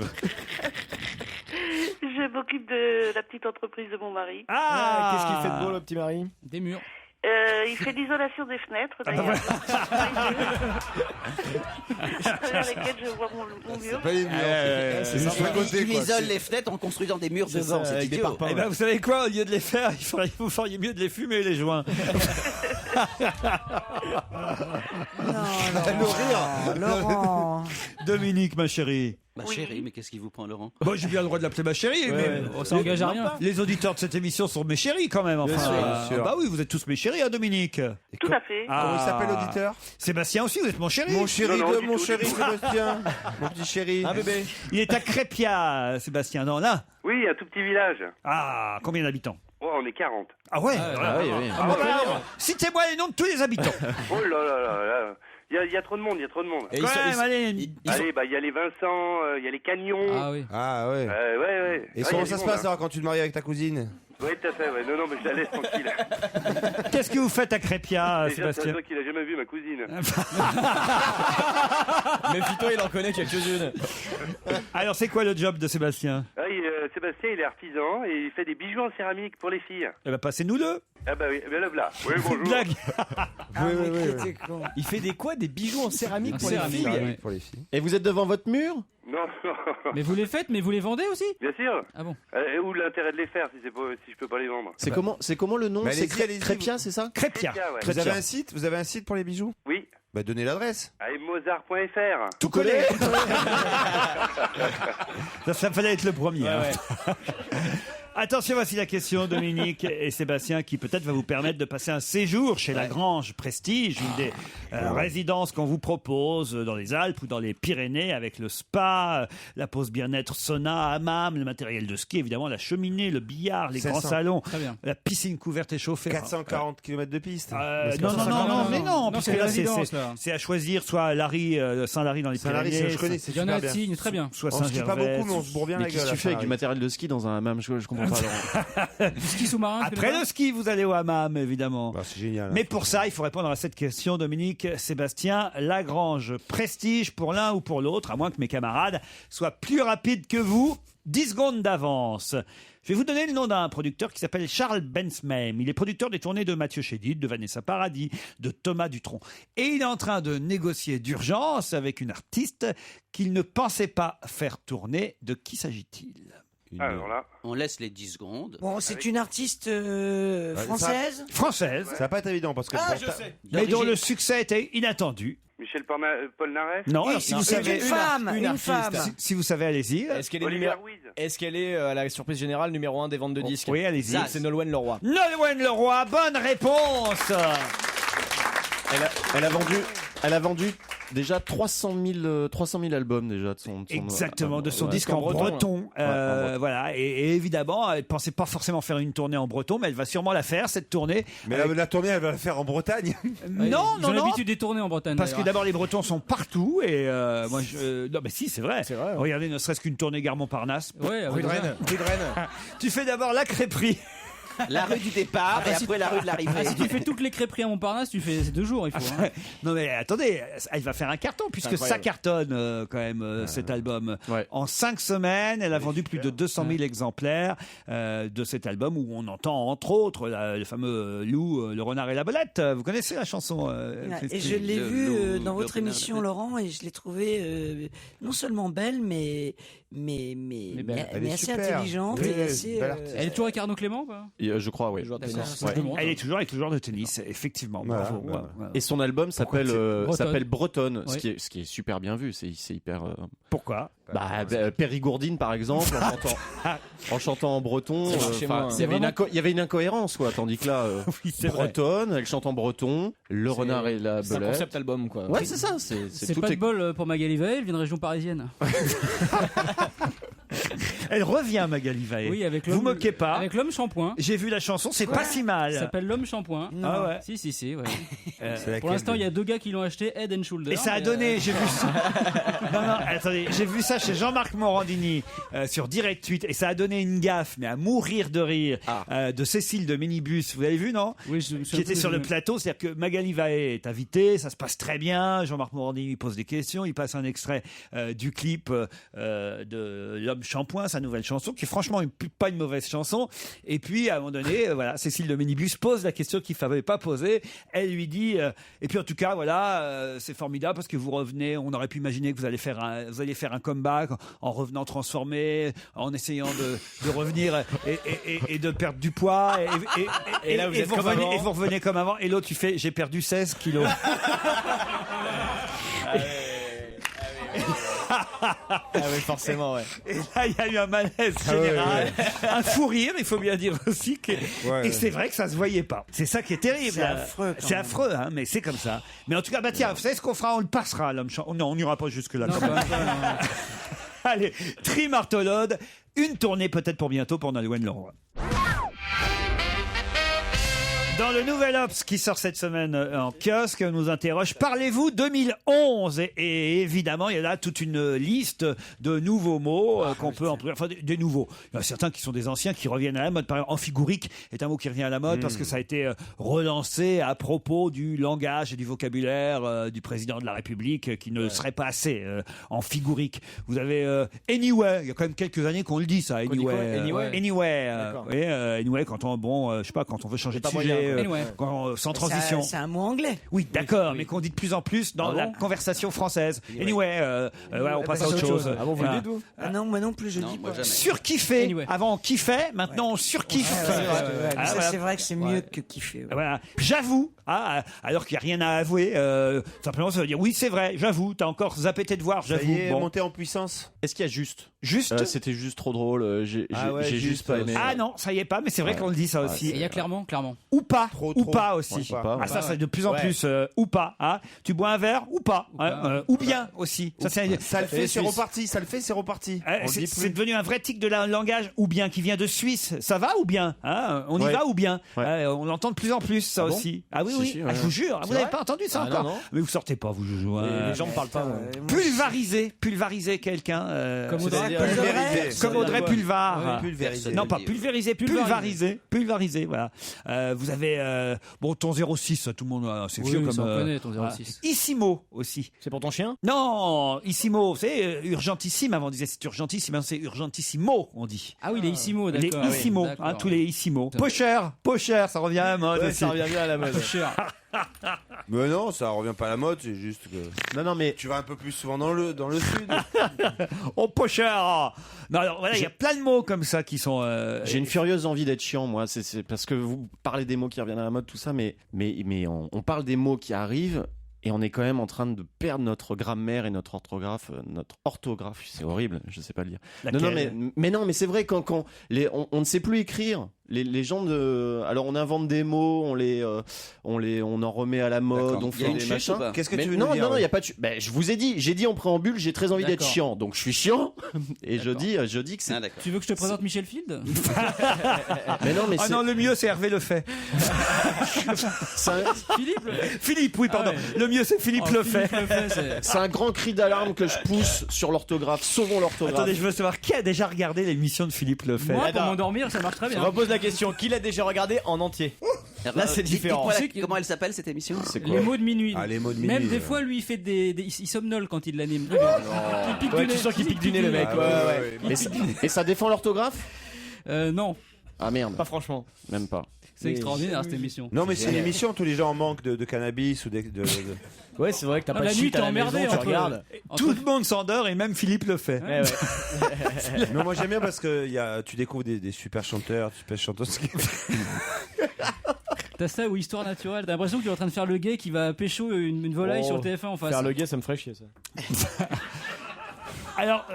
Je m'occupe de la petite entreprise de mon mari. Ah, Qu'est-ce qu'il fait de beau, le petit mari? Des murs. Il fait l'isolation des fenêtres, d'ailleurs. À travers lesquelles je vois mon mur. Il isole les fenêtres en construisant des murs devant. C'est idiot. Eh ben, vous savez quoi, au lieu de les faire, vous feriez mieux de les fumer, les joints. Laurent. Dominique, ma chérie. Ma chérie, mais qu'est-ce qui vous prend, Laurent? Bon, j'ai bien le droit de l'appeler ma chérie, mais ça engage à rien. Les auditeurs de cette émission sont mes chéris quand même. Enfin, Bien sûr. bah oui, vous êtes tous mes chéris, hein, Dominique. Tout à fait. Comment il s'appelle l'auditeur? Sébastien aussi, vous êtes mon chéri. Mon chéri Non, non, mon du chéri tout. Sébastien. Mon petit chéri. Un bébé. Il est à Crépia, Sébastien. Non, là. Oui, un tout petit village. Ah, combien d'habitants? Oh, on est 40. Ah ouais. oui. Citez-moi les noms de tous les habitants. Oh là là là là. Il y a trop de monde, il y a trop de monde. Et Quand même, allez. Allez, bah il y a les Vincent, il y a les Cagnons. Ah oui. Ah ouais. Ouais. Et Ah, comment il y a ça se du monde, passe alors quand tu te maries avec ta cousine? Oui, tout à fait, ouais. Non, mais je la laisse tranquille. Qu'est-ce que vous faites à Crépia, Déjà, c'est Sébastien? un truc qu'il a jamais vu, ma cousine. Méfie-toi, il en connaît quelques-unes. Alors, c'est quoi le job de Sébastien? Sébastien, il est artisan et il fait des bijoux en céramique pour les filles. Eh ben, passez-nous-le. Ah bah oui, ben le voilà. Oui, bonjour. Blague. Oui. Il fait des quoi? Des bijoux en céramique pour les céramique, filles? ouais. Pour les filles. Et vous êtes devant votre mur? Non. Mais vous les faites, mais vous les vendez aussi? Bien sûr. Ah bon? Où l'intérêt de les faire si je peux pas les vendre? C'est comment le nom? Mais C'est allez-y. Crépia, c'est ça? Crépia. Ouais. Vous avez un site? Vous avez un site pour les bijoux? Oui. Bah donnez l'adresse. Allez, Mozart.fr. Tout collé. Ça fallait être le premier. hein. Attention, voici la question, Dominique et Sébastien, qui peut-être va vous permettre de passer un séjour chez la Grange Prestige, une des résidences qu'on vous propose dans les Alpes ou dans les Pyrénées, avec le spa, la pause bien-être sauna, hammam, le matériel de ski, évidemment, la cheminée, le billard, les 500. grands salons, Très bien. la piscine couverte et chauffée. 440 km de piste. Non, mais non, puisque c'est là, résidence, là. c'est à choisir, soit à Larry, Saint-Lary dans les Saint-Lary, Pyrénées, je connais, c'est Il y en a super bien. à Tignes, très bien. soit On skie pas Saint-Gervais. beaucoup, mais on se bourre bien Mais la qu'est-ce gueule. que tu fais avec du Saint-Lary. matériel de ski dans un hammam? Je comprends pas, Laurent. Du ski sous-marin. tu fais Après là-bas le ski, vous allez au hammam, évidemment. Bah, c'est génial. Mais pour ça, il faut répondre à cette question, Dominique, Sébastien. Lagrange Prestige pour l'un ou pour l'autre, à moins que mes camarades soient plus rapides que vous. 10 secondes d'avance. Je vais vous donner le nom d'un producteur qui s'appelle Charles Bensmeim. Il est producteur des tournées de Mathieu Chédid, de Vanessa Paradis, de Thomas Dutronc. Et il est en train de négocier d'urgence avec une artiste qu'il ne pensait pas faire tourner. De qui s'agit-il? Alors là. On laisse les 10 secondes. Bon, c'est une artiste française. Française. Ça va pas être évident parce que. Mais dont le succès était inattendu. Michel Polnareff. Non, Oui, alors si vous c'est savez, une femme, une une artiste. femme. si vous savez, allez-y. Est-ce qu'elle est, Olivier Ruiz. Est-ce qu'elle est à la surprise générale numéro 1 des ventes de disques? Oui, allez-y. C'est Nolwenn Leroy. Nolwenn Leroy, bonne réponse. Elle a vendu déjà 300 000 albums déjà de son Exactement, de son ouais. disque en breton. breton. Voilà, et évidemment, elle pensait pas forcément faire une tournée en breton, mais elle va sûrement la faire, cette tournée. Mais la tournée, elle va la faire en Bretagne. Non, Ils ont non, non. l'habitude des tournées en Bretagne. Parce que d'ailleurs. d'abord, les Bretons sont partout, et moi, non, mais si, c'est vrai. C'est vrai, ouais. Regardez, ne serait-ce qu'une tournée Gare Montparnasse. Ouais, Rue de Rennes. Rue de Rennes. Tu fais d'abord la crêperie. La rue du départ et après la rue de l'arrivée. Ah, si tu fais toutes les crêperies à Montparnasse, tu fais 2 jours, il faut. Hein. Non mais attendez, elle va faire un carton puisque ça cartonne quand même cet album. Ouais. En 5 semaines, elle a vendu plus de 200 000 exemplaires de cet album où on entend entre autres le fameux loup, le renard et la belette. Vous connaissez la chanson Et je l'ai vue dans votre émission, Laurent, et je l'ai trouvée non seulement belle, mais assez super. intelligente Oui, et oui, assez. belle artiste. Elle est toujours avec Arnaud Clément, quoi. Je crois, oui. D'accord. Ouais. Elle est toujours avec le joueur de tennis, effectivement. Voilà, Bravo. voilà. Ouais. Et son album s'appelle Bretonne, Oui. ce qui est super bien vu. C'est hyper. Pourquoi Périgourdine par exemple, en chantant en breton. Ça marche chez moi, hein. Il y avait une incohérence quoi, tandis que là, Oui, c'est vrai. bretonne, elle chante en breton, le renard et la C'est un belette. concept album, quoi. Ouais, c'est ça. C'est C'est tout pas est- de bol pour Magali Vaé, elle vient de région parisienne. Elle revient, Magali Vaé. Oui, avec Vous l'homme. moquez pas. Avec l'homme shampoing. J'ai vu la chanson, c'est pas si Ça mal. s'appelle l'homme shampoing. Ah ouais. Si, ouais. C'est laquelle Pour l'instant, il y a 2 gars qui l'ont acheté, Head and Shoulder. Et ça a mais, donné, j'ai vu ça. Non, attendez, j'ai vu ça chez Jean-Marc Morandini sur Direct 8 et ça a donné une gaffe, mais à mourir de rire, de Cécile de Minibus. Vous avez vu, non? Oui, Qui était sur le plateau, c'est-à-dire que Magali Vaé est invitée, ça se passe très bien. Jean-Marc Morandini pose des questions, il passe un extrait du clip de l'homme shampoing. Ça nouvelle chanson, qui est franchement pas une mauvaise chanson. Et puis, à un moment donné, voilà, Cécile de Ménibus pose la question qu'il ne fallait pas poser. Elle lui dit, et puis en tout cas, voilà, c'est formidable parce que vous revenez, on aurait pu imaginer que vous alliez faire un comeback en revenant transformé, en essayant de revenir et de perdre du poids. Et là, vous revenez comme avant. Et l'autre, tu fais, j'ai perdu 16 kilos. Ah oui, forcément, ouais. Et là, il y a eu un malaise général, un fou rire, il faut bien dire aussi. Et c'est vrai que ça se voyait pas. C'est ça qui est terrible. C'est affreux. C'est affreux, hein, mais c'est comme ça. Mais en tout cas, bah tiens, vous savez ce qu'on fera? On le passera, l'homme chanson. Non, on n'ira pas jusque-là. Allez, Trimartolode, une tournée peut-être pour bientôt pour Nolwenn Leroy. Dans le nouvel Obs qui sort cette semaine en kiosque, on nous interroge, parlez-vous 2011 et évidemment, il y a là toute une liste de nouveaux mots qu'on peut employer, enfin des nouveaux. Il y en a certains qui sont des anciens qui reviennent à la mode. Par exemple, amphigurique est un mot qui revient à la mode parce que ça a été relancé à propos du langage et du vocabulaire du président de la République qui ne serait pas assez amphigurique. Vous avez anyway, il y a quand même quelques années qu'on le dit ça, anyway. Anyway, quand on je sais pas, quand on veut changer de sujet. Sans transition. C'est un mot anglais. Oui, d'accord, mais qu'on dit de plus en plus dans la conversation française. Anyway, on passe à autre chose. Ah bon, vous le dites, vous? Ah non, moi non plus, je dis pas. Surkiffé. Anyway. Avant, on kiffait, maintenant, on surkiffe. C'est vrai que c'est mieux que kiffer. Voilà. J'avoue, alors qu'il n'y a rien à avouer, simplement, ça veut dire oui, c'est vrai, j'avoue, t'as encore zappé tes devoirs, j'avoue. Ça y est, monté en puissance. Est-ce qu'il y a juste C'était juste trop drôle. J'ai juste pas aimé. Ah non, ça y est pas, mais c'est vrai qu'on le dit ça aussi. Il y a clairement. Ou pas, Trop. ou pas aussi. Ça c'est de plus en plus ou pas. Hein. Tu bois un verre ou pas, ou bien aussi. Ça le fait, c'est reparti. Ça le fait, c'est reparti. C'est devenu un vrai tic de langage, ou bien qui vient de Suisse. Ça va ou bien, hein, on y va ou bien. On l'entend de plus en plus ça aussi. Ah oui, oui. Je vous jure, vous n'avez pas entendu ça encore. Non. Mais vous sortez pas, vous joujou. Les gens ne parlent pas. Pulvériser quelqu'un. Comme Audrey Pulvar. Pulvériser. Non, pas pulvériser, pulvériser, voilà. Vous avez ton 06, tout le monde, c'est vieux comme. On connaît ton 06. Issimo aussi. C'est pour ton chien? Non, Issimo, c'est urgentissime. Avant on disait c'est urgentissime, c'est urgentissimo, on dit. Ah oui, les Issimo, d'accord. Les Issimo, tous les Issimo. Pocher, ça revient à la mode. Ça revient bien à la mode. Mais non, ça revient pas à la mode, c'est juste que. Non, mais tu vas un peu plus souvent dans le sud. Oh, pocher. Non, alors voilà, il y a plein de mots comme ça qui sont. J'ai une furieuse envie d'être chiant, moi. C'est parce que vous parlez des mots qui reviennent à la mode, tout ça, mais on parle des mots qui arrivent. Et on est quand même en train de perdre notre grammaire et notre orthographe. C'est horrible, je sais pas le dire. Non, mais c'est vrai quand on ne sait plus écrire. Les gens alors on invente des mots, on en remet à la mode, on fait des machins. Qu'est-ce que tu veux dire? Non, il y a pas de. Je vous ai dit en préambule, j'ai très envie d'être chiant, donc je suis chiant. Et je dis que c'est. Tu veux que je te présente Michel Field? Mais non, mais non, le mieux c'est Hervé Lefebvre. Philippe, oui, pardon. Le mieux c'est Philippe Lefebvre. C'est un grand cri d'alarme que je pousse sur l'orthographe. Sauvons l'orthographe. Attendez, je veux savoir qui a déjà regardé l'émission de Philippe Lefebvre. Moi, pour m'endormir, ça marche très bien. Je repose la question, qui l'a déjà regardé en entier? Là, c'est différent. Comment elle s'appelle cette émission? Les mots de minuit. Les mots de minuit. Même des fois, lui, il fait il somnole quand il l'anime. Il pique du nez. Tu sens qu'il pique du nez, le mec. Et ça défend l'orthographe? Non. Ah merde. Pas franchement. Même pas. C'est extraordinaire cette émission. Non, mais c'est une émission, tous les gens en manque de cannabis ou de... Ouais, c'est vrai que t'as pas de la nuit, shit à la maison, tu regardes. Tout le monde s'endort et même Philippe le fait. Non, moi j'aime bien parce que tu découvres des super chanteurs, super chanteuses. T'as ça ou Histoire naturelle, t'as l'impression que tu es en train de faire le gay qui va pécho une volaille sur TF1 en face. Faire le gay, ça me ferait chier ça. Alors,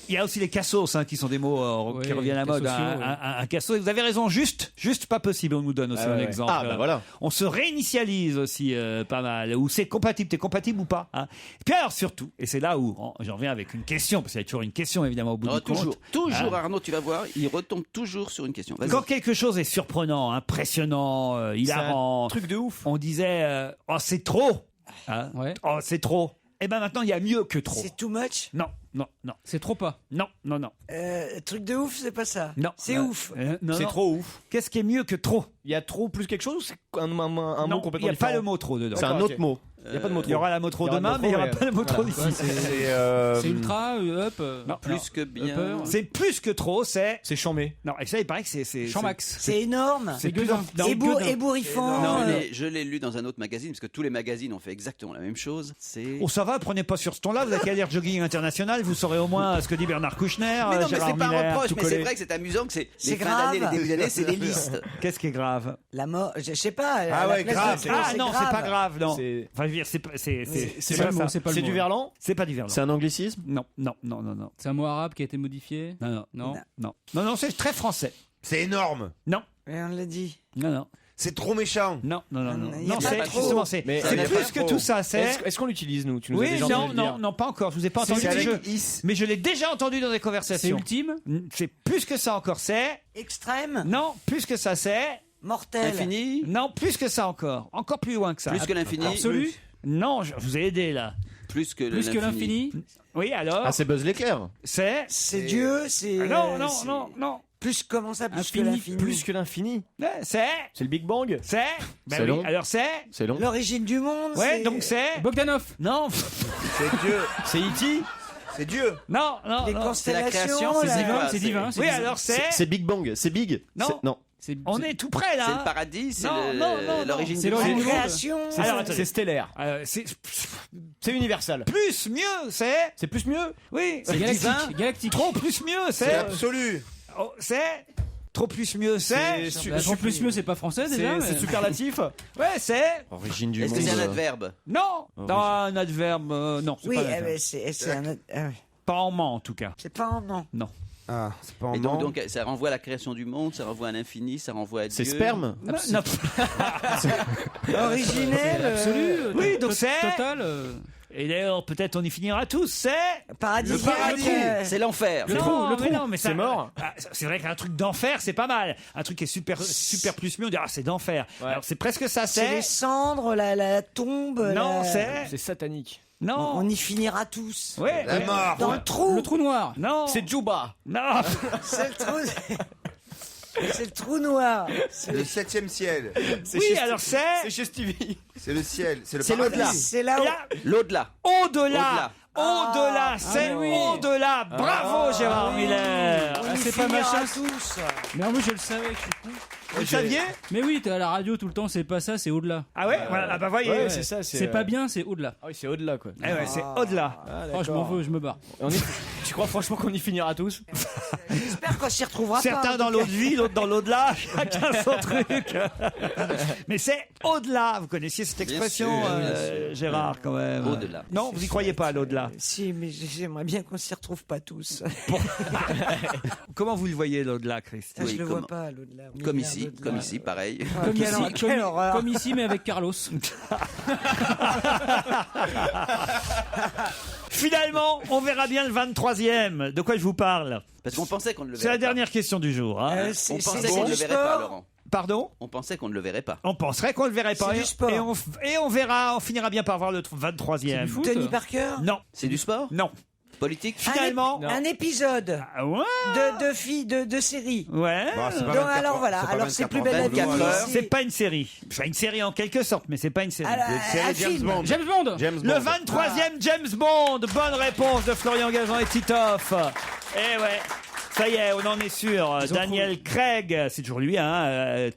il y a aussi les cassos qui sont des mots qui reviennent à la mode. Un cassos. Vous avez raison, juste pas possible. On nous donne aussi un exemple. Ah bah voilà. On se réinitialise aussi pas mal. Ou c'est compatible, t'es compatible ou pas. Hein. Et puis alors surtout, et c'est là où j'en reviens avec une question, parce qu'il y a toujours une question évidemment au bout du compte. Toujours Arnaud, tu vas voir, il retombe toujours sur une question. Vas-y. Quand quelque chose est surprenant, impressionnant, hilarant, un truc de ouf. On disait oh c'est trop. Hein. Oh c'est trop. Et ben maintenant il y a mieux que trop. C'est too much? Non. C'est trop pas. Non. Truc de ouf, c'est pas ça. Non. C'est ouf. C'est trop ouf. Qu'est-ce qui est mieux que trop? Il y a trop plus quelque chose ou c'est un mot complètement différent? Il n'y a pas le mot trop dedans. C'est un autre mot. Il y a pas de Motro. Il y aura la Motro demain, mais il n'y aura pas de Motro ici. C'est ultra, up. Non, plus que bien. Upper. C'est plus que trop, c'est chambé. Non, et ça, il paraît que c'est Chammax. C'est énorme. C'est gueudin. Ébouriffant. Non, mais je l'ai lu dans un autre magazine, parce que tous les magazines ont fait exactement la même chose. C'est. Oh, ça va, prenez pas sur ce ton-là, vous avez qu'à lire Jogging International, vous saurez au moins ce que dit Bernard Kouchner, Mais non, mais Gérard c'est pas un Miller, reproche, tout mais c'est collé. vrai que c'est amusant que c'est C'est les fins d'année, grave. les débuts d'année, c'est des listes. Qu'est-ce qui est grave? La mort, je sais pas. Ah à la ouais, place grave. de- Ah non, c'est pas grave, non. C'est- Enfin, je veux dire, c'est C'est pas pas le ça. mot, c'est pas le mot. du verlan. C'est pas du verlan. C'est un anglicisme? Non, non, non, non, non. C'est un mot arabe qui a été modifié. Non, Non. non, non, c'est très français. C'est énorme. Non, Mais on l'a dit. non, non, C'est trop méchant. non, non, non, non. Il y a Non, pas c'est trop. justement, Mais c'est ça n'a plus pas que trop. tout ça, c'est. Est-ce qu'on l'utilise, nous? Tu nous as Oui, déjà non, entendu le non, dire. non, pas encore. Je vous ai pas entendu, C'est mais avec mais je l'ai déjà entendu dans des C'est conversations. ultime. C'est plus que ça encore, c'est. Extrême. Non, plus que ça, c'est. Mortel. Infini. Non, plus que ça encore. Encore plus loin que ça. Plus que l'infini. Absolu. Non, je vous ai aidé là. Plus que Plus que l'infini. Oui, alors. Ah, c'est Buzz l'éclair. C'est. C'est Dieu, c'est. Ah, non, non, c'est- non, non. Plus comment ça, plus que Infini, l'infini. Plus que l'infini. C'est. C'est le Big Bang. C'est. Ben C'est oui, long. alors c'est. C'est long. L'origine du monde. Ouais, c'est- donc c'est. Bogdanov. Non, C'est Dieu. C'est E.T. C'est Dieu. non, non. Les non. C'est la constellations. création, c'est la- divin, C'est divin. c'est Oui, divin. alors c'est. C'est Big Bang. C'est Big. Non. C'est- Non. C'est- On est tout près là. C'est hein. le paradis, c'est Non, non, non, non. l'origine C'est du l'origine monde. du monde. Création. Alors, attendez. C'est stellaire. C'est C'est universal. plus mieux, c'est. C'est plus mieux. Oui. C'est galactique. Galactique. Trop plus mieux, C'est c'est. absolu. Oh, c'est. Trop plus mieux, c'est. Bah, trop plus mieux, c'est pas français déjà. C'est mais- superlatif. Ouais, c'est. Origine du Est-ce monde. que c'est un adverbe? Non. Dans un adverbe, non. C'est Oui, pas un adverbe. c'est un. Ah ouais. Pas en ment en tout cas. C'est pas un nom. Non. Ah, c'est pas en Et nom. donc, ça renvoie à la création du monde, ça renvoie à l'infini, ça renvoie à Dieu. C'est sperme. Non. Originel. Absolu. Oui, donc c'est. Total. Et d'ailleurs, peut-être on y finira tous. C'est. Paradis. Le paradis, c'est l'enfer. Non, mais non, mais ça- C'est mort. Ah, c'est vrai qu'un truc d'enfer, c'est pas mal. Un truc qui est super plus mieux, on dit ah c'est d'enfer. Ouais. Alors c'est presque ça. C'est les C'est. cendres, la tombe. Non, la- c'est. C'est satanique. Non. On y finira tous. Ouais. La mort. Dans le trou. Le trou noir. Non. C'est Juba. Non. C'est le trou. C'est le trou noir. Le 7e ciel. Oui, alors c'est. C'est chez Stevie. C'est le ciel. C'est le C'est paradis. l'au-delà. C'est là où. Là, L'au-delà. au-delà. Au-delà, c'est oui. au-delà. Bravo Gérard Miller. On Ah, y c'est pas finira machin. tous. Mais en plus, je le savais. Je suis con. Vous le saviez? Mais oui, t'es à la radio tout le temps, c'est pas ça, c'est au-delà. Ah ouais, voilà, ah bah voyez. Ouais, c'est ça. C'est pas bien, c'est au-delà. Ah oui, c'est au-delà quoi. Eh ouais, c'est au-delà. Oh, je m'en veux, je me barre. Tu crois franchement qu'on y finira tous? J'espère qu'on s'y retrouvera pas. Certains dans l'autre vie, d'autres dans l'au-delà, chacun son truc. Mais c'est au-delà. Vous connaissiez cette expression, sûr, bien sûr. Gérard, quand même. Au-delà. Non, vous y croyez pas à l'au-delà. Si, mais j'aimerais bien qu'on s'y retrouve pas tous. Comment vous le voyez l'au-delà, Christ? Ah, je Oui, le comment- vois pas, l'au-delà. Comme Merde, ici, l'au-delà. comme ici, pareil. Comme quelle ici, horreur, quelle horreur. comme ici, mais avec Carlos. Finalement, on verra bien le 23e. De quoi je vous parle? Parce qu'on pensait qu'on ne le C'est verrait la dernière question du jour. hein. On pensait qu'on ne le verrait pas, Laurent. Pardon? On pensait qu'on ne le verrait pas. On penserait qu'on le verrait pas. C'est du sport. Et on verra, on finira bien par voir le 23e. Tony Parker. Non. C'est du sport? Non. Politique? Finalement. Un épisode Ah ouais. de filles de série. Ouais. Bon, c'est pas Donc 24 alors voilà, c'est pas alors c'est 24 plus belle la vie. 24 heures. C'est pas une série. Enfin, une série en quelque sorte, mais c'est pas une série. Un James film. Bond. James Bond. James Le Bond. 23e James Bond. Bonne réponse de Florian Gazan et Titoff. Eh ouais. Ça y est, on en est sûr. Daniel Craig, c'est toujours lui,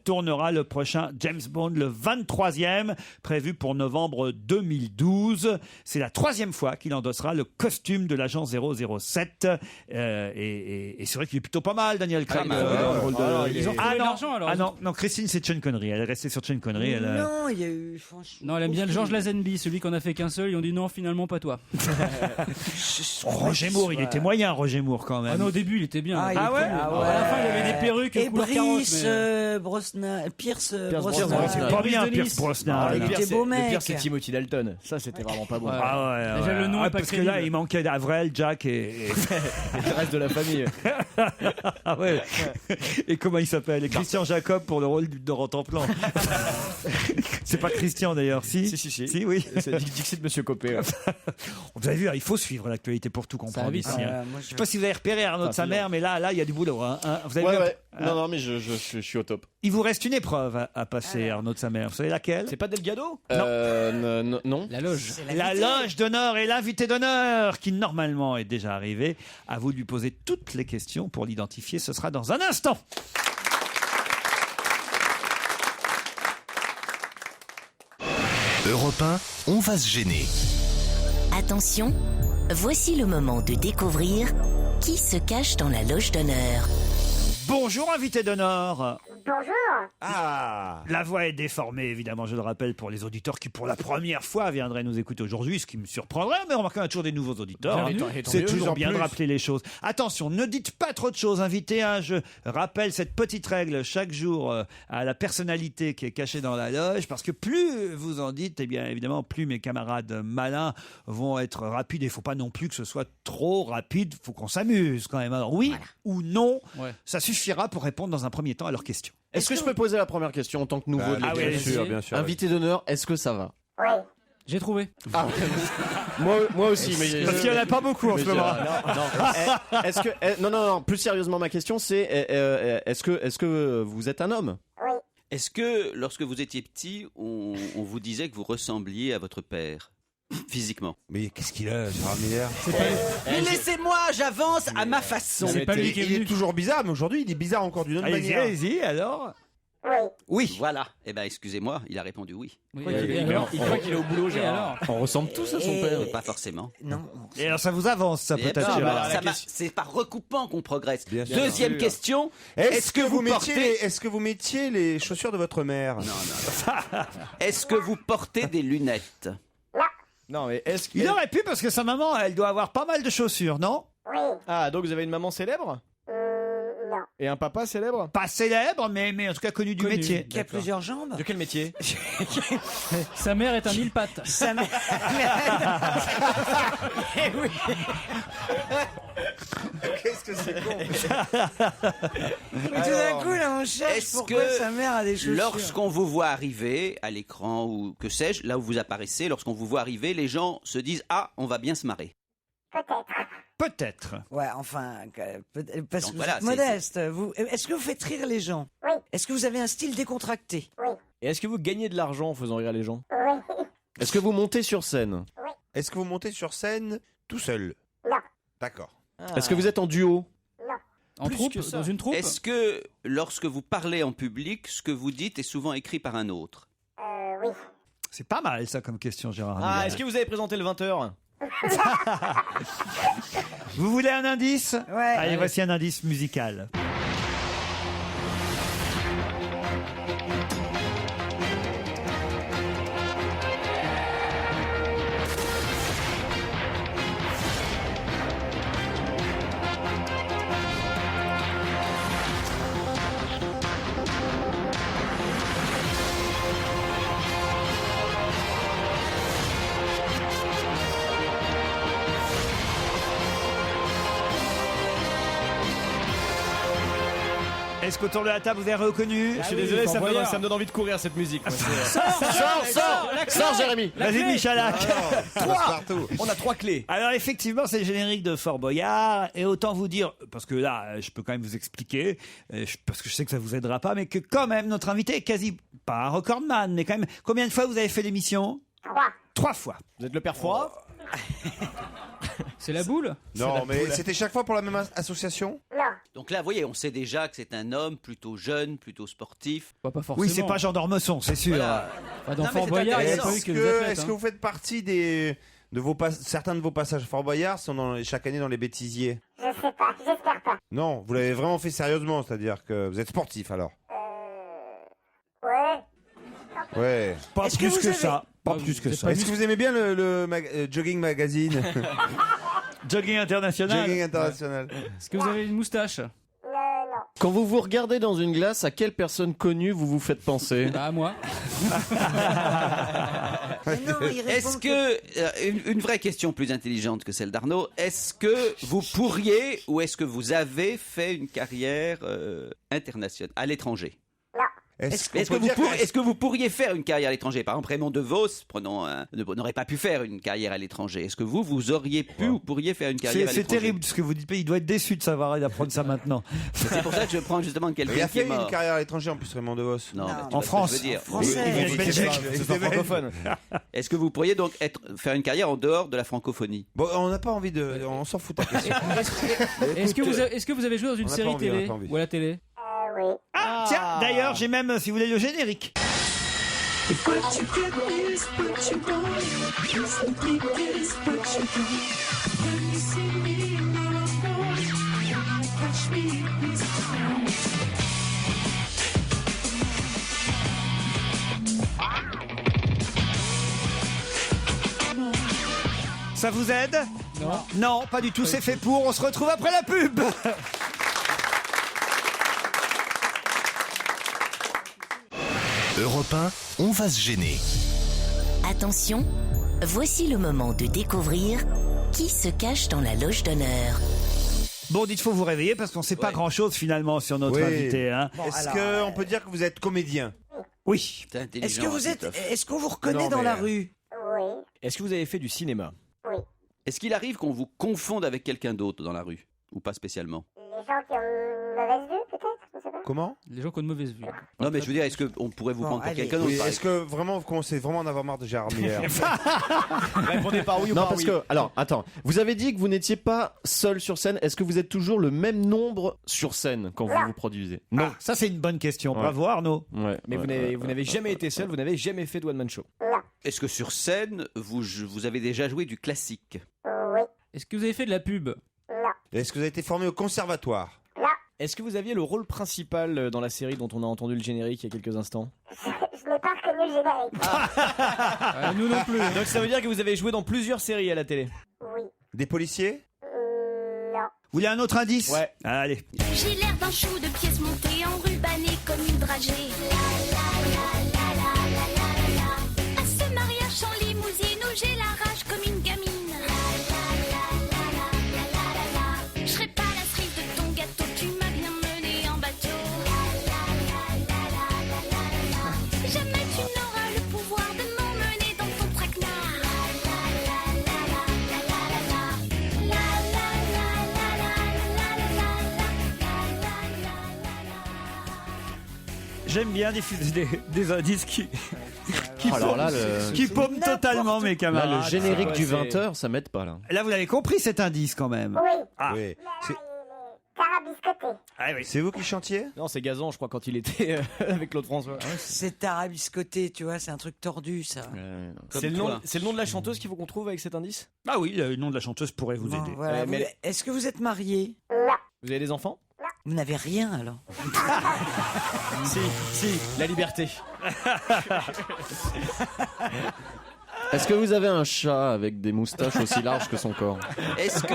tournera le prochain James Bond, le 23e, prévu pour novembre 2012. C'est la 3e fois qu'il endossera le costume de l'agent 007. Et c'est vrai qu'il est plutôt pas mal, Daniel Craig. mal, dans le rôle de- Alors, ils ont trouvé de l'argent, alors. non, Christine, c'est Sean Connery. Elle est restée sur Sean Connery. Non, il y a eu. franchement, Non, elle aime bien le Georges Lazenby, celui qu'on a fait qu'un seul. Ils ont dit non, finalement, pas toi. Roger Moore, il était moyen, Roger Moore, quand même. Ah non, au début, il était bien. Ah, il Ah était- ouais À la fin, il avait des perruques Et couleur carotte. Brice mais- Brosnan, Pierce Brosnan. Brosnan. C'est pas bien, Denis. Pierce Brosnan. il était beau mec. Le pire, c'est Timothy Dalton. Ça, c'était vraiment pas bon. Ouais. Ah ouais, Déjà, ouais. le nom est pas parce que là, crédible. il manquait d'Avril, Jack et... Et le reste de la famille. Ah ouais. Et comment il s'appelle? Et Christian Jacob pour le rôle de Rotenplan. C'est pas Christian d'ailleurs, si? Si. Si, oui. C'est Dixit Monsieur Copé. Ouais. Vous avez vu, il faut suivre l'actualité pour tout comprendre va vite, ici. hein. Je sais pas si vous avez repéré Arnaud de sa mère, mais mais là, il y a du boulot. Hein. Vous avez Ouais, vu- ouais. Non, mais je suis au top. Il vous reste une épreuve à passer, Arnaud de Samer. Vous savez laquelle? C'est pas Delgado? Non. La loge. La loge d'honneur et l'invité d'honneur qui normalement est déjà arrivé. À vous de lui poser toutes les questions pour l'identifier. Ce sera dans un instant. Europe 1, on va se gêner. Attention, voici le moment de découvrir qui se cache dans la loge d'honneur. Bonjour invité d'honneur. Bonjour. Ah, la voix est déformée, évidemment, je le rappelle, pour les auditeurs qui, pour la première fois, viendraient nous écouter aujourd'hui, ce qui me surprendrait, mais remarquez, on a toujours des nouveaux auditeurs. Bienvenue. Hein. Et tant C'est mieux. toujours En bien de plus. rappeler les choses. Attention, ne dites pas trop de choses, invité. Hein. Je rappelle cette petite règle chaque jour à la personnalité qui est cachée dans la loge, parce que plus vous en dites, eh bien, évidemment, plus mes camarades malins vont être rapides. Il ne faut pas non plus que ce soit trop rapide, il faut qu'on s'amuse quand même. Alors oui ou non, ça suffira pour répondre dans un premier temps à leurs questions. Est-ce que je peux poser la première question en tant que nouveau de ah oui, l'émission? bien sûr. Invité d'honneur, est-ce que ça va? Oui. J'ai trouvé. Moi aussi, mais Parce qu'il n'y en a pas beaucoup en ce moment. Non. Plus sérieusement, ma question c'est est-ce que vous êtes un homme? Oui. Est-ce que lorsque vous étiez petit, on vous disait que vous ressembliez à votre père physiquement? Mais qu'est-ce qu'il a, Gérard Miller? Mais laissez-moi, j'avance à ma façon. C'est pas lui qui est Il est venu. toujours bizarre, mais aujourd'hui, il est bizarre encore d'une autre Allez-y, manière. allez-y, alors. Oui. Oui. Voilà. Eh ben, excusez-moi, il a répondu oui. Oui, Il croit qu'il est au boulot, Et Gérard. alors On ressemble tous à son Et- père. Pas forcément. Non. Et alors ça vous avance, ça Eh peut-être. ben, Gérard. ça c'est par recoupement qu'on progresse. Bien sûr. Deuxième Bien sûr. question. Est-ce que vous portez mettiez les chaussures de votre mère? Non. Est-ce que vous portez des lunettes? Non, mais est-ce Il aurait pu parce que sa maman, elle doit avoir pas mal de chaussures, non? Oui. Ah, donc vous avez une maman célèbre? Non. Et un papa célèbre? Pas célèbre, mais en tout cas connu du Connu. métier. Qui a plusieurs jambes. De quel métier? Sa mère est un mille pattes. Ça m'a- Eh oui. Qu'est-ce que c'est con? Mais tout d'un coup, là, on cherche Est-ce pourquoi que sa mère a des chaussures. lorsqu'on vous voit arriver à l'écran ou que sais-je, là où vous apparaissez, lorsqu'on vous voit arriver, les gens se disent ah, on va bien se marrer. Peut-être. Peut-être. Ouais, enfin, parce Donc que voilà, vous êtes modeste. Est-ce que vous faites rire les gens? Oui. Est-ce que vous avez un style décontracté? Oui. Et est-ce que vous gagnez de l'argent en faisant rire les gens? Oui. Est-ce que vous montez sur scène? Est-ce que vous montez sur scène tout seul? Non. D'accord. Est-ce que vous êtes en duo? En Plus troupe, que ça. dans une troupe. Est-ce que lorsque vous parlez en public, ce que vous dites est souvent écrit par un autre? Oui. C'est pas mal ça comme question, Gérard. Ah, Miller. est-ce que vous avez présenté le 20h? Vous voulez un indice? Ouais. Allez, voici un indice musical. Est-ce qu'autour de la table vous avez reconnu? Je suis désolé, ça me donne envie de courir cette musique. moi, Sors, Jérémy. Vas-y, Michalak. On a 3 clés. Alors effectivement, c'est le générique de Fort Boyard, et autant vous dire, parce que là, je peux quand même vous expliquer, parce que je sais que ça vous aidera pas, mais que quand même, notre invité est quasi, pas un recordman, mais quand même, combien de fois vous avez fait l'émission? 3 fois. Vous êtes le père Froid? C'est la boule? Non, mais c'était chaque fois pour la même association? Non. Donc là, vous voyez, on sait déjà que c'est un homme plutôt jeune, plutôt sportif. Pas forcément. Oui, c'est pas Jean d'Ormesson, c'est sûr. Voilà. Pas dans Non, mais Fort c'est Boyard, il n'y a intéressant. pas eu Est-ce que des que, athlètes. est-ce que vous faites partie certains de vos passages à Fort Boyard sont chaque année dans les bêtisiers? Je sais pas. J'espère pas. Non, vous l'avez vraiment fait sérieusement, c'est-à-dire que vous êtes sportif alors? Ouais. Ouais. Pas Est-ce que plus vous que avez- ça. Pas plus que ça. Est-ce que vous aimez bien le Jogging Magazine? Jogging international. Jogging International. Est-ce que vous avez une moustache? Non. Quand vous vous regardez dans une glace, à quelle personne connue vous vous faites penser? Bah, moi. Mais non, il répond Est-ce que, une vraie question plus intelligente que celle d'Arnaud, est-ce que vous pourriez ou est-ce que vous avez fait une carrière internationale, à l'étranger? Est-ce que vous pourriez faire une carrière à l'étranger? Par exemple, Raymond DeVos, n'aurait pas pu faire une carrière à l'étranger. Est-ce que vous auriez pu ou pourriez faire une carrière à l'étranger? C'est terrible ce que vous dites, il doit être déçu de savoir et d'apprendre ça maintenant. C'est pour ça que je prends justement quelqu'un qui est mort. Il a fait une carrière à l'étranger en plus, Raymond DeVos. Non, en France. Je veux dire. Français. C'est francophone. Est-ce que vous pourriez donc faire une carrière en dehors de la francophonie? Bon, on n'a pas envie de. On s'en fout ta question. Est-ce que vous avez joué dans une série télé ou à la télé? Oui. Ah, tiens, d'ailleurs, j'ai même, si vous voulez, le générique. Ça vous aide? Non. Non, pas du tout, c'est fait pour. On se retrouve après la pub. Europe 1, on va se gêner. Attention, voici le moment de découvrir qui se cache dans la loge d'honneur. Bon, dites, faut vous réveiller parce qu'on ne sait pas grand-chose finalement sur notre invité. Hein. Bon, est-ce qu'on peut dire que vous êtes comédien? Oui. Est-ce qu'on vous reconnaît dans la rue? Oui. Est-ce que vous avez fait du cinéma? Oui. Est-ce qu'il arrive qu'on vous confonde avec quelqu'un d'autre dans la rue? Ou pas spécialement? Les gens qui ont une mauvaise vue, peut-être? Je sais pas. Comment? Les gens qui ont une mauvaise vue. Non, mais je veux dire, est-ce qu'on pourrait vous prendre pour quelqu'un d'autre? Oui, est-ce que vraiment vous commencez vraiment à en avoir marre de Gérard Miller? Répondez par oui ou Non, par parce oui. que, alors, attends, vous avez dit que vous n'étiez pas seul sur scène. Est-ce que vous êtes toujours le même nombre sur scène quand vous vous produisez? Non. Ah, ça, c'est une bonne question. Ouais. Bravo, Arnaud. Ouais, Mais vous n'avez jamais été seul, vous n'avez jamais fait de one-man show. Est-ce que sur scène, vous avez déjà joué du classique? Oui. Est-ce que vous avez fait de la pub? Est-ce que vous avez été formé au conservatoire? Est-ce que vous aviez le rôle principal dans la série dont on a entendu le générique il y a quelques instants? Je n'ai pas reconnu le générique. Nous non plus. Donc ça veut dire que vous avez joué dans plusieurs séries à la télé? Oui. Des policiers? Non. Vous voulez un autre indice? Ouais. Allez. J'ai l'air d'un chou de pièces montées enrubanné comme une dragée. À ce mariage sans limousine où j'ai la rage comme une gamine. Je serai pas la cerise de ton gâteau, tu m'as bien mené en bateau. Jamais tu n'auras le pouvoir de m'emmener dans ton traquenard. J'aime bien diffuser des indices qui Alors là, paument totalement mes camarades. Là, le générique du 20h, ça m'aide pas là. Là, vous l'avez compris cet indice quand même. Oui. Ah. Oui. Carabiscoté. Ah oui. C'est vous qui chantiez? Non, c'est Gazan, je crois, quand il était avec Claude François. C'est tarabiscoté, tu vois, c'est un truc tordu, ça. C'est le nom de la chanteuse qu'il faut qu'on trouve avec cet indice? Ah oui, le nom de la chanteuse pourrait vous Bon, aider. voilà. mais- Est-ce que vous êtes marié? Vous avez des enfants? Vous n'avez rien alors. Si, la liberté. Est-ce que vous avez un chat avec des moustaches aussi larges que son corps? Est-ce que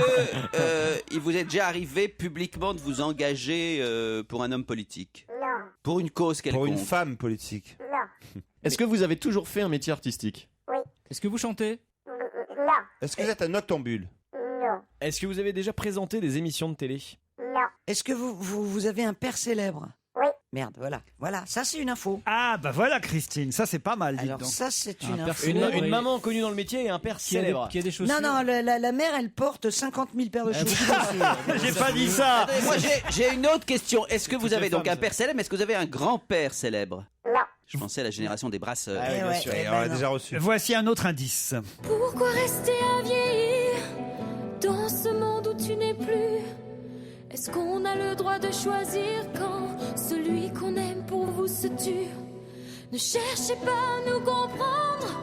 il vous est déjà arrivé publiquement de vous engager pour un homme politique? Non. Pour une cause quelconque? Pour une femme politique? Non. Est-ce que vous avez toujours fait un métier artistique? Oui. Est-ce que vous chantez? Non. Est-ce que vous êtes un octambule? Non. Est-ce que vous avez déjà présenté des émissions de télé? Non. Est-ce que vous avez un père célèbre? Oui. Merde, voilà. Voilà, ça c'est une info. Ah bah voilà Christine, ça c'est pas mal. Dites Alors donc. ça c'est Un une père info. célèbre. Une maman connue dans le métier et un père célèbre. Qui a des chaussures? Non, la mère elle porte 50 000 paires de chaussures. J'ai pas dit ça. Attendez, moi j'ai une autre question. Est-ce que vous toutes avez les donc femmes, un père célèbre? Est-ce que vous avez un grand-père célèbre? Non. Je pensais à la génération des brasseurs. Ah oui, bien sûr. On l'a déjà reçu. Voici un autre indice. Pourquoi rester à vieillir dans ce monde où tu n'es plus? Est-ce qu'on a le droit de choisir quand celui qu'on aime pour vous se tue? Ne cherchez pas à nous comprendre,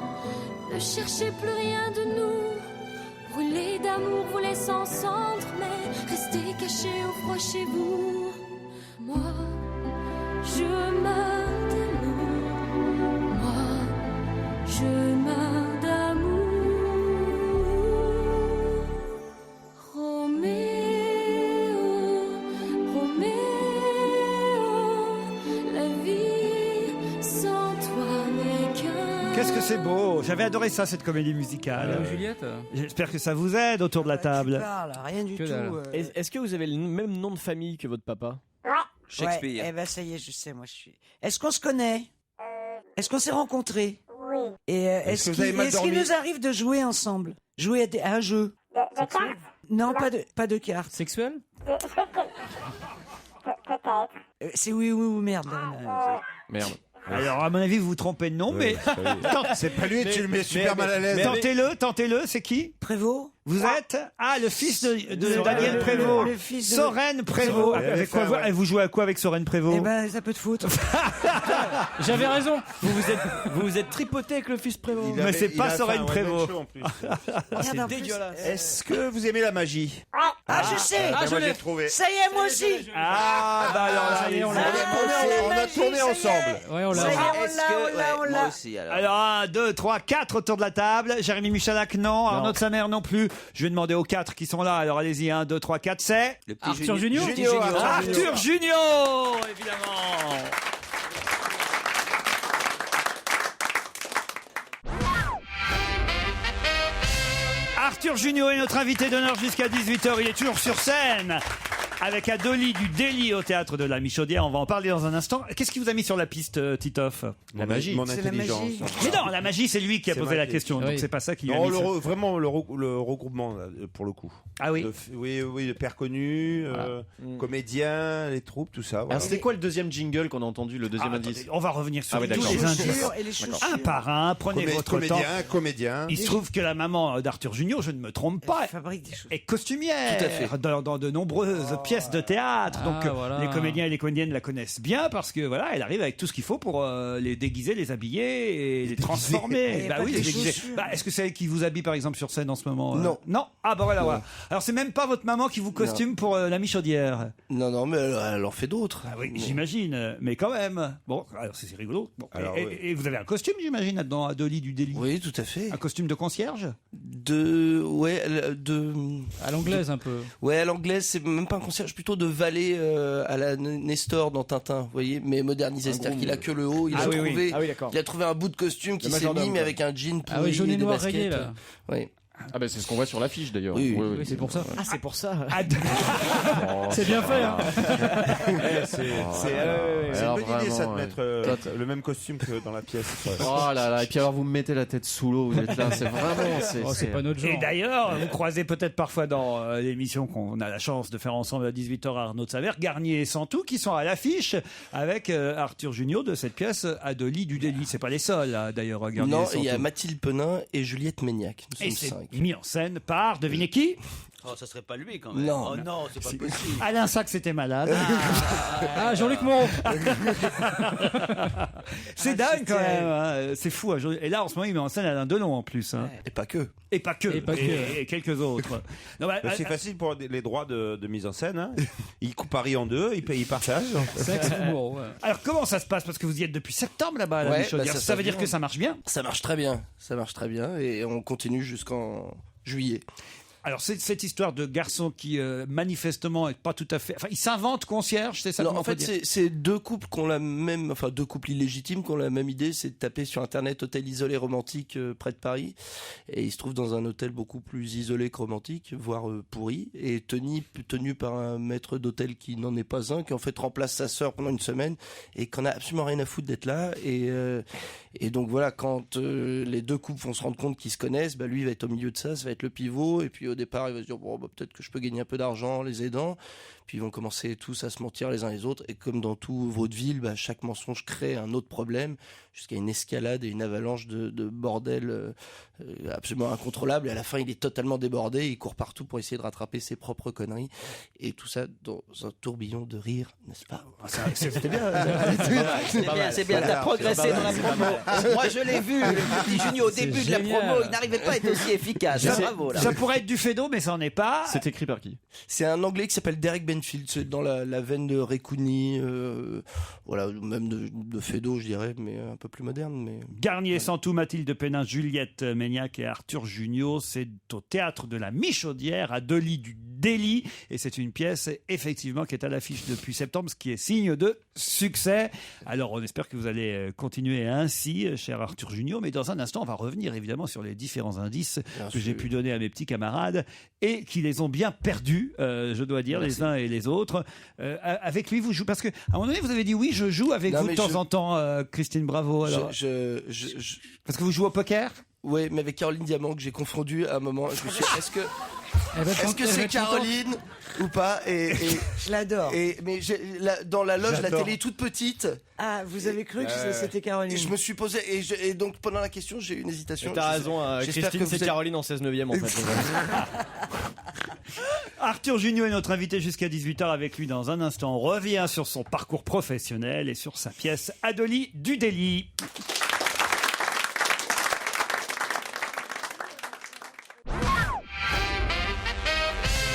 ne cherchez plus rien de nous. Brûlez d'amour, vous laissez en cendres, mais restez cachés au froid chez vous. Moi, je meurs d'amour. Moi, je meurs d'amour. La vie sans toi n'est qu'un... Qu'est-ce que c'est beau. J'avais adoré ça, cette comédie musicale. Juliette? J'espère que ça vous aide autour de la table. Tu parles, rien du Que tout. dalle. Est-ce que vous avez le même nom de famille que votre papa? Ouais. Shakespeare. Ouais, eh ben ça y est, je sais, moi je suis. Est-ce qu'on se connaît? Est-ce qu'on s'est rencontrés? Oui. Et Est-ce que vous avez mal qu'il dormi? nous arrive de jouer ensemble? Jouer à un jeu? De cartes? Non, pas de cartes. Sexuel? Peut-être. C'est oui ou merde. Merde. Alors, à mon avis, vous vous trompez de nom, mais. C'est pas lui, tu le mets super mal à l'aise. Tentez-le, c'est qui? Prévost? Vous êtes le fils de Daniel Prévost. Le fils de Sorène Prévost. Avec quoi, vous jouez à quoi avec Sorène Prévost? Eh ben, ça peut te foutre. J'avais raison. Vous vous êtes tripoté avec le fils Prévost. Mais c'est pas Sorène Prévost. C'est dégueulasse. Est-ce que vous aimez la magie? Ah, je sais. Ben moi j'ai trouvé. Ça y est, moi aussi. Ah, bah alors là, On a tourné ensemble. Ouais, on l'a. Ça y est, On on Moi l'a. aussi, alors. Alors, 1, 2, 3, 4 autour de la table. Jérémy Michalak, non. Arnaud de sa mère, non plus. Je vais demander aux 4 qui sont là. Alors, allez-y, 1, 2, 3, 4, c'est... Le petit Arthur Junior. Arthur Junior, évidemment. Arthur Junior est notre invité d'honneur jusqu'à 18h. Il est toujours sur scène avec Adoli du Délit au théâtre de la Michaudière. On va en parler dans un instant. Qu'est-ce qui vous a mis sur la piste, Titoff? La magie. Mon C'est la intelligence. magie. Mais non, la magie, c'est lui qui a C'est posé la magique. question. Donc Oui. c'est pas ça qui lui a Non, mis sur- vraiment le regroupement là, pour le coup. Ah oui. Oui, le père connu, comédien, les troupes, tout ça. Voilà. Alors, c'était quoi le deuxième jingle qu'on a entendu, le deuxième Ah, indice? attendez, on va revenir sur Ah oui, tous d'accord. les indices. Chaussures et les chaussures. Un par un, prenez votre temps. Comédien. Il se trouve que la maman d'Arthur Junior, je ne me trompe pas, Elle fabrique des choses. est costumière Tout à fait. dans de nombreuses pièces de théâtre. Ah, Donc voilà. les comédiens et les comédiennes la connaissent bien parce que voilà, elle arrive avec tout ce qu'il faut pour les déguiser, les habiller et les transformer. Et Bah pas oui, des les déguiser. chaussures. Bah, est-ce que c'est elle qui vous habille par exemple sur scène en ce moment? Non. Non. Ah bah voilà, voilà. Alors c'est même pas votre maman qui vous costume pour la Michaudière. Non, mais elle en fait d'autres. Ah oui, j'imagine, mais quand même. Bon, alors c'est rigolo. Bon, Alors, et, oui. et vous avez un costume, j'imagine, là-dedans, à Dolly du Délit. Oui, tout à fait. Un costume de concierge? À l'anglaise un peu. Ouais, à l'anglaise, c'est même pas un concierge, plutôt de valet à la Nestor dans Tintin, vous voyez, mais modernisé, c'est-à-dire qu'il a que le haut, il a trouvé un bout de costume qui s'est mis, mais avec un jean pourri. Ah oui, jaune et des noir baskets. rayé là. Oui. Ah bah c'est ce qu'on voit sur l'affiche d'ailleurs. Oui, Oui, c'est pour ça. Ah, c'est pour ça. C'est bien fait. Hein. C'est Alors, une bonne idée ça de vraiment, mettre le même costume que dans la pièce. Oh là là, et puis alors vous me mettez la tête sous l'eau, vous êtes là, c'est vraiment... C'est pas notre genre. Et d'ailleurs, vous croisez peut-être parfois dans l'émission qu'on a la chance de faire ensemble à 18h à Arnaud de Savert, Garnier et Santou qui sont à l'affiche avec Arthur Junior de cette pièce Adoli du Délit. C'est pas les seuls, là, d'ailleurs, Garnier Non, et Santou. il y a Mathilde Penin et Juliette Méniac. Nous Et sommes c'est 5. mis en scène par, devinez qui? Oh, ça serait pas lui quand même. Non. Oh non, c'est pas possible. Alain Sac, c'était malade. Ah, Jean-Luc Moreau. C'est dingue quand même. Hein. C'est fou. Et là, en ce moment, il met en scène Alain Delon en plus. Hein. Et pas que. Et pas que. Et pas que. Et quelques autres. Non, bah, C'est facile pour les droits de mise en scène. Hein. Ils coupent Paris en deux, ils partagent. Sexe ou Moreau. Ouais. alors, comment ça se passe? Parce que vous y êtes depuis septembre là-bas à la Ouais, Michaudière. bah, ça veut dire bien. que ça marche bien? Ça marche très bien. Ça marche très bien et on continue jusqu'en juillet. Alors, c'est cette histoire de garçon qui, manifestement, est pas tout à fait. Enfin, il s'invente concierge, c'est ça? Non, comment en on peut fait, dire c'est deux couples qui ont la même, enfin deux couples illégitimes qui ont la même idée, c'est de taper sur internet hôtel isolé romantique près de Paris, et il se trouve dans un hôtel beaucoup plus isolé que romantique, voire pourri, et tenu par un maître d'hôtel qui n'en est pas un, qui en fait remplace sa sœur pendant une semaine et qu'on a absolument rien à foutre d'être là, et donc voilà, quand les deux couples vont se rendre compte qu'ils se connaissent, bah lui il va être au milieu de ça va être le pivot, et puis au départ il va se dire bon bah, peut-être que je peux gagner un peu d'argent en les aidant. Puis ils vont commencer tous à se mentir les uns les autres. Et comme dans tout vaudeville, bah, chaque mensonge crée un autre problème, jusqu'à une escalade et une avalanche de bordel absolument incontrôlable. Et à la fin, il est totalement débordé. Il court partout pour essayer de rattraper ses propres conneries. Et tout ça dans un tourbillon de rire, n'est-ce pas? C'était bien. C'est bien, t'as progressé dans la promo. Moi, je l'ai vu, le petit Junior, au début de la promo, il n'arrivait pas à être aussi efficace. Bravo, là. Ça pourrait être du Fédo, mais ça n'en est pas. C'est écrit par qui? C'est un Anglais qui s'appelle Derek Benfield. C'est dans la veine de Recouni, voilà, même de Fédo, je dirais, mais un peu plus moderne. Mais... Garnier, Santou, Mathilde Pénin, Juliette Méniac et Arthur Junior. C'est au théâtre de la Michaudière à Dolly du délit. Et c'est une pièce, effectivement, qui est à l'affiche depuis septembre, ce qui est signe de succès. Alors, on espère que vous allez continuer ainsi, cher Arthur Junior. Mais dans un instant, on va revenir évidemment sur les différents indices que j'ai pu donner à mes petits camarades et qui les ont bien perdus, je dois dire, les uns et les autres. Avec lui, vous jouez, parce qu'à un moment donné, vous avez dit oui, je joue avec vous de temps en temps, Christine Bravo. Alors, parce que vous jouez au poker? Oui, mais avec Caroline Diamant que j'ai confondu à un moment. Je me suis dit, est-ce que c'est Caroline ou pas et je l'adore. Mais dans la loge, la télé est toute petite. Ah, vous avez cru que c'était Caroline? Et je me suis posé et donc pendant la question, j'ai eu une hésitation. T'as raison, Christine, c'est Caroline en 16/9 en fait. Arthur Junior est notre invité jusqu'à 18h. Avec lui dans un instant. On revient sur son parcours professionnel et sur sa pièce Adolie du délit.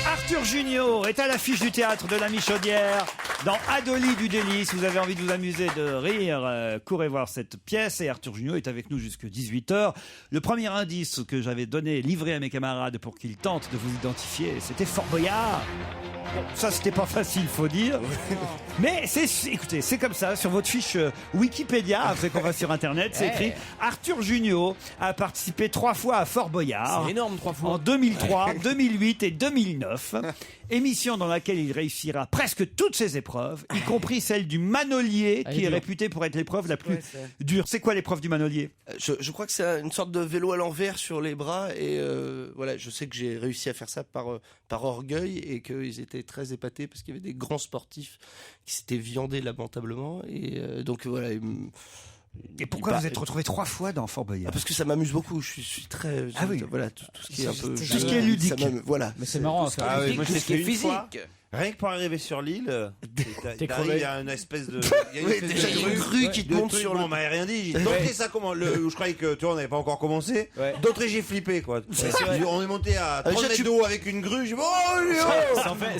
Arthur Junior est à l'affiche du théâtre de la Michaudière dans Adolie du délit. Si vous avez envie de vous amuser, de rire, courez voir cette pièce. Et Arthur Junior est avec nous jusqu'à 18h. Le premier indice que j'avais donné, livré à mes camarades pour qu'ils tentent de vous identifier, c'était Fort Boyard. Bon, ça, c'était pas facile, faut dire. Mais écoutez, c'est comme ça. Sur votre fiche Wikipédia, après qu'on va sur Internet, c'est écrit Arthur Junior a participé 3 fois à Fort Boyard. C'est énorme, 3 fois. En 2003, 2008 et 2009. Émission dans laquelle il réussira presque toutes ses épreuves, y compris celle du manolier, qui est réputée pour être l'épreuve la plus dure. C'est quoi l'épreuve du manolier? Je crois que c'est une sorte de vélo à l'envers sur les bras et voilà, je sais que j'ai réussi à faire ça par orgueil et qu'ils étaient très épatés parce qu'il y avait des grands sportifs qui s'étaient viandés lamentablement et donc voilà. Et pourquoi vous êtes retrouvé 3 fois dans Fort Boyard? Parce que ça m'amuse beaucoup. Je suis très. Voilà, tout ce qui est un peu. Tout ce qui est ludique. Voilà. Mais c'est marrant. Ah oui, moi je l'ai fait une physique. fois. Rien que pour arriver sur l'île, il y a une espèce de. Il y a une grue qui te monte sur le. On m'avait rien dit. D'entrée, ça comment je croyais que tu vois, on n'avait pas encore commencé. D'entrée, j'ai flippé quoi. On est monté à 30 mètres d'eau avec une grue. Je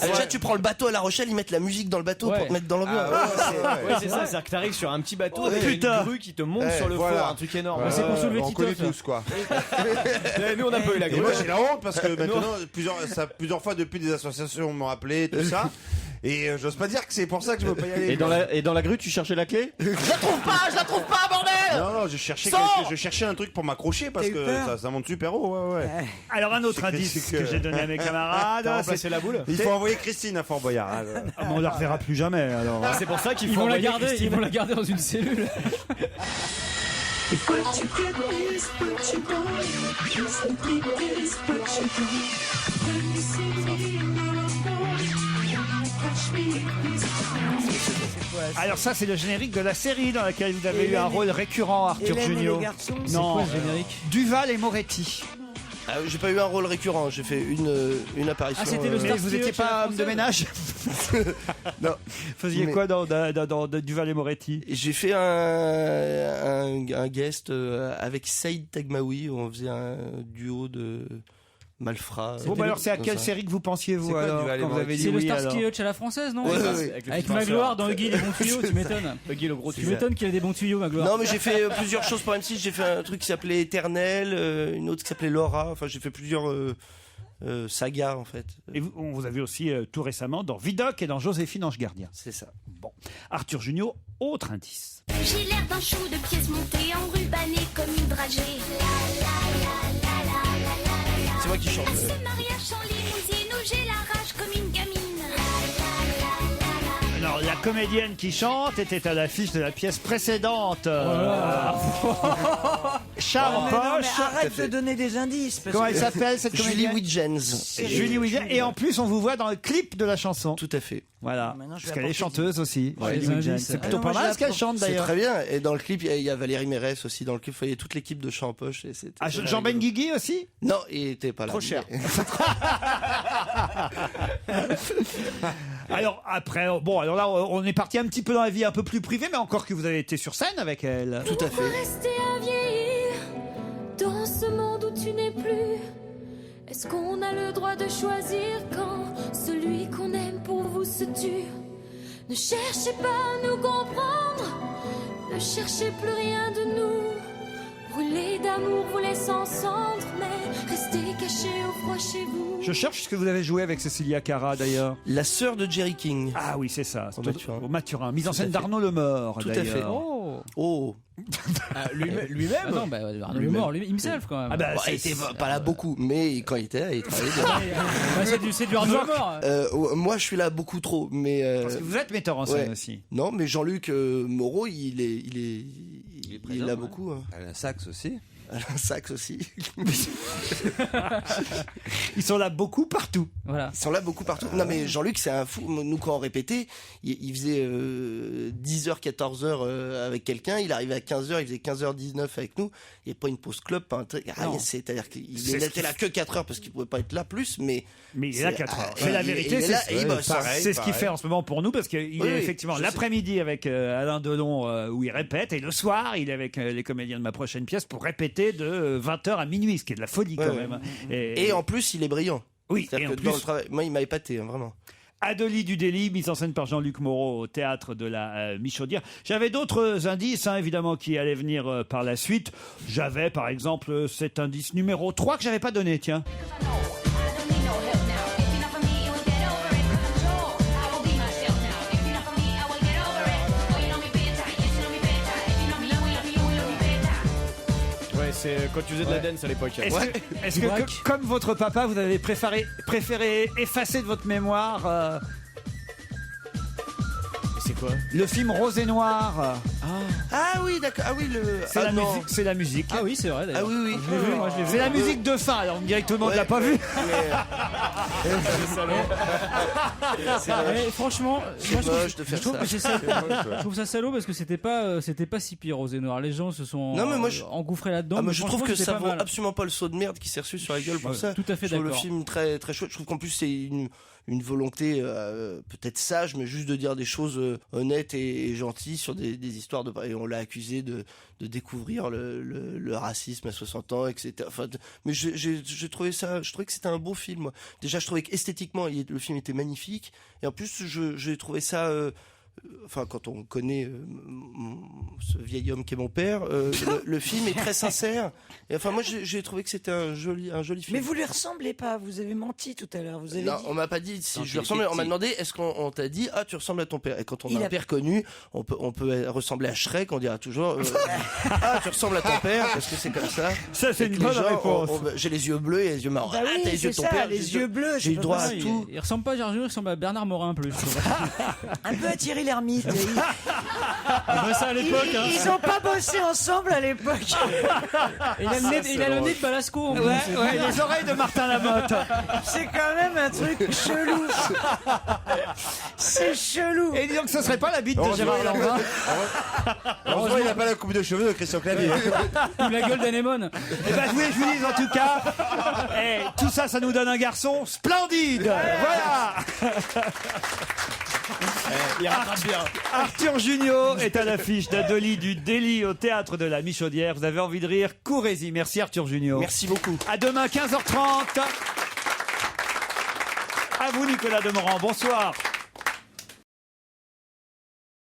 déjà, tu prends le bateau à La Rochelle, ils mettent la musique dans le bateau pour te mettre dans l'ambiance. Ouais, c'est ça. C'est-à-dire que t'arrives sur un petit bateau avec une grue qui te monte sur le fort, un truc énorme. C'est pour soulever on connaît Titoff. tous quoi. Nous, on a pas eu la grue. Et moi, j'ai la honte parce que maintenant, plusieurs fois depuis des associations m'ont appelé, tout ça. Et j'ose pas dire que c'est pour ça que je veux pas y aller. Et dans la grue, tu cherchais la clé? Je la trouve pas, bordel! Non, je cherchais un truc pour m'accrocher parce que ça monte super haut, ouais. Alors un autre indice que j'ai donné à mes camarades, c'est la boule. Il faut envoyer Christine à Fort Boyard. On la reverra plus jamais. Alors. C'est pour ça qu'ils Ils vont vont la garder dans une cellule. Alors ça, c'est le générique de la série dans laquelle vous avez eu un rôle récurrent, Arthur Hélène et Junior. les garçons. C'est quoi ce générique? Duval et Moretti. J'ai pas eu un rôle récurrent, j'ai fait une apparition. Ah, c'était le Mais vous n'étiez pas homme de ménage? Non. Vous faisiez quoi dans Duval et Moretti? J'ai fait un guest avec Saïd Tagmaoui où on faisait un duo de malfrats. Bon, alors c'est à quelle série que vous pensiez, vous, alors, quand vous avez dit C'est le oui, alors Starsky Hutch à la française, non? Ouais. Avec Magloire dans Huggy les bons tuyaux, tu m'étonnes. Huggy le gros Tu m'étonnes qu'il a des bons tuyaux, Magloire. Non, mais j'ai fait plusieurs choses pour M6. J'ai fait un truc qui s'appelait Éternel, une autre qui s'appelait Laura. Enfin, j'ai fait plusieurs sagas, en fait. Et on vous a vu aussi tout récemment dans Vidocq et dans Joséphine Ange Gardien. C'est ça. Bon. Arthur Junior, autre indice. J'ai l'air d'un chou de pièces montées, enrubanné comme une dragée. C'est moi qui chante. Ce mariage sans limousine où j'ai la rage comme une gamine. Alors, la comédienne qui chante était à l'affiche de la pièce précédente. Charles mais Poche. arrête de donner des indices. parce Comment que- elle s'appelle, cette Julie comédienne? Widgens. Julie Widgens. Et en plus, on vous voit dans le clip de la chanson. Tout à fait. Voilà. Maintenant, je vais Parce qu'elle est apporter chanteuse aussi. Ouais, Julie les Widgens. indices. C'est plutôt Ah non, pas moi, mal je ce qu'elle l'apporte. chante C'est d'ailleurs. très bien. Et dans le clip, il y a Valérie Mérès aussi dans le clip. Il y a toute l'équipe de Chant en Poche. Et c'était Ah, très Jean rigolo. Benguigui aussi? Non, il était pas là. Trop cher. Alors après, bon, alors là, on est parti un petit peu dans la vie un peu plus privée, mais encore que vous avez été sur scène avec elle. Tout à fait. Rester à vieillir dans ce monde où tu n'es plus. Est-ce qu'on a le droit de choisir quand celui qu'on aime pour vous se tue? Ne cherchez pas à nous comprendre, ne cherchez plus rien de nous. Brûlés d'amour, vous laissez en cendres, mais restez rester caché au froid chez vous. Je cherche ce que vous avez joué avec Cécilia Cara d'ailleurs. La sœur de Jerry King. Ah oui, c'est ça. Maturin. Au Maturin. Mise en Tout scène à fait. d'Arnaud Lemort. Tout à fait. d'ailleurs. Oh. Lui-même Ah non, bah, Arnaud Lemort, himself quand même. Ah bah, Bon, il était pas là beaucoup, mais quand il était là, il travaillait bien. Bah, c'est du Arnaud Lemort. Moi, je suis là beaucoup trop, mais Parce que vous êtes metteur en scène aussi. Non, mais Jean-Luc Moreau, il est là beaucoup. Hein. Alain Sachs aussi. Alain Sachs aussi. Ils sont là beaucoup partout. Voilà. Ils sont là beaucoup partout. Non, mais Jean-Luc, c'est un fou. Nous, quand on répétait, il faisait 10h, 14h avec quelqu'un. Il arrivait à 15h, il faisait 15h19 avec nous. Il n'y avait pas une pause club, pas un truc. C'est-à-dire qu'il était là que 4 heures parce qu'il ne pouvait pas être là plus, mais il est là 4 heures. C'est la vérité, c'est ce qu'il fait en ce moment pour nous parce qu'il est effectivement l'après-midi avec Alain Delon où il répète et le soir il est avec les comédiens de ma prochaine pièce pour répéter de 20h à minuit, ce qui est de la folie quand même. Et en plus, il est brillant. Oui, C'est-à-dire et en que plus- dans le travail, moi, il m'a épaté, hein, vraiment. Adelie du Délit, mise en scène par Jean-Luc Moreau au théâtre de la Michaudière. J'avais d'autres indices, évidemment, qui allaient venir par la suite. J'avais, par exemple, cet indice numéro 3 que j'avais pas donné, tiens. Ouais, c'est quand tu faisais de la dance à l'époque. Est-ce que, comme votre papa, vous avez préféré effacer de votre mémoire c'est quoi le film Rose et Noir? Ah oui, d'accord. Ah oui, C'est la musique. C'est la musique. Ah oui, c'est vrai d'ailleurs. Ah oui, oui. Je l'ai vu, moi je l'ai vu. C'est la musique de fin. Alors on me dirait que tout le monde l'a pas vu. Franchement, moi, je trouve ça salaud parce que c'était pas si pire Rose et Noir. Les gens se sont engouffrés là-dedans. Ah, mais je trouve que ça vaut mal. absolument pas le saut de merde qui s'est reçu sur la gueule pour ça. Tout à fait je trouve d'accord. le film très très chouette. Je trouve qu'en plus c'est une volonté peut-être sage, mais juste de dire des choses honnêtes et gentilles sur des histoires de. Et on l'a accusé de découvrir le racisme à 60 ans, etc. Enfin, mais j'ai trouvé ça. Je trouvais que c'était un beau film. Moi. Déjà, je trouvais qu'esthétiquement, le film était magnifique. Et en plus, j'ai trouvé ça. Enfin, quand on connaît ce vieil homme qui est mon père, le film est très sincère. Et enfin, moi, j'ai trouvé que c'était un joli film. Mais vous lui ressemblez pas, vous avez menti tout à l'heure. Vous avez Non, dit... on m'a pas dit si je lui ressemble. On m'a demandé est-ce qu'on t'a dit tu ressembles à ton père. Et quand on Il a un a- père connu, on peut ressembler à Shrek. On dira toujours tu ressembles à ton père parce que c'est comme ça. Ça, c'est Et que une les bonne gens, réponse. j'ai les yeux bleus et les yeux marrons. Bah oui, t'as les yeux de c'est ton ça, père. les yeux bleus, J'ai eu je droit sais à pas. tout. Il ressemble pas à Gérard Junior, il ressemble à Bernard Morin plus. Je trouve. Un peu à Thierry Lhermitte. On ça à l'époque. Hein. Ils ont pas bossé ensemble à l'époque. Et il a le nez de Balasco. En plus. Les oreilles de Martin Lamotte. C'est quand même un truc chelou. C'est chelou. Et disons que ce serait pas la bite de Gérard Lanvin. Heureusement, il n'a pas la coupe de cheveux de Christian Clavier. Ou la gueule d'anémone. Eh ben, je voulais que je vous dise en tout cas, tout ça, ça nous donne un garçon splendide. Voilà. Il rattrape bien. Arthur Junio est à l'affiche d'Adelie du Délit au théâtre de la Michaudière. Vous avez envie de rire, courez-y. Merci Arthur Junio. Merci beaucoup. À demain 15h30. À vous Nicolas Demorand. Bonsoir.